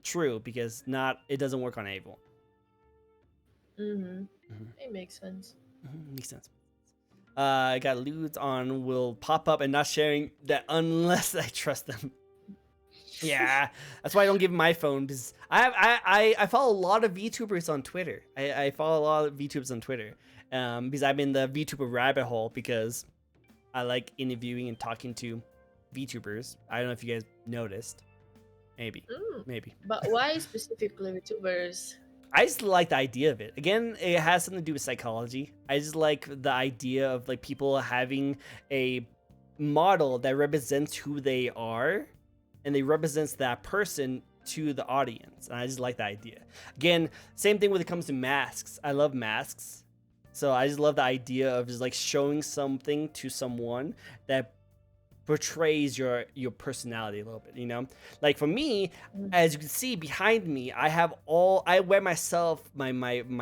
true, because it doesn't work on everyone. It makes sense. Makes sense. I got lewds on will pop up and not sharing that unless I trust them. Yeah, that's why I don't give my phone, because I follow a lot of VTubers on Twitter. I follow a lot of VTubers on Twitter because I'm in the VTuber rabbit hole, because I like interviewing and talking to VTubers. I don't know if you guys noticed. Maybe. But why specifically VTubers? I just like the idea of it. Again, it has something to do with psychology. I just like the idea of like people having a model that represents who they are, and they represents that person to the audience. And I just like the idea. Again, same thing when it comes to masks. I love masks. So I just love the idea of just like showing something to someone that portrays your personality a little bit, you know. Like for me, as you can see behind me, I wear myself, my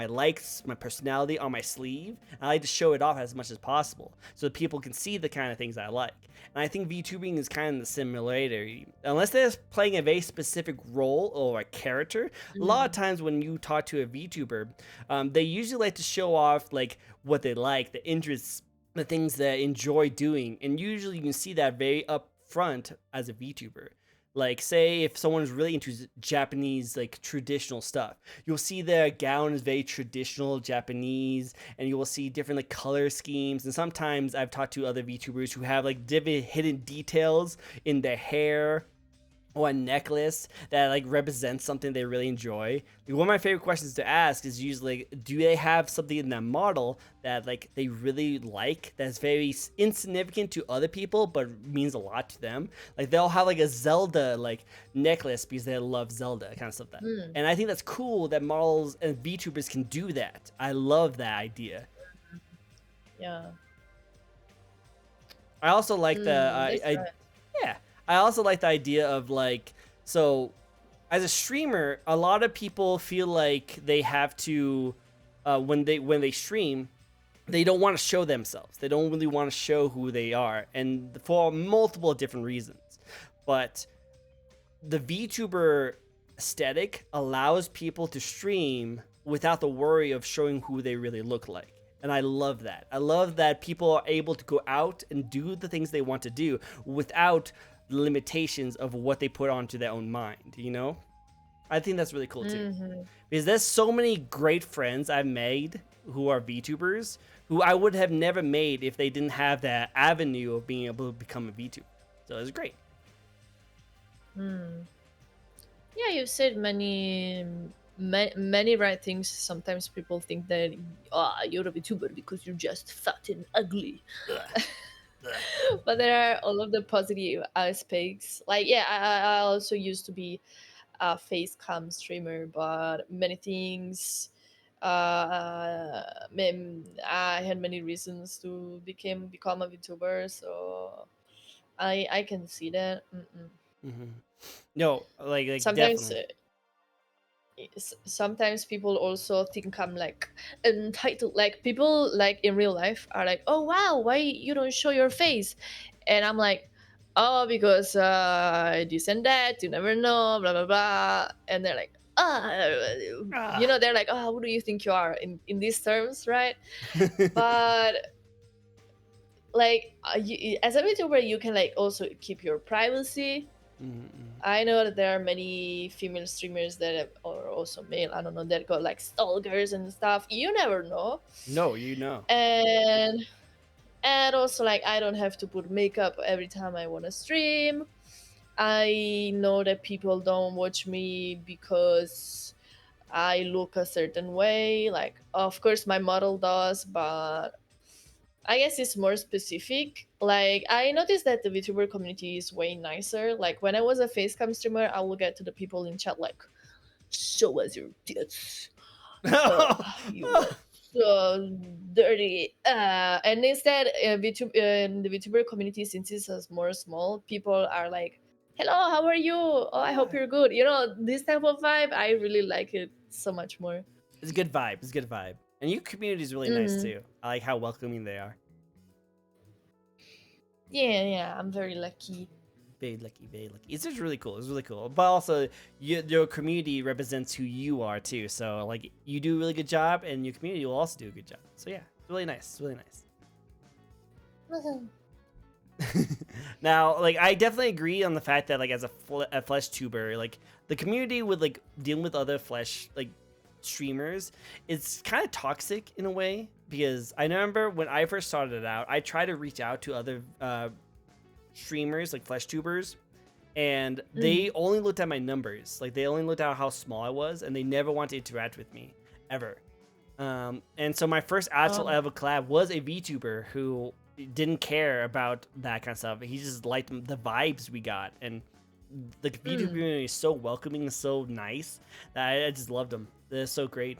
likes, my personality on my sleeve, and I like to show it off as much as possible so that people can see the kind of things I like. And I think VTubing is kind of the similarity, unless they're playing a very specific role or a character. A lot of times when you talk to a VTuber, they usually like to show off like what they like, the interests, the things that I enjoy doing, and usually you can see that very upfront as a VTuber. Like, say if someone's really into Japanese like traditional stuff, you'll see their gown is very traditional Japanese, and you will see different like color schemes. And sometimes I've talked to other VTubers who have like different hidden details in their hair or a necklace that like represents something they really enjoy. Like, one of my favorite questions to ask is usually, do they have something in that model that like they really like, that's very insignificant to other people but means a lot to them? Like they'll have like a Zelda like necklace because they love Zelda, kind of stuff like that. And I think that's cool that models and VTubers can do that. I love that idea. Yeah. I also like I also like the idea of like, so as a streamer, a lot of people feel like they have to, when they stream, they don't want to show themselves. They don't really want to show who they are, and for multiple different reasons. But the VTuber aesthetic allows people to stream without the worry of showing who they really look like. And I love that. I love that people are able to go out and do the things they want to do without limitations of what they put onto their own mind, you know? I think that's really cool too. Because there's so many great friends I've made who are VTubers who I would have never made if they didn't have that avenue of being able to become a VTuber. So it's great. Yeah, you've said many right things. Sometimes people think that you're a VTuber because you're just fat and ugly. But there are all of the positive aspects. Like, yeah, I also used to be a face cam streamer, but many things. I had many reasons to become a VTuber, so I can see that. No, like Sometimes definitely. Sometimes people also think I'm like entitled. Like, people like in real life are like, oh wow, why you don't show your face? And I'm like, oh, because this and that, you never know, blah blah blah. And they're like, they're like, oh, who do you think you are in these terms, right? But like, as a VTuber, you can like also keep your privacy. I know that there are many female streamers that are also male, I don't know, that got like stalkers and stuff. You never know. No, you know. And also, like, I don't have to put makeup every time I want to stream. I know that people don't watch me because I look a certain way. Like, of course my model does, but I guess it's more specific. Like, I noticed that the VTuber community is way nicer. Like, when I was a facecam streamer, I will get to the people in chat like, "Show us your tits. You are so dirty." And instead, the VTuber community, since it's a more small, people are like, "Hello, how are you? Oh, I hope you're good." You know, this type of vibe, I really like it so much more. It's a good vibe. It's a good vibe. And your community is really nice too. I like how welcoming they are. Yeah, I'm very lucky. Very lucky, very lucky. It's just really cool. It's really cool. But also, your community represents who you are too. So like, you do a really good job, and your community will also do a good job. So yeah, it's really nice. It's really nice. Now, like, I definitely agree on the fact that, like, as a flesh tuber, like, the community with, like, dealing with other flesh, like, streamers, it's kind of toxic in a way, because I remember when I first started out, I tried to reach out to other streamers, like flesh tubers, and they only looked at my numbers. Like, they only looked at how small I was, and they never wanted to interact with me, ever. And so my first actual ever collab was a VTuber who didn't care about that kind of stuff. He just liked the vibes we got, and the VTuber community is so welcoming and so nice that I just loved them. They're so great.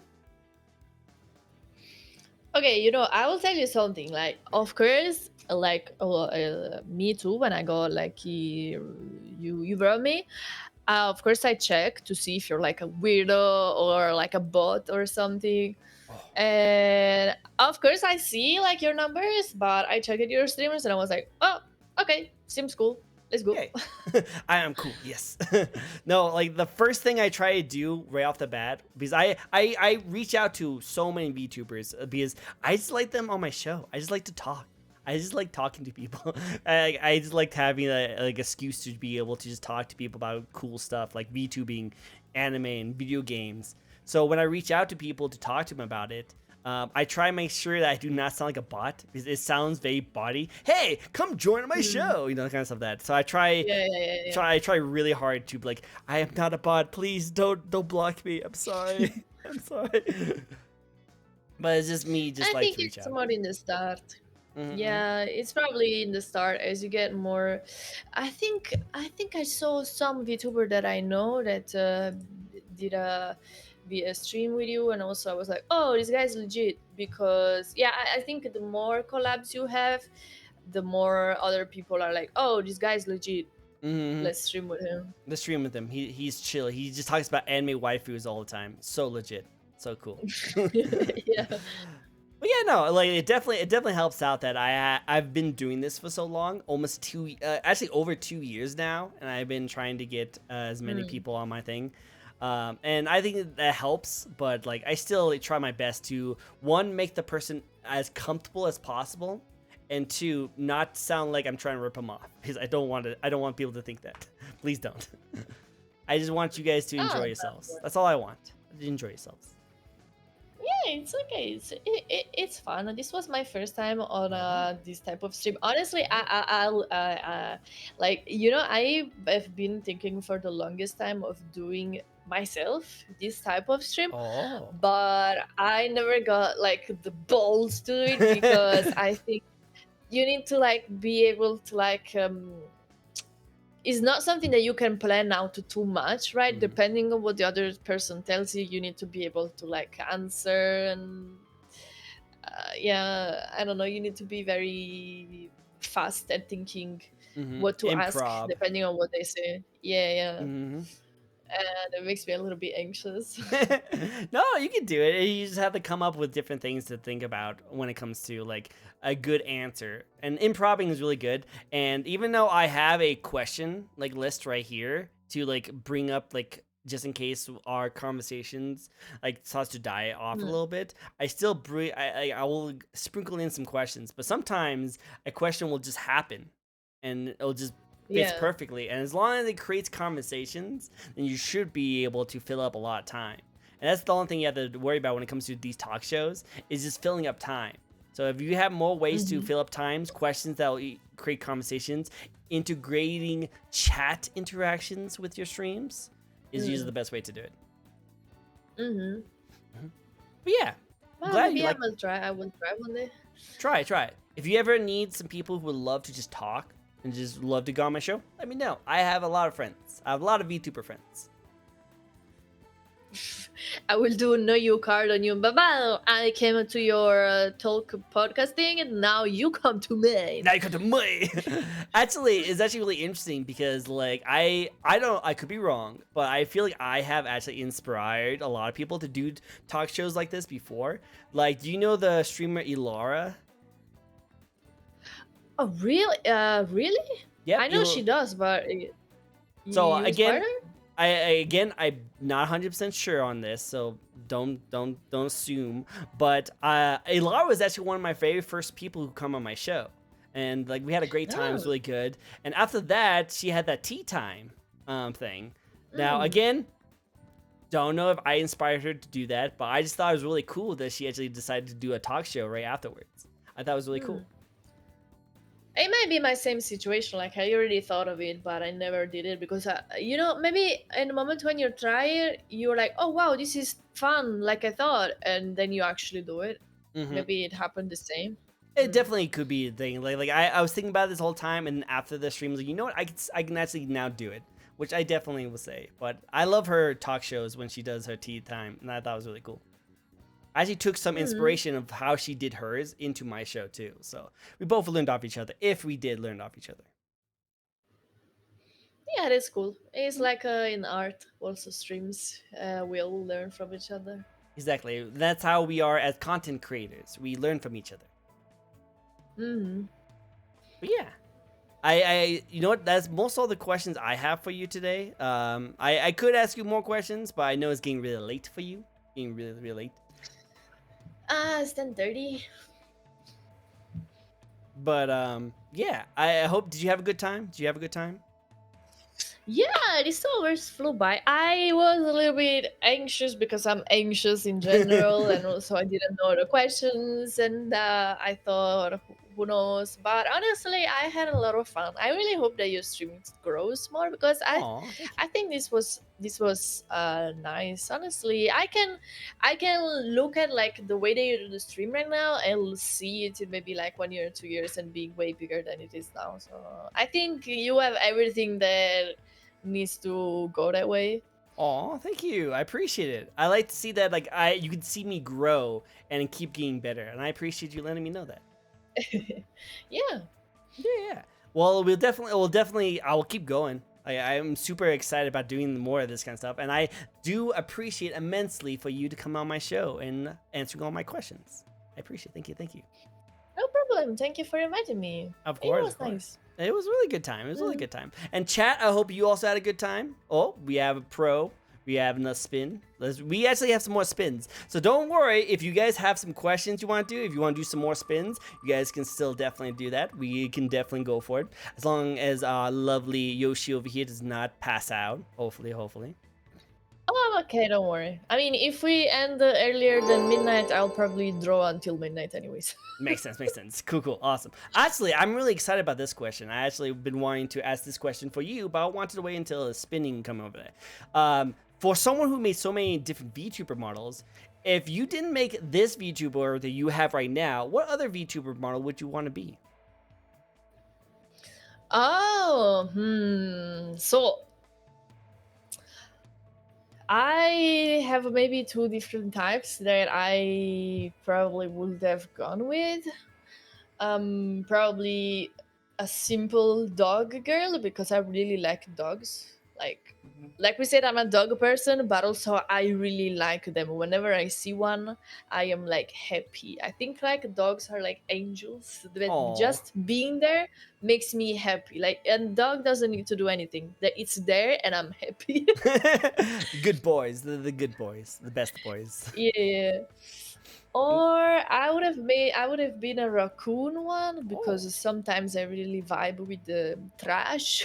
Okay, I will tell you something. Like, of course, like, me too. When I got like you wrote me. Of course, I check to see if you're like a weirdo or like a bot or something. And of course, I see like your numbers, but I checked your streamers and I was like, oh, okay, seems cool. Let's go. Okay. I am cool. Yes. No, like the first thing I try to do right off the bat, because I reach out to so many VTubers because I just like them on my show. I just like to talk. I just like talking to people. I just like having a like excuse to be able to just talk to people about cool stuff like VTubing, anime, and video games. So when I reach out to people to talk to them about it, I try to make sure that I do not sound like a bot, because it sounds very body. Hey, come join my show, kind of stuff like that. So I try, I try really hard to be like, I am not a bot. Please don't block me. I'm sorry. I'm sorry. But it's just me, just I like think to reach it's out. more in the start. Yeah, it's probably in the start as you get more. I think I saw some VTuber that I know that did a stream with you, and also I was like, oh, this guy's legit, because yeah, I think the more collabs you have, the more other people are like, oh, this guy's legit. Let's stream with him. Let's stream with him. He's chill. He just talks about anime waifus all the time. So legit. So cool. Yeah. But yeah, no, like it definitely helps out that I've been doing this for so long, almost actually over 2 years now, and I've been trying to get as many people on my thing, and I think that helps. But like, I still try my best to, one, make the person as comfortable as possible, and two, not sound like I'm trying to rip them off, because I don't want people to think that. Please don't. I just want you guys to enjoy yourselves. That's all I want. Enjoy yourselves. Yeah, it's okay. It's fun. This was my first time on this type of stream. Honestly, I'll like, I have been thinking for the longest time of doing myself this type of stream, but I never got like the balls to do it, because I think you need to like be able to like it's not something that you can plan out too much, right? Depending on what the other person tells you, you need to be able to like answer, and yeah, I don't know, you need to be very fast at thinking what to ask depending on what they say. Yeah. And it makes me a little bit anxious. No, you can do it. You just have to come up with different things to think about when it comes to like a good answer. And improving is really good. And even though I have a question like list right here to like bring up, like, just in case our conversations like starts to die off a little bit, I still I will sprinkle in some questions. But sometimes a question will just happen, and it'll just fits perfectly, and as long as it creates conversations, then you should be able to fill up a lot of time. And that's the only thing you have to worry about when it comes to these talk shows, is just filling up time. So if you have more ways to fill up times, questions that will create conversations, integrating chat interactions with your streams is usually the best way to do it. But yeah, well, maybe I will try. I will try one day. Try it. If you ever need some people who would love to just talk and just love to go on my show, let me know. I have a lot of friends. I have a lot of VTuber friends. I will do know you card on you. Babado, I came to your talk podcast thing, and now you come to me. Now you come to me. Actually, it's actually really interesting because like I could be wrong, but I feel like I have actually inspired a lot of people to do talk shows like this before. Like, do you know the streamer Ilara? Oh, really? Really? Yep. I know she does, but So you again, inspired her? I'm not 100% sure on this, so don't assume. But Ilara was actually one of my very first people who come on my show, and like we had a great time. It was really good. And after that, she had that tea time thing. Now again, don't know if I inspired her to do that, but I just thought it was really cool that she actually decided to do a talk show right afterwards. I thought it was really cool. It might be my same situation. Like I already thought of it, but I never did it because you know, maybe in the moment when you try it, you're like, oh wow, this is fun, like I thought, and then you actually do it. Maybe it happened the same. It definitely could be a thing. Like I was thinking about this whole time, and after the stream, I was like, you know what, I can actually now do it, which I definitely will say. But I love her talk shows when she does her tea time, and I thought it was really cool. I actually took some inspiration of how she did hers into my show too. So we both learned off each other, if we did learn off each other. Yeah, that's cool. It's like in art, also streams. We all learn from each other. Exactly. That's how we are as content creators. We learn from each other. But yeah. I you know what, that's most of the questions I have for you today. I could ask you more questions, but I know it's getting really late for you. Getting really, really late. It's 10:30. But yeah, I hope. Did you have a good time? Did you have a good time? Yeah, these hours flew by. I was a little bit anxious because I'm anxious in general, and also I didn't know the questions, and I thought, who knows? But honestly, I had a lot of fun. I really hope that your stream grows more because I think this was nice. Honestly, I can look at like the way that you do the stream right now and see it in maybe like 1 year, 2 years, and being way bigger than it is now. So I think you have everything that needs to go that way. Oh, thank you. I appreciate it. I like to see that you can see me grow and keep getting better, and I appreciate you letting me know that. Yeah. Yeah. Well, I will keep going. I'm super excited about doing more of this kind of stuff, and I do appreciate immensely for you to come on my show and answering all my questions. I appreciate it. Thank you. No problem. Thank you for inviting me. Of course. It was nice. It was a really good time. It was a really good time. And chat, I hope you also had a good time. Oh, we have a pro. We have another spin. We actually have some more spins. So don't worry if you guys have some questions you want to do. If you want to do some more spins, you guys can still definitely do that. We can definitely go for it. As long as our lovely Yoshi over here does not pass out. Hopefully. Oh, okay, don't worry. I mean, if we end earlier than midnight, I'll probably draw until midnight anyways. Makes sense. Cool. Awesome. Actually, I'm really excited about this question. I actually been wanting to ask this question for you, but I wanted to wait until the spinning come over there. For someone who made so many different VTuber models, if you didn't make this VTuber that you have right now, what other VTuber model would you want to be? Oh, so I have maybe two different types that I probably would have gone with. Probably a simple dog girl because I really like dogs. Like we said, I'm a dog person, but also I really like them. Whenever I see one, I am like happy. I think like dogs are like angels. That just being there makes me happy. Like, and dog doesn't need to do anything. That it's there and I'm happy. Good boys, the good boys, the best boys. Yeah. Or I would have been a raccoon one because sometimes I really vibe with the trash.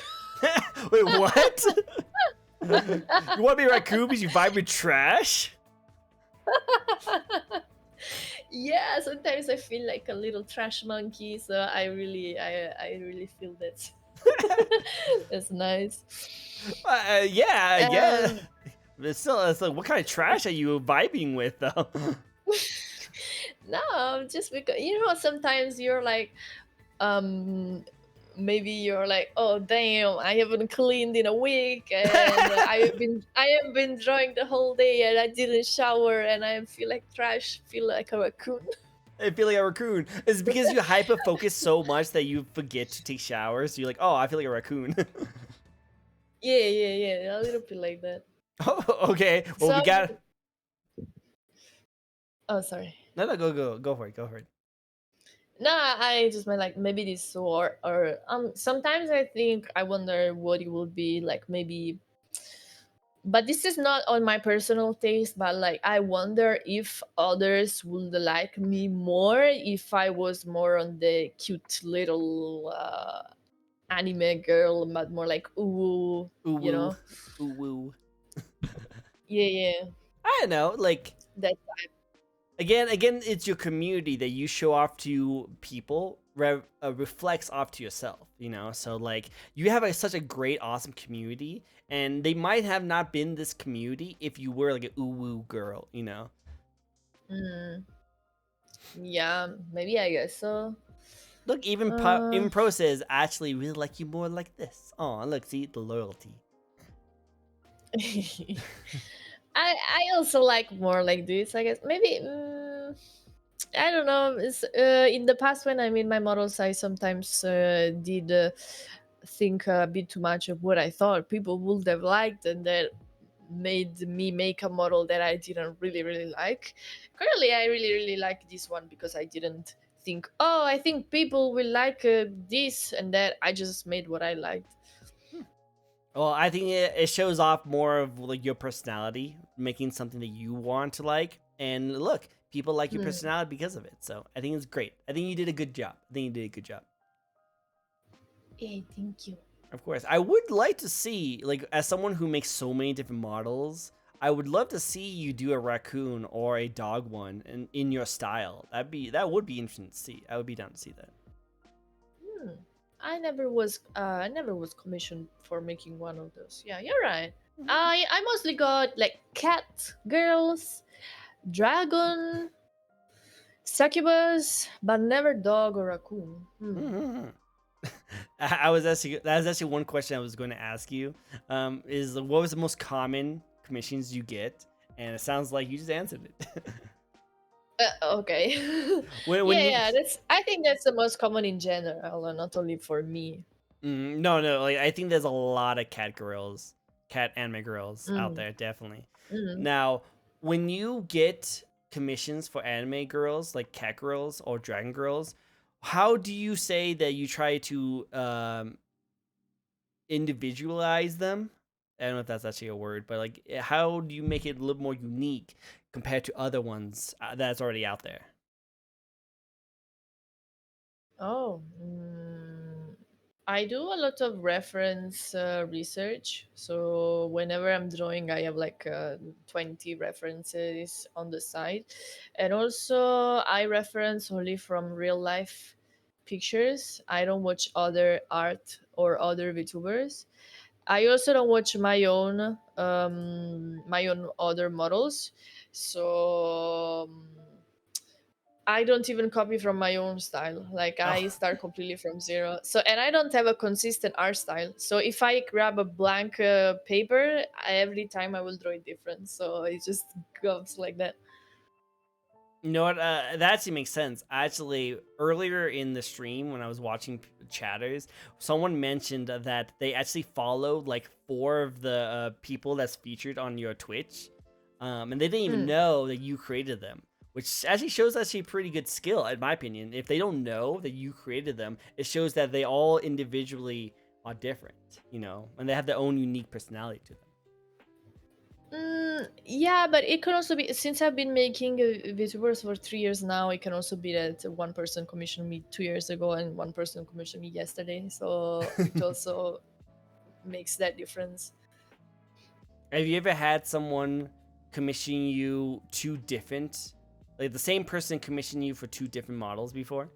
Wait, what? You want to be a raccoon because you vibe with trash? Yeah, sometimes I feel like a little trash monkey, so I really feel that. That's nice. Yeah. It's like, what kind of trash are you vibing with, though? No, just because sometimes you're like maybe you're like, oh damn, I haven't cleaned in a week, and I have been drawing the whole day, and I didn't shower, and I feel like trash, feel like a raccoon. I feel like a raccoon. It's because you hyper focus so much that you forget to take showers. So you're like, oh, I feel like a raccoon. Yeah, a little bit like that. Oh, okay. Well, So, we got. oh, sorry. No, go for it. Go for it. No, I just meant like maybe this, or sometimes I think I wonder what it would be like, maybe, but this is not on my personal taste, but like I wonder if others would like me more if I was more on the cute little anime girl, but more like ooh, Ooh you woo, know. ooh woo. Yeah, I don't know. Like that. again, it's your community that you show off to people. Reflects off to yourself, you know. So like, you have such a great, awesome community, and they might have not been this community if you were like an ooh woo girl, you know. Mm, yeah, maybe I guess so. Look, even uh even Pro says actually really like you more like this. Oh, look, see the loyalty. I also like more like this, I guess. Maybe I don't know. It's, in the past, when I made my models, I sometimes did think a bit too much of what I thought people would have liked, and that made me make a model that I didn't really like. Currently, I really like this one because I didn't think, oh, I think people will like this and that. I just made what I liked. Well, I think it shows off more of like your personality, making something that you want to like. And look, people like your Hmm. personality because of it. So I think it's great. I think you did a good job. I think you did a good job. Hey, thank you. Of course, I would like to see, like, as someone who makes so many different models, I would love to see you do a raccoon or a dog one in your style. That would be interesting to see. I would be down to see that. Hmm. I never was commissioned for making one of those. Yeah, you're right. I mostly got like cat girls, dragon, succubus, but never dog or raccoon. Mm-hmm. I was actually that was actually one question I was going to ask you. Is what was the most common commissions you get? And it sounds like you just answered it. Okay. when you Yeah. That's. I think that's the most common in general, and not only for me. no, like I think there's a lot of cat anime girls out Mm. there, definitely. Mm. Now, when you get commissions for anime girls, like cat girls or dragon girls, how do you say that you try to individualize them? I don't know if that's actually a word, but like, how do you make it a little more unique compared to other ones that's already out there? Oh. I do a lot of reference research. So whenever I'm drawing, I have like 20 references on the side. And also, I reference only from real life pictures. I don't watch other art or other VTubers. I also don't watch my own other models. So I don't even copy from my own style. Like Oh. I start completely from zero. So, and I don't have a consistent art style. So if I grab a blank paper, every time I will draw it different. So it just goes like that. You know what? That actually makes sense. Actually, earlier in the stream when I was watching chatters, someone mentioned that they actually followed like 4 of the people that's featured on your Twitch, and they didn't even Hmm. know that you created them, which actually shows actually pretty good skill, in my opinion. If they don't know that you created them, it shows that they all individually are different, you know, and they have their own unique personality to them. Yeah, but it can also be, since I've been making VTubers for 3 years now. It can also be that one person commissioned me 2 years ago and one person commissioned me yesterday. So it also makes that difference. Have you ever had someone commission you two different, like the same person commission you for two different models before?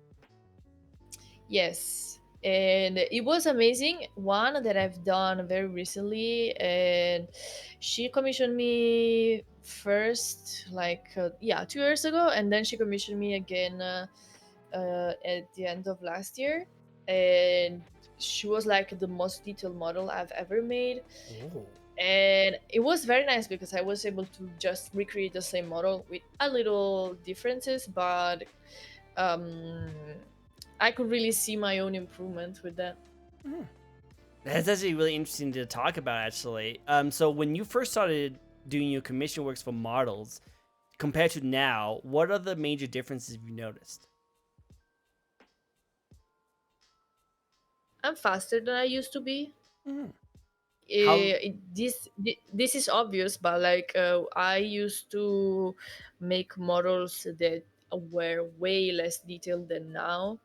Yes. And it was amazing. One that I've done very recently, and she commissioned me first, like, yeah, 2 years ago, and then she commissioned me again at the end of last year. and she was like the most detailed model I've ever made. Oh. And it was very nice because I was able to just recreate the same model with a little differences, but I could really see my own improvement with that. That's actually really interesting to talk about, actually. So when you first started doing your commission works for models, compared to now, what are the major differences you noticed? I'm faster than I used to be. How? This is obvious, but like I used to make models that were way less detailed than now.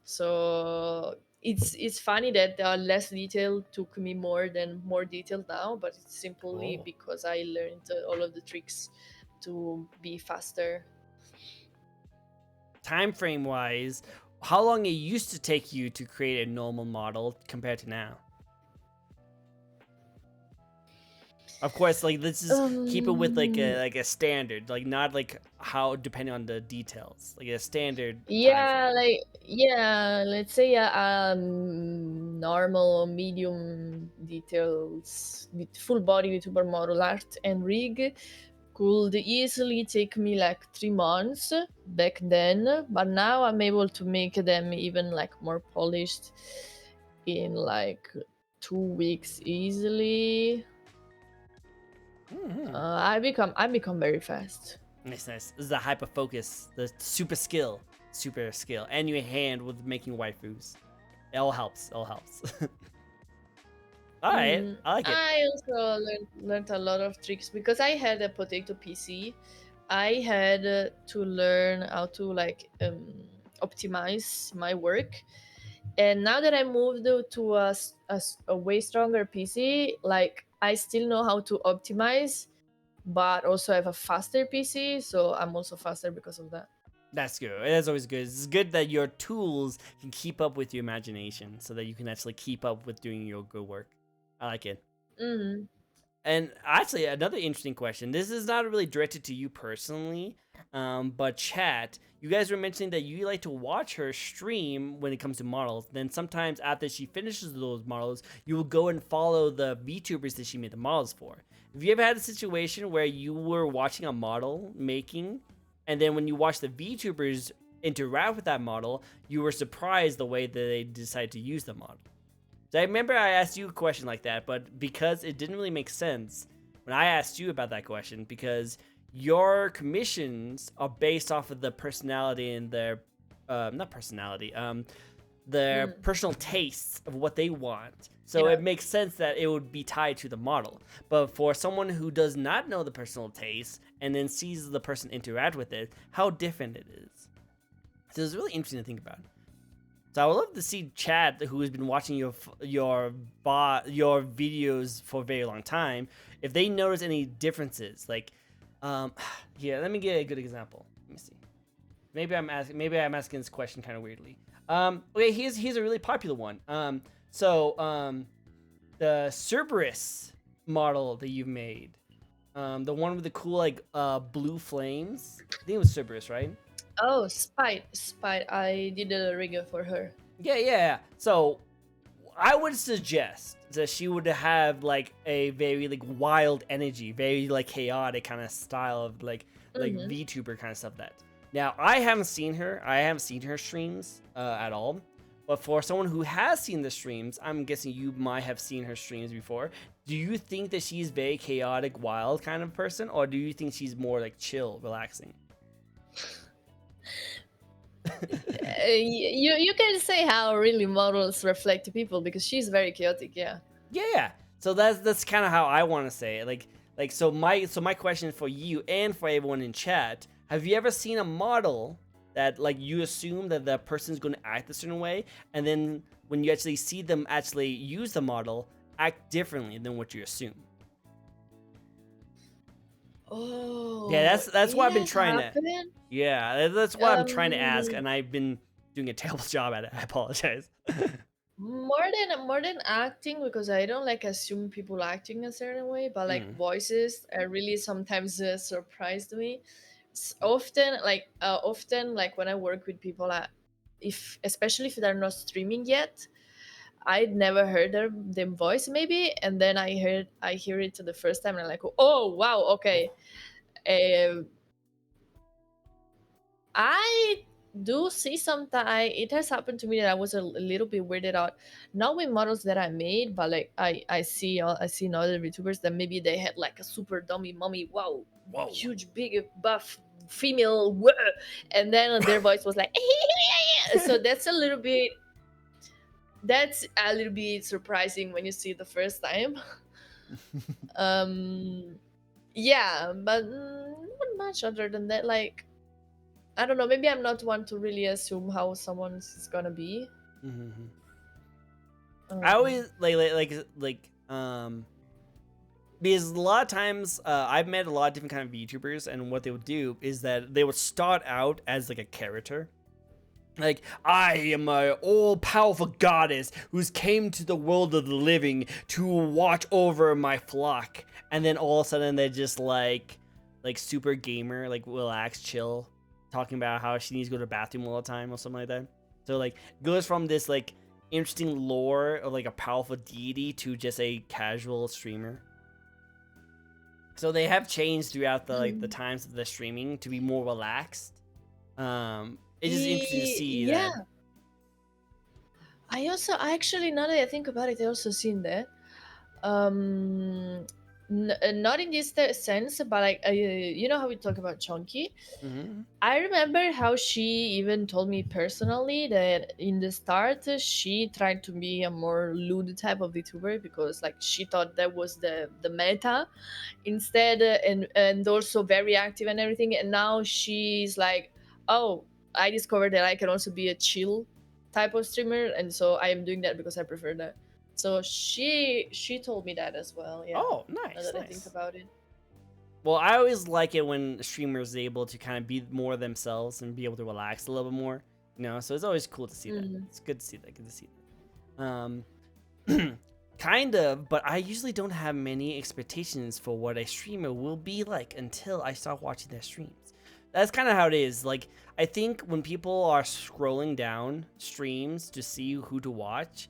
So it's funny that less detail took me more detailed now, but it's simply Oh. because I learned all of the tricks to be faster. Time frame wise, how long it used to take you to create a normal model compared to now? Of course, like this is keep it with like Um, a standard, like not like how depending on the details, like a standard time frame. let's say normal or medium details with full body Vtuber model art and rig could easily take me like 3 months back then, but now I'm able to make them even like more polished in like 2 weeks easily. Mm-hmm. I become very fast. Nice, nice. This is the hyper focus, the super skill, and your hand with making waifus. It all helps. It all helps. All right, I like it. I also learned a lot of tricks because I had a potato PC. I had to learn how to like optimize my work, and now that I moved to a way stronger PC, like I still know how to optimize, but also have a faster PC, so I'm also faster because of that. That's good. That's always good. It's good that your tools can keep up with your imagination, so that you can actually keep up with doing your good work. I like it. Mm. And actually, another interesting question. This is not really directed to you personally, but chat. You guys were mentioning that you like to watch her stream when it comes to models. Then sometimes after she finishes those models, you will go and follow the VTubers that she made the models for. Have you ever had a situation where you were watching a model making, and then when you watch the VTubers interact with that model, you were surprised the way that they decided to use the model? So I remember I asked you a question like that, but because it didn't really make sense when I asked you about that question, because your commissions are based off of the personality and their, not personality, their Mm. personal tastes of what they want. So Yeah. it makes sense that it would be tied to the model. But for someone who does not know the personal taste and then sees the person interact with it, how different it is. So it's really interesting to think about. So I would love to see Chad, who has been watching your videos for a very long time, if they notice any differences. Like, here, let me get a good example. Let me see. Maybe I'm asking this question kind of weirdly. Okay, here's a really popular one. The Cerberus model that you've made, the one with the cool like blue flames. I think it was Cerberus, right? Oh, Spite. I did a rigger for her. Yeah. So I would suggest that she would have like a very like wild energy, very like chaotic kind of style of like Mm-hmm. VTuber kind of stuff. That now I haven't seen her. I haven't seen her streams at all. But for someone who has seen the streams, I'm guessing you might have seen her streams before. Do you think that she's very chaotic, wild kind of person, or do you think she's more like chill, relaxing? You can say how really models reflect people because she's very chaotic. Yeah. Yeah. So that's kind of how I want to say it. So my question for you and for everyone in chat: have you ever seen a model that like you assume that the person's going to act a certain way, and then when you actually see them actually use the model, act differently than what you assume? Yeah, Oh, that's what it I've been has trying to. happened. Yeah, that's what I'm trying to ask, Um, and I've been doing a terrible job at it. I apologize. more than acting because I don't like assume people acting a certain way, but like Mm. voices really sometimes surprised me. Often like when I work with people, if especially if they're not streaming yet. I'd never heard them voice maybe, and then I hear it the first time, and I'm like, oh wow, okay. I do see sometimes it has happened to me that I was a little bit weirded out, not with models that I made, but like I see in other VTubers that maybe they had like a super dummy mommy, wow, Whoa. huge big buff female, whoa, and then their voice was like so that's a little bit surprising when you see it the first time. Yeah, but not much other than that. Like, I don't know, maybe I'm not one to really assume how someone is gonna be. Mm-hmm. I always because a lot of times I've met a lot of different kind of VTubers, and what they would do is that they would start out as like a character. Like, I am a all-powerful goddess who's came to the world of the living to watch over my flock. And then all of a sudden they're just like super gamer, like relax, chill, talking about how she needs to go to the bathroom all the time or something like that. So like goes from this like interesting lore of like a powerful deity to just a casual streamer. So they have changed throughout the times of the streaming to be more relaxed. It's just interesting to see that. I actually, now that I think about it, I also seen that. Not in this sense, but like you know how we talk about Chunky. I remember how she even told me personally that in the start she tried to be a more lewd type of VTuber because like she thought that was the meta instead, and also very active and everything. And now she's like, oh, I discovered that I can also be a chill type of streamer, and so I am doing that because I prefer that. So she told me that as well. Yeah. Oh, nice. Now that I think about it. Well, I always like it when streamers are able to kind of be more themselves and be able to relax a little bit more. You know, so it's always cool to see that. It's good to see that. Good to see that. Kind of, but I usually don't have many expectations for what a streamer will be like until I start watching their streams. That's kind of how it is. Like, I think when people are scrolling down streams to see who to watch,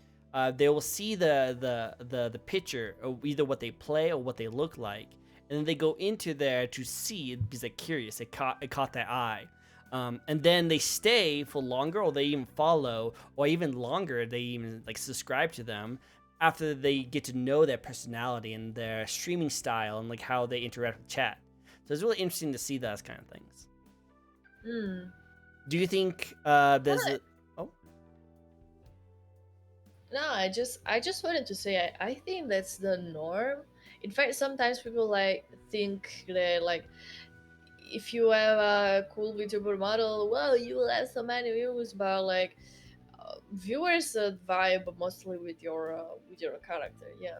they will see the picture of either what they play or what they look like, and then they go into there to see it because they're curious. It caught their eye. And then they stay for longer, or they even follow, or even longer, they even like subscribe to them after they get to know their personality and their streaming style and like how they interact with chat. So it's really interesting to see those kind of things. Do you think there's a... Oh? No, I just wanted to say I think that's the norm. In fact, sometimes people like think that like if you have a cool VTuber model, well, you will have so many views, but like viewers vibe mostly with your character, yeah,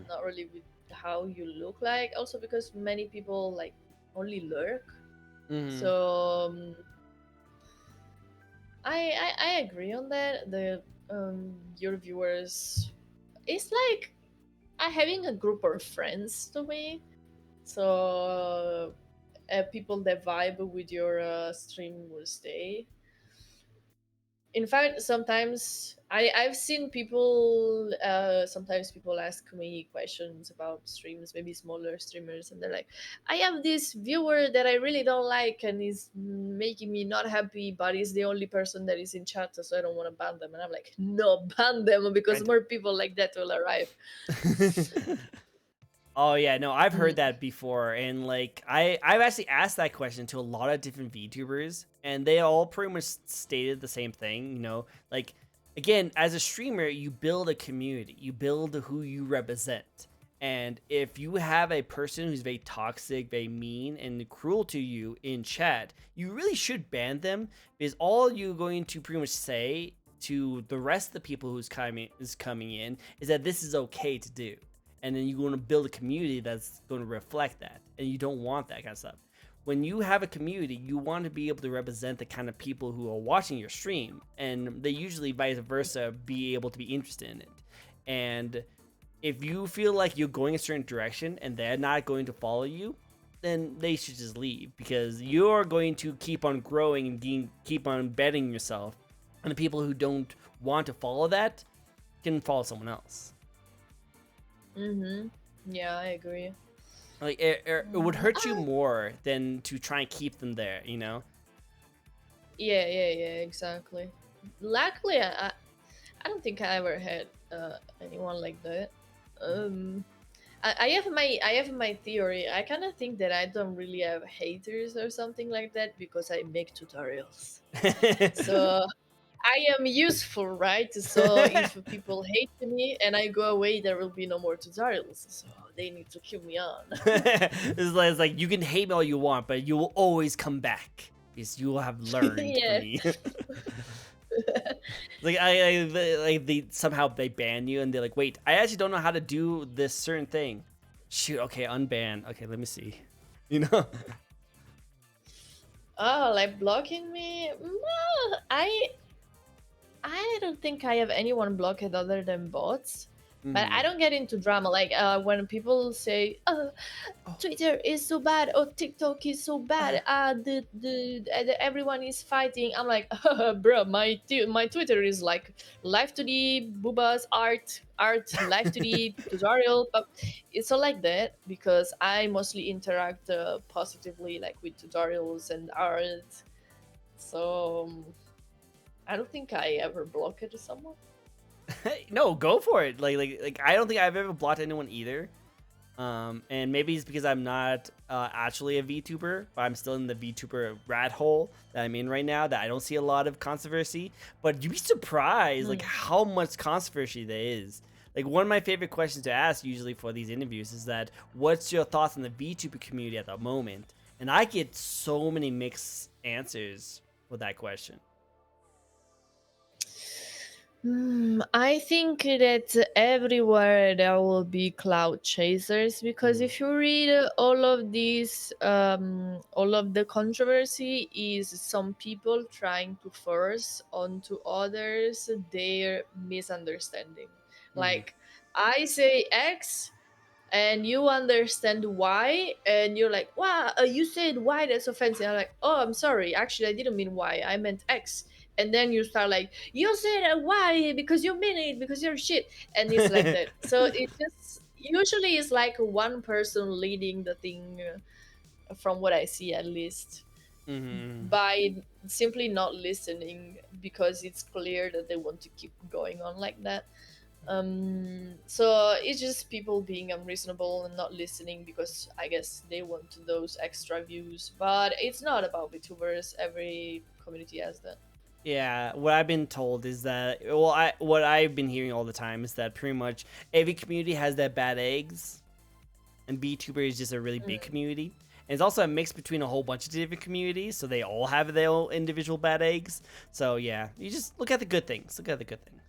not really with how you look like. Also because many people like only lurk, so I agree on that. The your viewers, it's like having a group of friends to me. So people that vibe with your stream will stay. In fact, sometimes I've seen people, sometimes people ask me questions about streams, maybe smaller streamers, and they're like, I have this viewer that I really don't like and is making me not happy, but he's the only person that is in chat, so I don't want to ban them. And I'm like, no, ban them, because more people like that will arrive. Oh yeah, no, I've heard that before, and like I've actually asked that question to a lot of different VTubers, and they all pretty much stated the same thing. You know, like again, as a streamer, you build a community, you build who you represent, and if you have a person who's very toxic, very mean, and cruel to you in chat, you really should ban them, because all you're going to pretty much say to the rest of the people who's coming in is that this is okay to do. And then you're going to build a community that's going to reflect that. And you don't want that kind of stuff. When you have a community, you want to be able to represent the kind of people who are watching your stream. And they usually, vice versa, be able to be interested in it. And if you feel like you're going a certain direction and they're not going to follow you, then they should just leave. Because you're going to keep on growing and keep on betting yourself And the people who don't want to follow that can follow someone else. Yeah, I agree. Like it would hurt you more than to try and keep them there, you know? Yeah, exactly. Luckily, I don't think I ever had anyone like that. I have my theory. I kind of think that I don't really have haters or something like that because I make tutorials. So I am useful, right? So if people hate me and I go away, there will be no more tutorials. So they need to keep me on. It's like you can hate me all you want, but you will always come back because you will have learned from Yeah. me. Like they somehow they ban you and they're like, wait, I actually don't know how to do this certain thing. Shoot, okay, unban. Okay, let me see. You know? Oh, like blocking me? No, I don't think I have anyone blocked other than bots. But I don't get into drama. Like when people say, "Oh, Twitter is so bad," or "TikTok is so bad," everyone is fighting. I'm like, bro, my Twitter is like live to the boobas art, live to the tutorial. But it's all like that because I mostly interact positively, like with tutorials and art. So I don't think I ever blocked someone. No, go for it. Like I don't think I've ever blocked anyone either. And maybe it's because I'm not actually a VTuber, but I'm still in the VTuber rat hole that I'm in right now. That I don't see a lot of controversy. But you'd be surprised like how much controversy there is. Like one of my favorite questions to ask usually for these interviews is that, what's your thoughts on the VTuber community at the moment? And I get so many mixed answers for that question. I think that everywhere there will be cloud chasers because if you read all of these, all of the controversy is some people trying to force onto others their misunderstanding. Like I say X, and you understand why, and you're like, wow, you said why, that's offensive. I'm like, oh, I'm sorry, actually I didn't mean why, I meant X. And then you start like, you said why because you mean it because you're shit. And it's like that. So it just usually is like one person leading the thing, from what I see at least, by simply not listening because it's clear that they want to keep going on like that. So it's just people being unreasonable and not listening because I guess they want those extra views. But it's not about VTubers. Every community has that. Yeah, what I've been told is that, what I've been hearing all the time is that pretty much every community has their bad eggs, and VTuber is just a really big community. And it's also a mix between a whole bunch of different communities, so they all have their own individual bad eggs. So yeah, you just look at the good things. Look at the good things.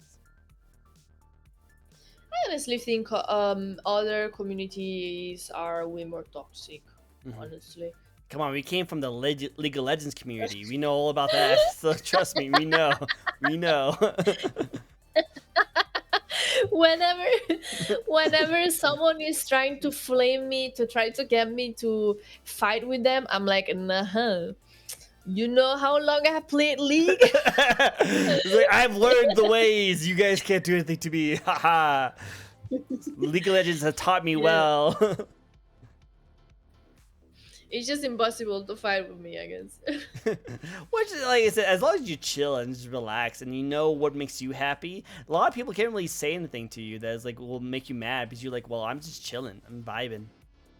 I honestly think other communities are way more toxic. Honestly. Come on, we came from the League of Legends community. We know all about that. So trust me, we know. We know. Whenever someone is trying to flame me, to try to get me to fight with them, I'm like, nah. You know how long I played League? It's like, I've learned the ways. You guys can't do anything to me. Haha. League of Legends has taught me well. It's just impossible to fight with me, I guess. Which, like I said, as long as you chill and just relax and you know what makes you happy, a lot of people can't really say anything to you that is like will make you mad because you're like, well, I'm just chilling, I'm vibing,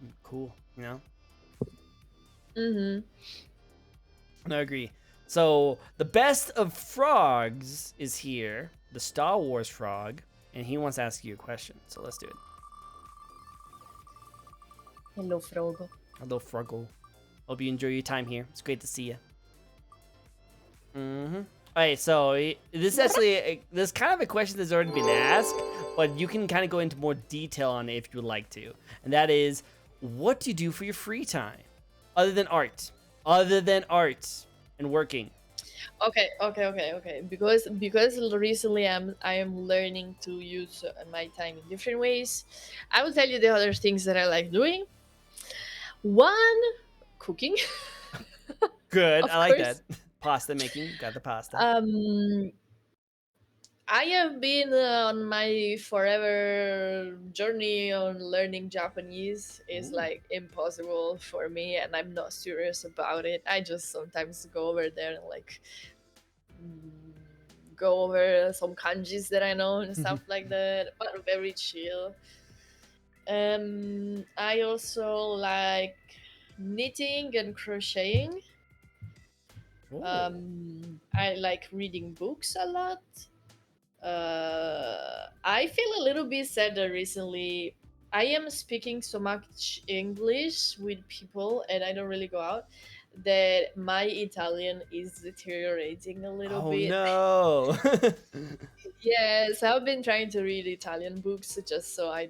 I'm cool, you know. No, I agree. So the best of frogs is here, the Star Wars frog, and he wants to ask you a question. So let's do it. Hello, Frogo. Hello, Froggle. Hope you enjoy your time here. It's great to see you. Alright, so this is actually this kind of a question that's already been asked, but you can kind of go into more detail on it if you would like to. And that is, what do you do for your free time other than art? Other than art and working. Okay. Because recently I am learning to use my time in different ways. I will tell you the other things that I like doing. One, cooking. Good, Of I like course. that. Pasta making, got the pasta. I have been on my forever journey on learning Japanese. It's Ooh. like impossible for me, and I'm not serious about it. I just sometimes go over there and like mm, go over some kanjis that I know and stuff like that, but very chill. I also like knitting and crocheting. Oh. I like reading books a lot. I feel a little bit sad that recently I am speaking so much English with people and I don't really go out that my Italian is deteriorating a little Oh bit. no. Yes, I've been trying to read Italian books just so I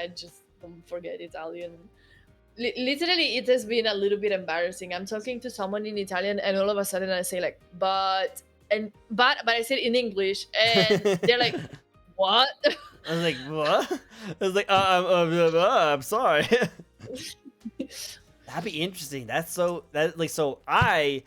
just don't forget Italian. Literally, it has been a little bit embarrassing. I'm talking to someone in Italian, and all of a sudden I say like, but I said in English, and they're like, what? I was like, what? I was like, I'm sorry. That'd be interesting. So I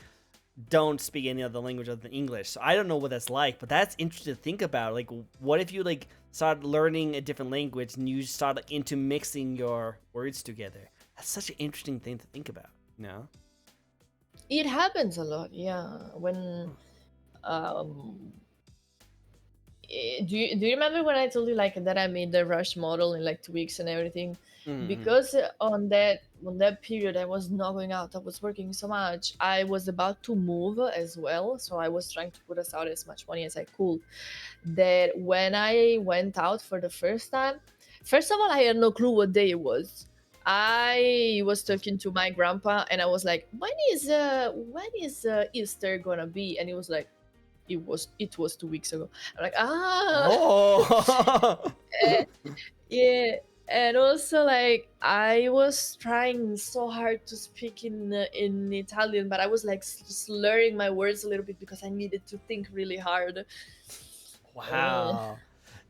don't speak any other language other than English, so I don't know what that's like. But that's interesting to think about. Like, what if you like started learning a different language and you start like, intermixing your words together? That's such an interesting thing to think about. You know? It happens a lot, yeah. When um, do you remember when I told you like that I made the rush model in like 2 weeks and everything? Mm-hmm. Because on that period I was not going out. I was working so much. I was about to move as well, so I was trying to put aside as much money as I could. That when I went out for the first time, first of all, I had no clue what day it was. I was talking to my grandpa and I was like, when is Easter gonna be? And he was like, it was 2 weeks ago. I'm like, Oh. yeah. And also like I was trying so hard to speak in Italian, but I was like slurring my words a little bit because I needed to think really hard. uh, Wow.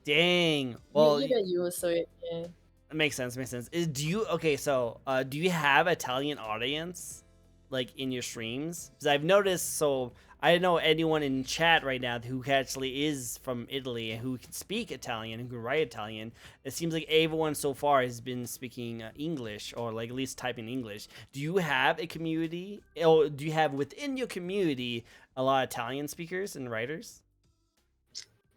Dang. you, Well, you get used to it, yeah. it makes sense. Makes sense. Do you have Italian audience like in your streams? Because I've noticed. So I don't know anyone in chat right now who actually is from Italy and who can speak Italian and who can write Italian. It seems like everyone so far has been speaking English or like at least typing English. Do you have a community, or do you have within your community a lot of Italian speakers and writers?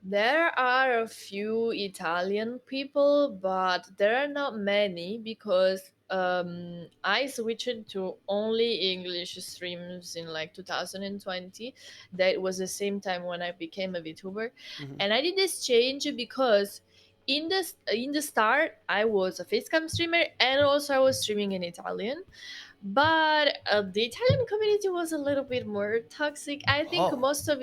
There are a few Italian people, but there are not many because I switched to only English streams in like 2020. That was the same time when I became a VTuber, Mm-hmm. and I did this change because in the start I was a facecam streamer and also I was streaming in Italian, but the Italian community was a little bit more toxic. I think Oh. most of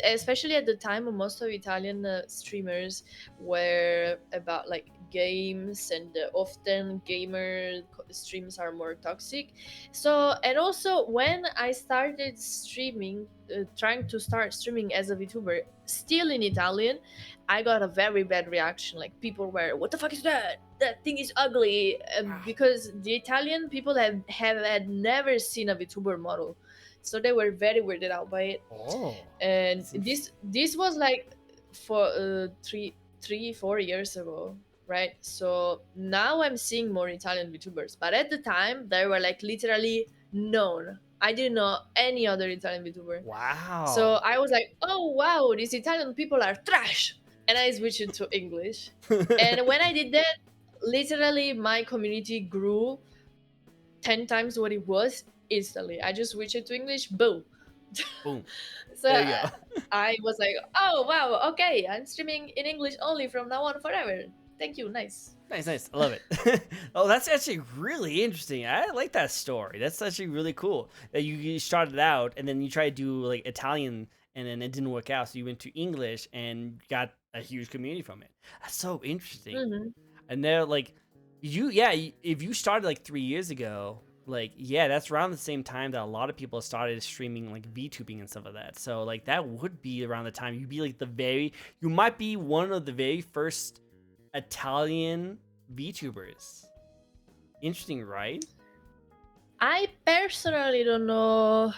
especially at the time, most of Italian streamers were about like games, and often streams are more toxic. So, and also when I started streaming, trying to start streaming as a VTuber, still in Italian, I got a very bad reaction. Like people were, "What the fuck is that? That thing is ugly," because the Italian people have had never seen a VTuber model, so they were very weirded out by it. Oh. And That's this was like for 3 4 years ago, right? So now I'm seeing more Italian VTubers, but at the time they were like literally known. I didn't know any other Italian VTuber. So wow. I was like, oh wow, these Italian people are trash. And I switched it to English. And when I did that, literally my community grew 10 times what it was instantly. I just switched it to English, boom. Boom. So There you go. I was like, oh wow, okay, I'm streaming in English only from now on forever. Thank you, nice. Nice, nice. I love it. Oh, that's actually really interesting. I like that story. That's actually really cool. That you started out and then you tried to do like Italian and then it didn't work out. So you went to English and got a huge community from it. That's so interesting. Hmm. And they're like, yeah, if you started like 3 years ago, like, yeah, that's around the same time that a lot of people started streaming like VTubing and stuff like that. So like that would be around the time you'd be like you might be one of the very first Italian VTubers. Interesting, right? I personally don't know.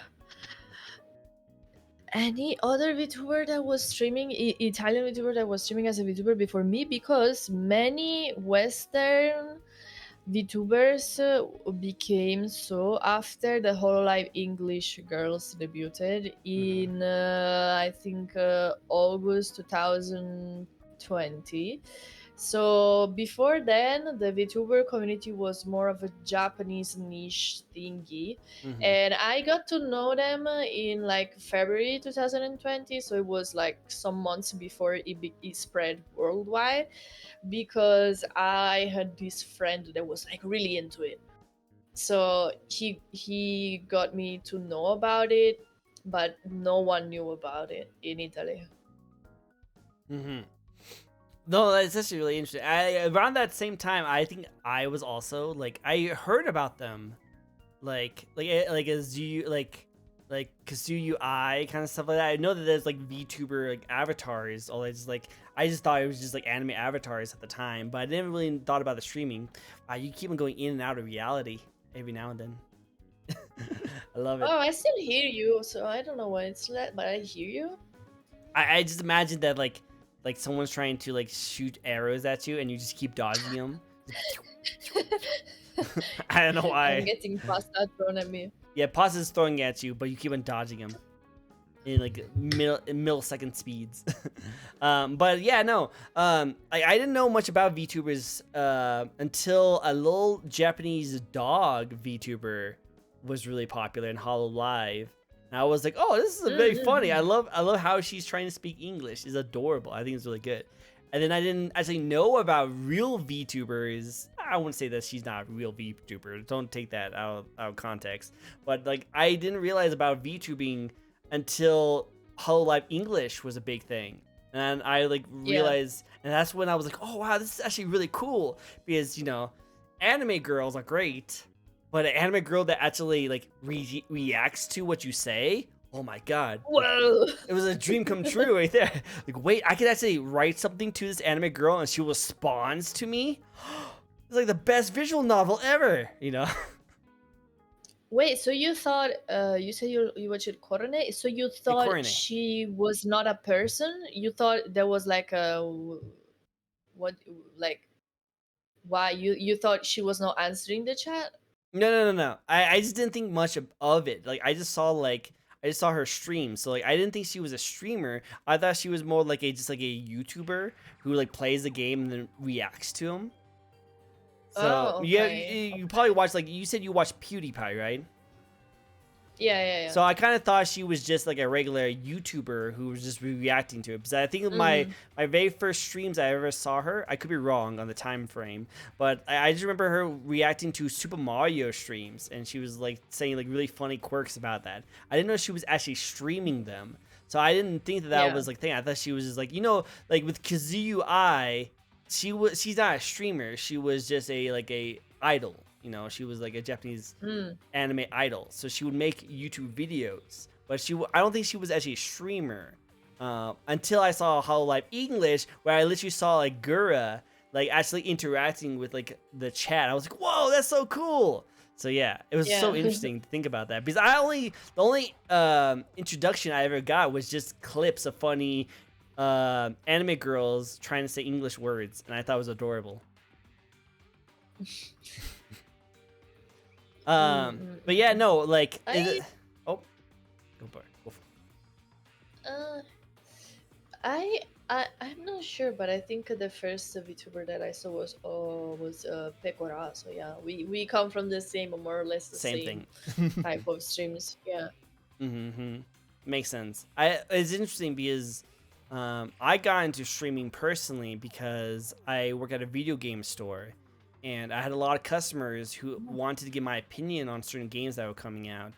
any other VTuber that was streaming, Italian VTuber that was streaming as a VTuber before me, because many Western VTubers became so after the Hololive English Girls debuted in I think August 2020. So before then, the VTuber community was more of a Japanese niche thingy, and I got to know them in like February 2020. So it was like some months before it spread worldwide, because I had this friend that was like really into it. So he got me to know about it, but no one knew about it in Italy. No, that's actually really interesting. Around that same time, I think I was also like I heard about them, like as you like Kazuyu I kind of stuff like that. I know that there's like VTuber like avatars. All I just thought it was just like anime avatars at the time, but I never really thought about the streaming. You keep on going in and out of reality every now and then. I love it. Oh, I still hear you, so I don't know why it's that, but I hear you. I just imagine that like someone's trying to like shoot arrows at you and you just keep dodging them. I don't know why. I'm getting pasta thrown at me. Yeah, pasta's throwing at you, but you keep on dodging them in like millisecond speeds. But yeah, no. I didn't know much about VTubers until a little Japanese dog VTuber was really popular in Hololive. And I was like, oh, this is very funny. I love how she's trying to speak English. It's adorable. I think it's really good. And then I didn't actually know about real VTubers. I wouldn't say that she's not a real VTuber. Don't take that out of context. But like, I didn't realize about VTubing until Hololive English was a big thing. And I like realized, and that's when I was like, oh wow, this is actually really cool, because you know, anime girls are great, but an anime girl that actually like reacts to what you say, oh my god. Whoa. It was a dream come true right there. Like, wait, I could actually write something to this anime girl and she responds to me? It's like the best visual novel ever, you know? Wait, so you thought, you said you watched Korone? So you thought Korone. she was not a person? You thought there was like a, what, like, why? You thought she was not answering the chat? No. I just didn't think much of it. Like, I just saw her stream. So like, I didn't think she was a streamer. I thought she was more like just like a YouTuber who like plays the game and then reacts to him. So okay. yeah, you probably watched, like you said, you watched PewDiePie, right? Yeah. So I kind of thought she was just like a regular YouTuber who was just reacting to it. Because I think my very first streams I ever saw her, I could be wrong on the time frame, but I just remember her reacting to Super Mario streams, and she was like saying like really funny quirks about that. I didn't know she was actually streaming them, so I didn't think that was like thing. I thought she was just like, you know, like with Kazuyu I, she's not a streamer. She was just a idol. You know, she was like a Japanese anime idol. So she would make YouTube videos. But I don't think she was actually a streamer. Until I saw Hololive English, where I literally saw like Gura like actually interacting with like the chat. I was like, whoa, that's so cool. So yeah, it was so interesting to think about that. Because the only introduction I ever got was just clips of funny anime girls trying to say English words. And I thought it was adorable. But yeah, no, like, oh, go for it. I'm not sure, but I think the first VTuber that I saw was Pecora. So yeah, we come from the same, or more or less the same thing. Type of streams. Yeah. Makes sense. It's interesting because I got into streaming personally because I work at a video game store. And I had a lot of customers who wanted to get my opinion on certain games that were coming out.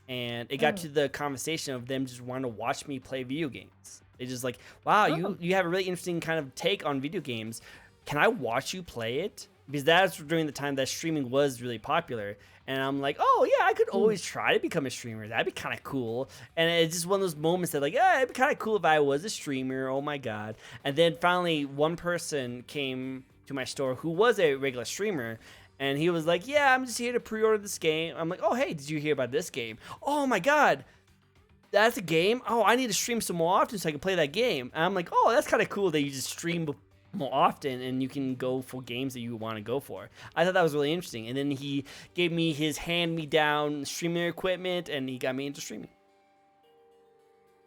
And it got to the conversation of them just wanting to watch me play video games. They just like, wow, you have a really interesting kind of take on video games. Can I watch you play it? Because that's during the time that streaming was really popular. And I'm like, oh yeah, I could always try to become a streamer. That'd be kind of cool. And it's just one of those moments that like, yeah, it'd be kind of cool if I was a streamer. Oh my God. And then finally one person came to my store who was a regular streamer, and he was like, yeah, I'm just here to pre-order this game. I'm like, oh hey, did you hear about this game? Oh my god, that's a game. Oh, I need to stream some more often so I can play that game. And I'm like, oh, that's kind of cool that you just stream more often and you can go for games that you want to go for. I thought that was really interesting. And then he gave me his hand-me-down streaming equipment, and he got me into streaming.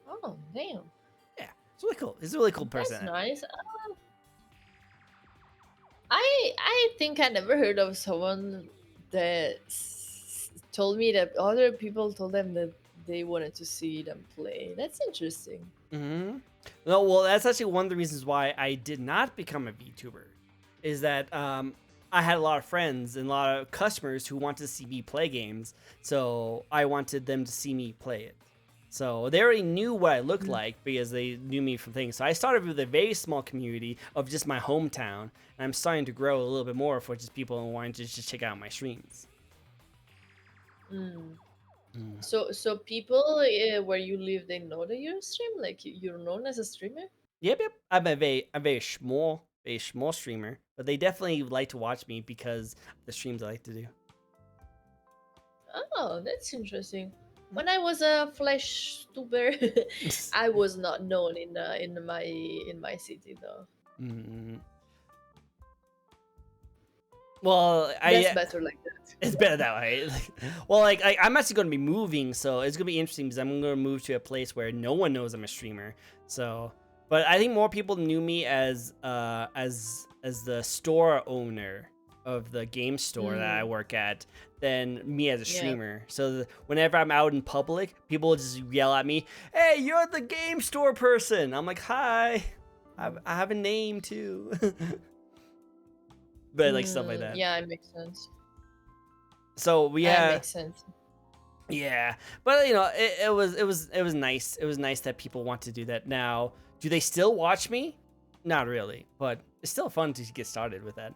Oh, damn. Yeah, it's really cool. He's a really cool person. That's nice. I think I never heard of someone that told me that other people told them that they wanted to see them play. That's interesting. Mm-hmm. No, well, that's actually one of the reasons why I did not become a VTuber, is that I had a lot of friends and a lot of customers who wanted to see me play games, so I wanted them to see me play it. So they already knew what I looked like because they knew me from things. So I started with a very small community of just my hometown, and I'm starting to grow a little bit more for just people who want to just check out my streams. So people where you live, they know that you're a stream, like you're known as a streamer. Yep. I'm a very small streamer, but they definitely like to watch me because of the streams I like to do. Oh, that's interesting. When I was a flash tuber, I was not known in my city though. Well, that's better like that. It's better that way. Well, I'm actually going to be moving, so it's going to be interesting because I'm going to move to a place where no one knows I'm a streamer. So, but I think more people knew me as the store owner of the game store that I work at than me as a streamer. So whenever I'm out in public, people will just yell at me, "Hey, you're the game store person." I'm like, "Hi, I have a name too." But like stuff like that. Yeah, it makes sense. So that makes sense. Yeah, but you know, it was nice. It was nice that people want to do that. Now, do they still watch me? Not really, but it's still fun to get started with that.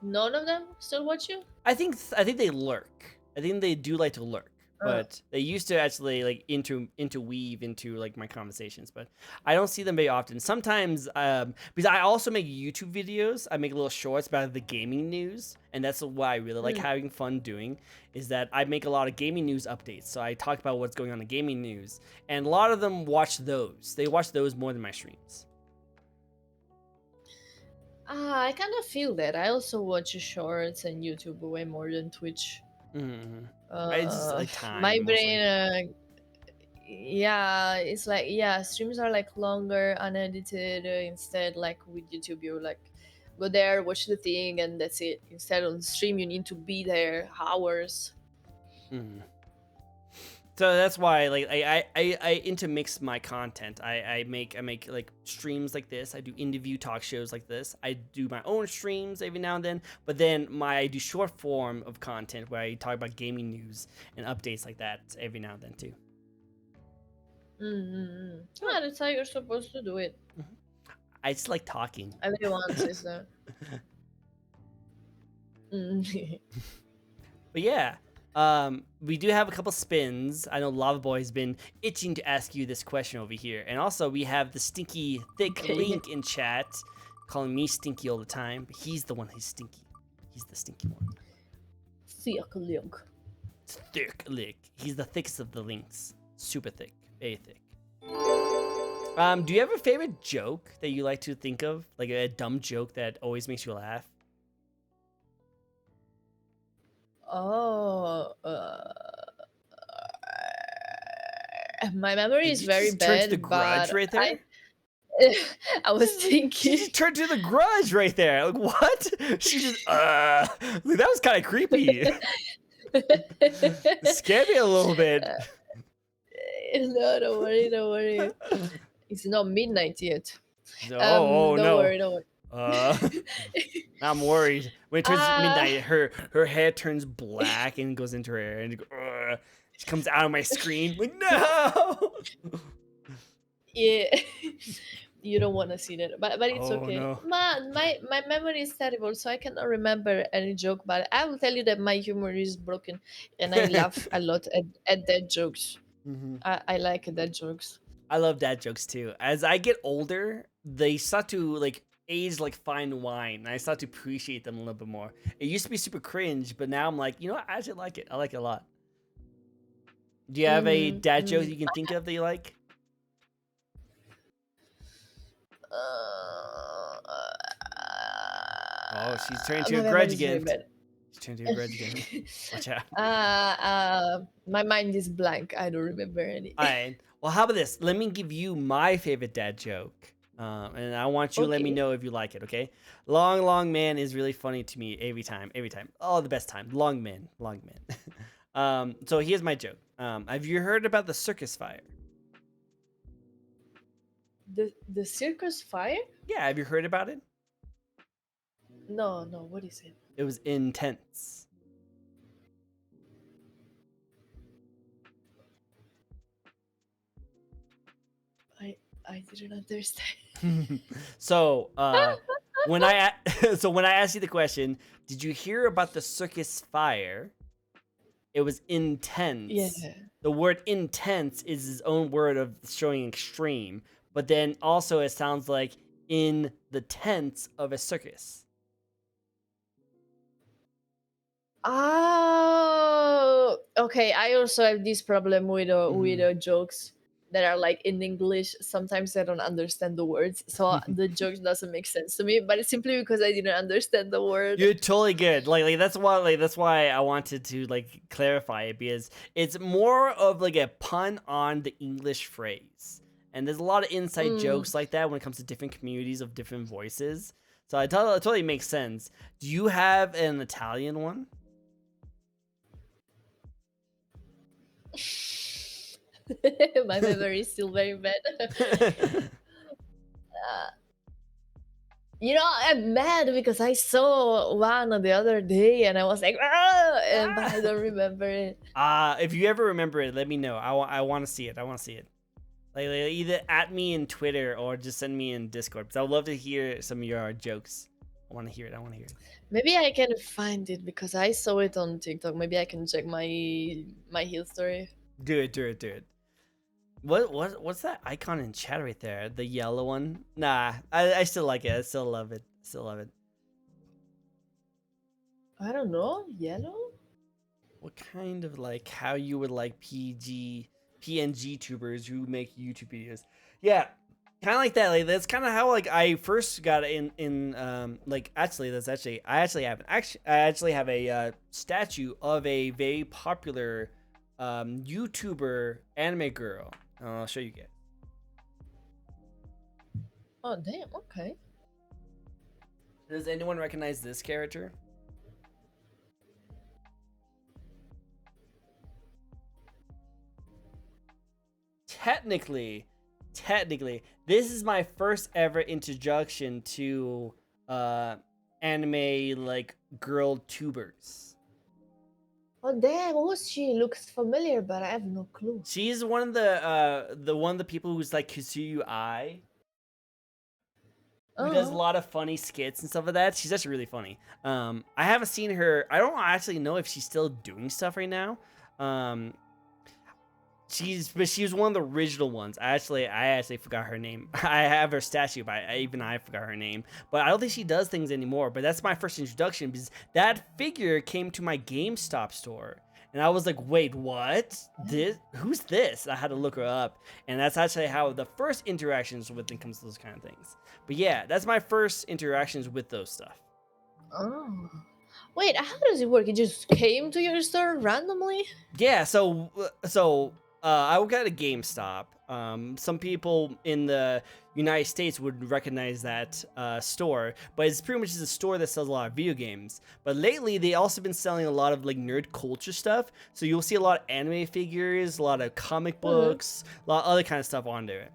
None of them still watch you? I think they lurk. I think they do like to lurk, but they used to actually like interweave into like my conversations, but I don't see them very often. Sometimes because I also make YouTube videos. I make little shorts about the gaming news, and that's what I really like having fun doing, is that I make a lot of gaming news updates. So I talk about what's going on in gaming news, and a lot of them watch those. They watch those more than my streams. I kind of feel that. I also watch shorts and YouTube way more than Twitch. It's just like time. My brain, it's like streams are like longer, unedited. Instead, like with YouTube, you like go there, watch the thing, and that's it. Instead on stream, you need to be there hours. So that's why like I intermix my content. I make like streams like this. I do interview talk shows like this. I do my own streams every now and then, but then I do short form of content where I talk about gaming news and updates like that every now and then too. Yeah, that's how you're supposed to do it. I just like talking. Everyone says that. But yeah. We do have a couple spins. I know Lava Boy has been itching to ask you this question over here. And also we have the stinky thick Link in chat calling me stinky all the time, but he's the one who's stinky. He's the stinky one. Thick Link. Thick Link. He's the thickest of the links. Super thick. Very thick. Do you have a favorite joke that you like to think of? Like a dumb joke that always makes you laugh? My memory is very bad. Turn to the Grudge right there. I was thinking. She turned to the Grudge right there. Like what? She just that was kind of creepy. It scared me a little bit. No, don't worry. It's not midnight yet. No, don't worry. I'm worried. When it turns midnight, her hair turns black and goes into her hair, and she comes out of my screen. Like no. Yeah, you don't want to see that, but it's okay. No. My memory is terrible, so I cannot remember any joke. But I will tell you that my humor is broken, and I laugh a lot at dead jokes. I like dead jokes. I love dad jokes too. As I get older, they start to like age like fine wine, and I start to appreciate them a little bit more. It used to be super cringe, but now I'm like, you know what? I actually like it. I like it a lot. Do you have a dad joke you can think of that you like? Oh, she's turning to a grudge again. She's turning to a grudge again. Watch out. My mind is blank. I don't remember any. All right. Well, how about this? Let me give you my favorite dad joke. And I want you to let me know if you like it, okay? Long man is really funny to me every time. Oh, the best time. Long man. So here's my joke. Have you heard about the circus fire? The circus fire? Yeah, have you heard about it? No, what is it? It was intense. I didn't understand. So when I asked you the question, did you hear about the circus fire? It was intense. Yeah. The word intense is his own word of showing extreme, but then also it sounds like in the tents of a circus. Oh, okay. I also have this problem with jokes that are like in English. Sometimes I don't understand the words, so the joke doesn't make sense to me. But it's simply because I didn't understand the word. You're totally good. Like that's why I wanted to like clarify it, because it's more of like a pun on the English phrase. And there's a lot of inside jokes like that when it comes to different communities of different voices. So it totally makes sense. Do you have an Italian one? My memory is still very bad. I'm mad because I saw one the other day and I was like, but I don't remember it. If you ever remember it, let me know. I want to see it. Like either at me in Twitter or just send me in Discord, because I would love to hear some of your jokes. I want to hear it. Maybe I can find it because I saw it on TikTok. Maybe I can check my history. Do it. What's that icon in chat right there? The yellow one? Nah, I still like it. I still love it. I don't know. Yellow? What kind of like how you would like PNG tubers who make YouTube videos? Yeah, kind of like that. Like that's kind of how like I first got in like I actually have a statue of a very popular YouTuber anime girl. I'll show you again. Oh damn! Okay. Does anyone recognize this character? Technically, this is my first ever introduction to anime like girl tubers. Oh damn! Who's she? Looks familiar, but I have no clue. She's one of the people who's like Kusuyu Ai, who does a lot of funny skits and stuff like that. She's actually really funny. I haven't seen her. I don't actually know if she's still doing stuff right now. She was one of the original ones. I actually forgot her name. I have her statue, but I forgot her name. But I don't think she does things anymore. But that's my first introduction, because that figure came to my GameStop store. And I was like, wait, what? Who's this? I had to look her up. And that's actually how the first interactions with it comes to those kind of things. But yeah, that's my first interactions with those stuff. Oh. Wait, how does it work? It just came to your store randomly? Yeah, so I work at a GameStop. Some people in the United States would recognize that store, but it's pretty much just a store that sells a lot of video games. But lately, they also been selling a lot of like nerd culture stuff. So you'll see a lot of anime figures, a lot of comic books, a lot of other kind of stuff on there.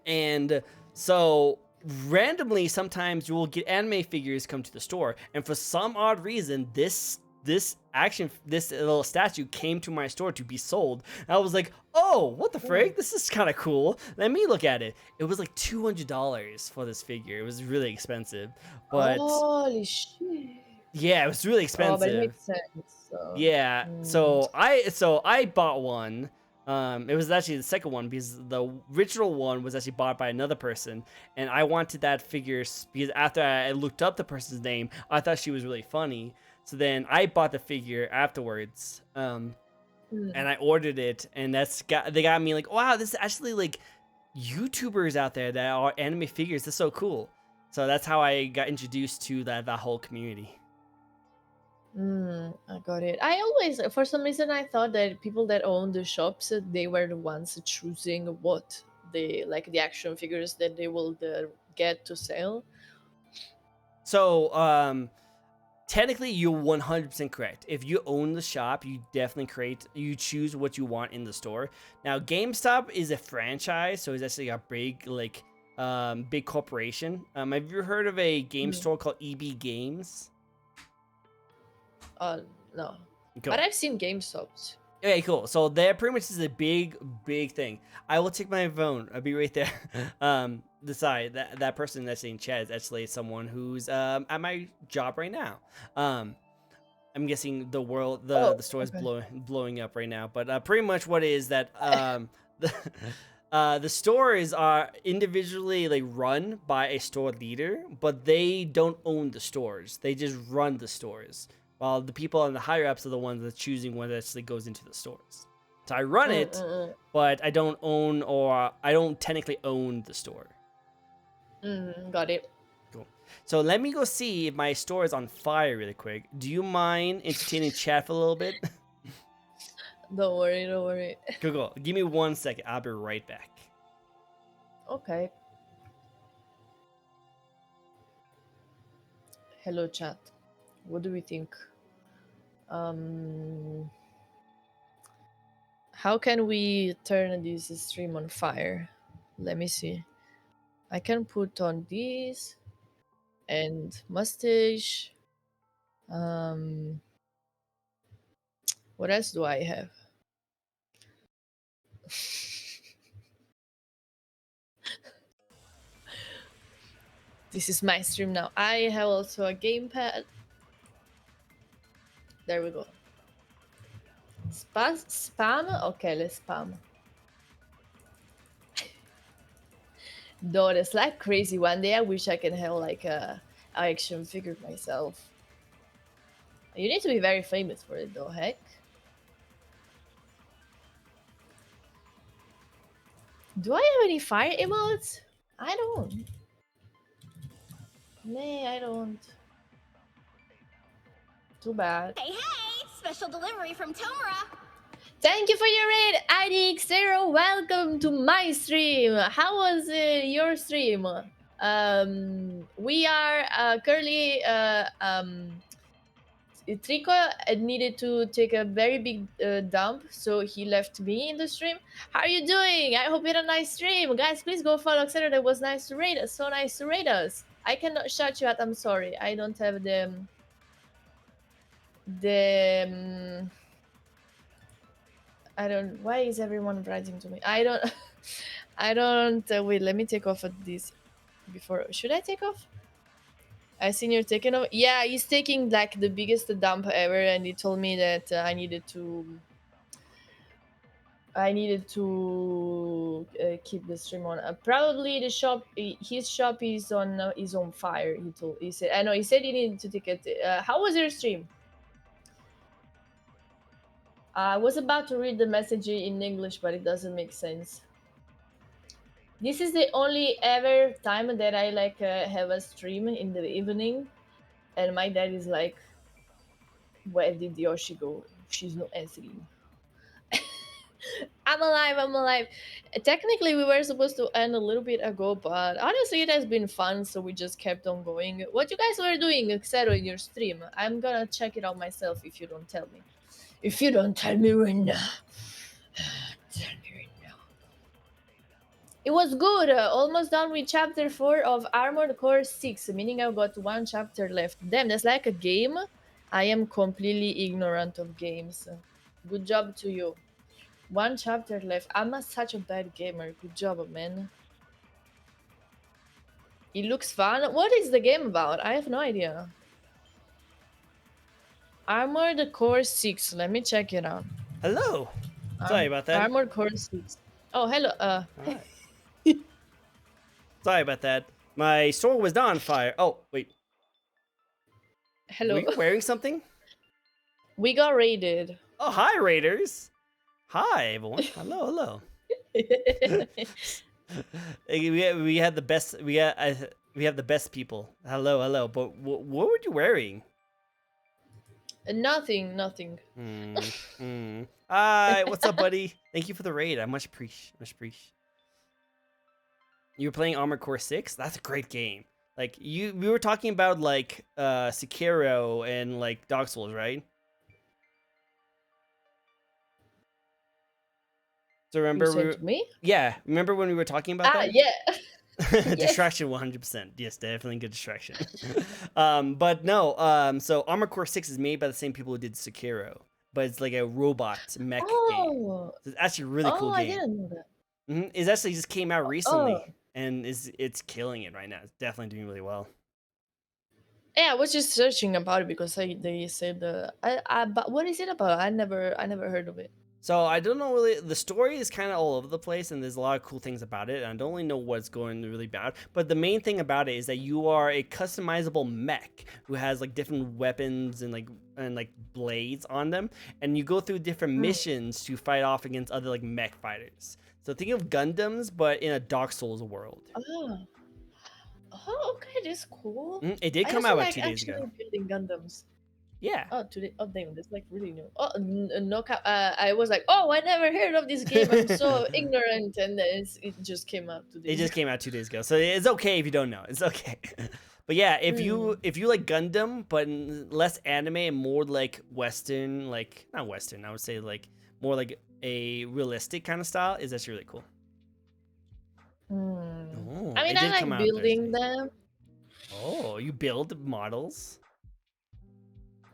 And so randomly, sometimes you will get anime figures come to the store, and for some odd reason, this little statue came to my store to be sold. And I was like, oh, what the frick? This is kind of cool. Let me look at it. It was like $200 for this figure. It was really expensive. But holy shit. Yeah, it was really expensive. Oh, but it makes sense. So. Yeah. So I bought one. It was actually the second one, because the original one was actually bought by another person, and I wanted that figure because after I looked up the person's name, I thought she was really funny. So then I bought the figure afterwards. and I ordered it, and they got me like, wow, this is actually like YouTubers out there that are anime figures. That's so cool. So that's how I got introduced to that whole community. I got it. I always, for some reason, I thought that people that own the shops, they were the ones choosing what they like the action figures that they will get to sell. So, technically, you're 100% correct. If you own the shop, you definitely you choose what you want in the store. Now, GameStop is a franchise, so it's actually a big, like, big corporation. Have you heard of a game store called EB Games? No. Cool. But I've seen GameStops. Okay, cool. So that pretty much is a big thing. I will take my phone. I'll be right there. Decide that person that's in chat is actually someone who's at my job right now. I'm guessing the store is blowing up right now. But pretty much what it is that the stores are individually like run by a store leader, but they don't own the stores. They just run the stores. While the people on the higher ups are the ones that's choosing what actually goes into the stores. So I run it, but I don't own, or I don't technically own the store. Got it. Cool. So let me go see if my store is on fire really quick. Do you mind entertaining chat for a little bit? Don't worry. Cool. Give me 1 second. I'll be right back. Okay. Hello, chat. What do we think? How can we turn this stream on fire? Let me see. I can put on this and mustache. What else do I have? This is my stream now. I have also a gamepad. There we go. Spam? Okay, let's spam. Though it's like crazy. One day I wish I can have like a action figure myself. You need to be very famous for it though, heck. Do I have any fire emotes? I don't. Nay, I don't. Too bad. Hey, special delivery from Tomura. Thank you for your raid, IDX0. Welcome to my stream. How was your stream? We are currently Trico needed to take a very big dump, so he left me in the stream. How are you doing? I hope you had a nice stream. Guys, please go follow Xero. That was nice to raid us. So nice to raid us. I cannot shout you out. I'm sorry. I don't have I don't. Why is everyone writing to me? I don't. I don't. Wait, let me take off at this before. Should I take off? I seen you're taking off. Yeah, he's taking like the biggest dump ever, and he told me that I needed to keep the stream on. Probably the shop, his shop is on fire. He said. I know. He said he needed to take it. How was your stream? I was about to read the message in English, but it doesn't make sense. This is the only ever time that I like have a stream in the evening, and my dad is like, "Where did Yoshi go? She's not answering." I'm alive. Technically, we were supposed to end a little bit ago, but honestly, it has been fun, so we just kept on going. What you guys were doing, Xero, in your stream? I'm gonna check it out myself if you don't tell me. If you don't tell me right now. Tell me right now. It was good. Almost done with chapter 4 of Armored Core 6, meaning I've got one chapter left. Damn, that's like a game. I am completely ignorant of games. Good job to you. One chapter left. I'm not such a bad gamer. Good job, man. It looks fun. What is the game about? I have no idea. Armored Core 6. Let me check it out. Hello. Sorry about that. Armored Core 6. Oh, hello. Right. Sorry about that. My store was not on fire. Oh, wait. Hello. Were you wearing something? We got raided. Oh, hi, Raiders. Hi everyone. Hello, hello. we had the best. We have the best people. Hello, hello. But what were you wearing? Nothing, nothing. Hi, what's up, buddy? Thank you for the raid. I much appreciate. You were playing Armored Core 6? That's a great game. Like we were talking about like Sekiro and like Dark Souls, right? So remember You said to me? Yeah, remember when we were talking about that? Yeah. Distraction 100%. Yes, definitely good distraction. But no, so Armored Core 6 is made by the same people who did Sekiro, but it's like a robot mech game. So it's actually a really cool game. I didn't know that. It actually just came out recently and it's killing it right now. It's definitely doing really well. Yeah, I was just searching about it because they said but what is it about? I never heard of it. So I don't know really. The story is kind of all over the place, and there's a lot of cool things about it. And I don't really know what's going really bad. But the main thing about it is that you are a customizable mech who has like different weapons and like blades on them, and you go through different missions to fight off against other like mech fighters. So think of Gundams, but in a Dark Souls world. Oh, okay, that's cool. It did come out like 2 days ago. Building Gundams. Yeah. Oh, today. Oh, damn, that's like really new. Oh, no. I was like, oh, I never heard of this game. I'm so ignorant, and then it just came out today. It just came out 2 days ago, so it's okay if you don't know. It's okay. But yeah, if you like Gundam, but less anime and more like Western, like not Western, I would say like more like a realistic kind of style, is actually really cool. Oh, I mean, I like building them. Oh, you build models?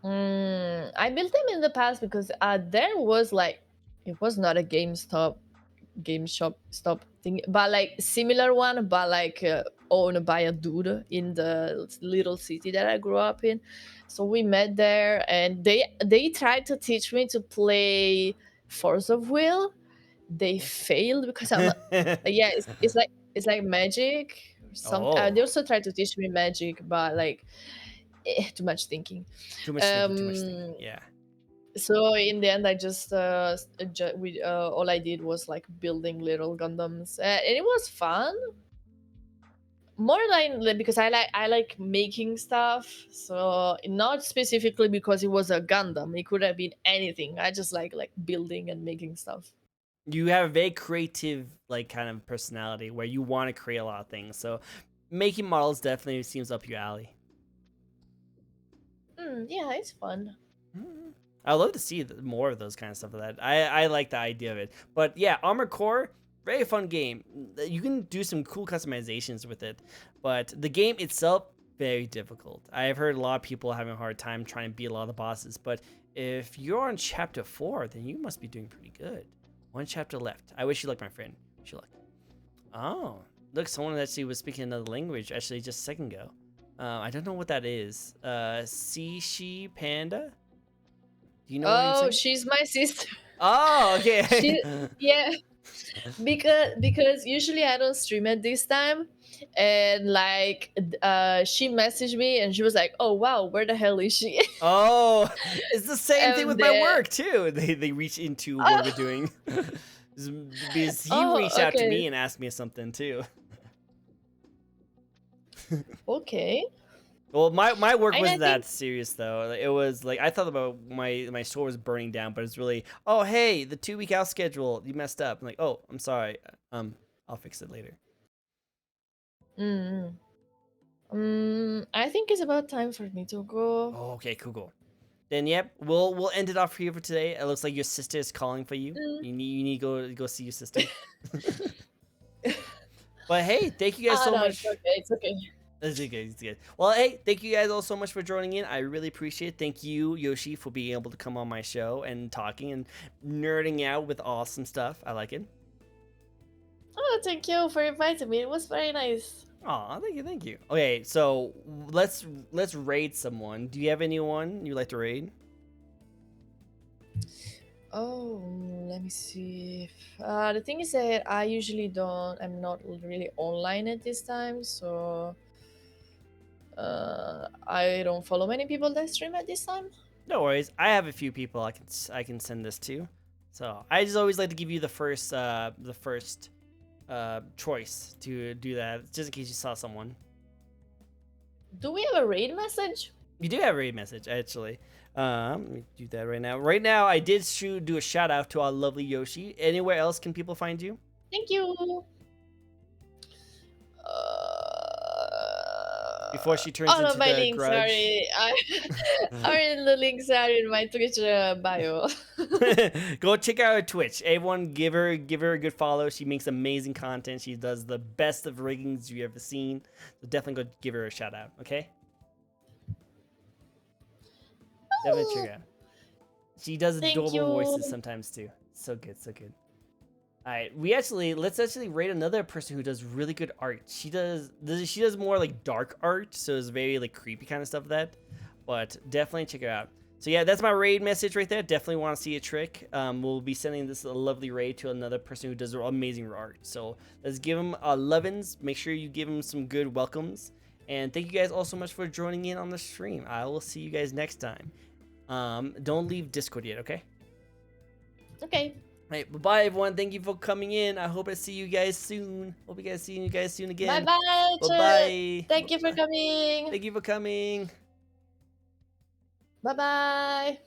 I built them in the past because there was like, it was not a game shop thing, but like similar one, but like owned by a dude in the little city that I grew up in. So we met there, and they tried to teach me to play Force of Will. They failed because I'm yeah, it's like magic. They also tried to teach me magic, but like too much thinking. Too much thinking. Yeah. So in the end, I just all I did was like building little Gundams, and it was fun. More like because I like making stuff, so not specifically because it was a Gundam. It could have been anything. I just like building and making stuff. You have a very creative like kind of personality where you want to create a lot of things. So making models definitely seems up your alley. Yeah, it's fun. I'd love to see more of those kind of stuff. That I like the idea of it. But yeah, Armored Core, very fun game. You can do some cool customizations with it, but the game itself very difficult. I have heard a lot of people having a hard time trying to beat a lot of the bosses. But if you're on chapter 4, then you must be doing pretty good. 1 chapter left. I wish you luck, my friend. Wish you luck. Oh, look, someone actually was speaking another language actually just a second ago. I don't know what that is. Sishi Panda? Do you know what you're saying? She's my sister. Oh, okay. Yeah. Because usually I don't stream at this time, and like she messaged me and she was like, oh wow, where the hell is she? Oh, it's the same thing with my work too. They reach into what we're doing. Because he reached out to me and asked me something too. Okay. Well, my work wasn't that serious though. It was like I thought about my store was burning down, but it's really, oh hey, the 2-week out schedule, you messed up. I'm like, oh, I'm sorry. I'll fix it later. I think it's about time for me to go. Oh, okay, cool. Then yep, we'll end it off here for today. It looks like your sister is calling for you. You need to go see your sister. But hey, thank you guys so much. It's okay. It's good. Well, hey, thank you guys all so much for joining in. I really appreciate it. Thank you, Yoshi, for being able to come on my show and talking and nerding out with awesome stuff. I like it. Oh, thank you for inviting me. It was very nice. Oh, thank you. Okay, so let's raid someone. Do you have anyone you'd like to raid? Oh, let me see. The thing is that I usually I'm not really online at this time, so I don't follow many people that stream at this time. No worries. I have a few people I can send this to. So I just always like to give you the first choice to do that, just in case you saw someone. Do we have a raid message? You do have a raid message, actually. Let me do that right now. Right now, I did do a shout out to our lovely Yoshi. Anywhere else can people find you? Thank you. Before she turns all into of my the links grudge. are in the links are in my Twitch bio. Go check out her Twitch. Everyone, give her a good follow. She makes amazing content. She does the best of riggings you ever seen. So definitely go give her a shout out. Okay. Definitely check her out. She does adorable voices sometimes too. So good, so good. All right, let's actually rate another person who does really good art. She does more like dark art, so it's very like creepy kind of stuff but definitely check it out. So yeah, that's my raid message right there. Definitely want to see a trick. We'll be sending this lovely raid to another person who does amazing art. So let's give them 11s. Make sure you give them some good welcomes. And thank you guys all so much for joining in on the stream. I will see you guys next time. Don't leave Discord yet, okay? Okay. All right, bye-bye, everyone. Thank you for coming in. I hope I see you guys soon. Hope you guys see you guys soon again. Bye-bye. Bye-bye. Thank you for coming. Thank you for coming. Bye-bye.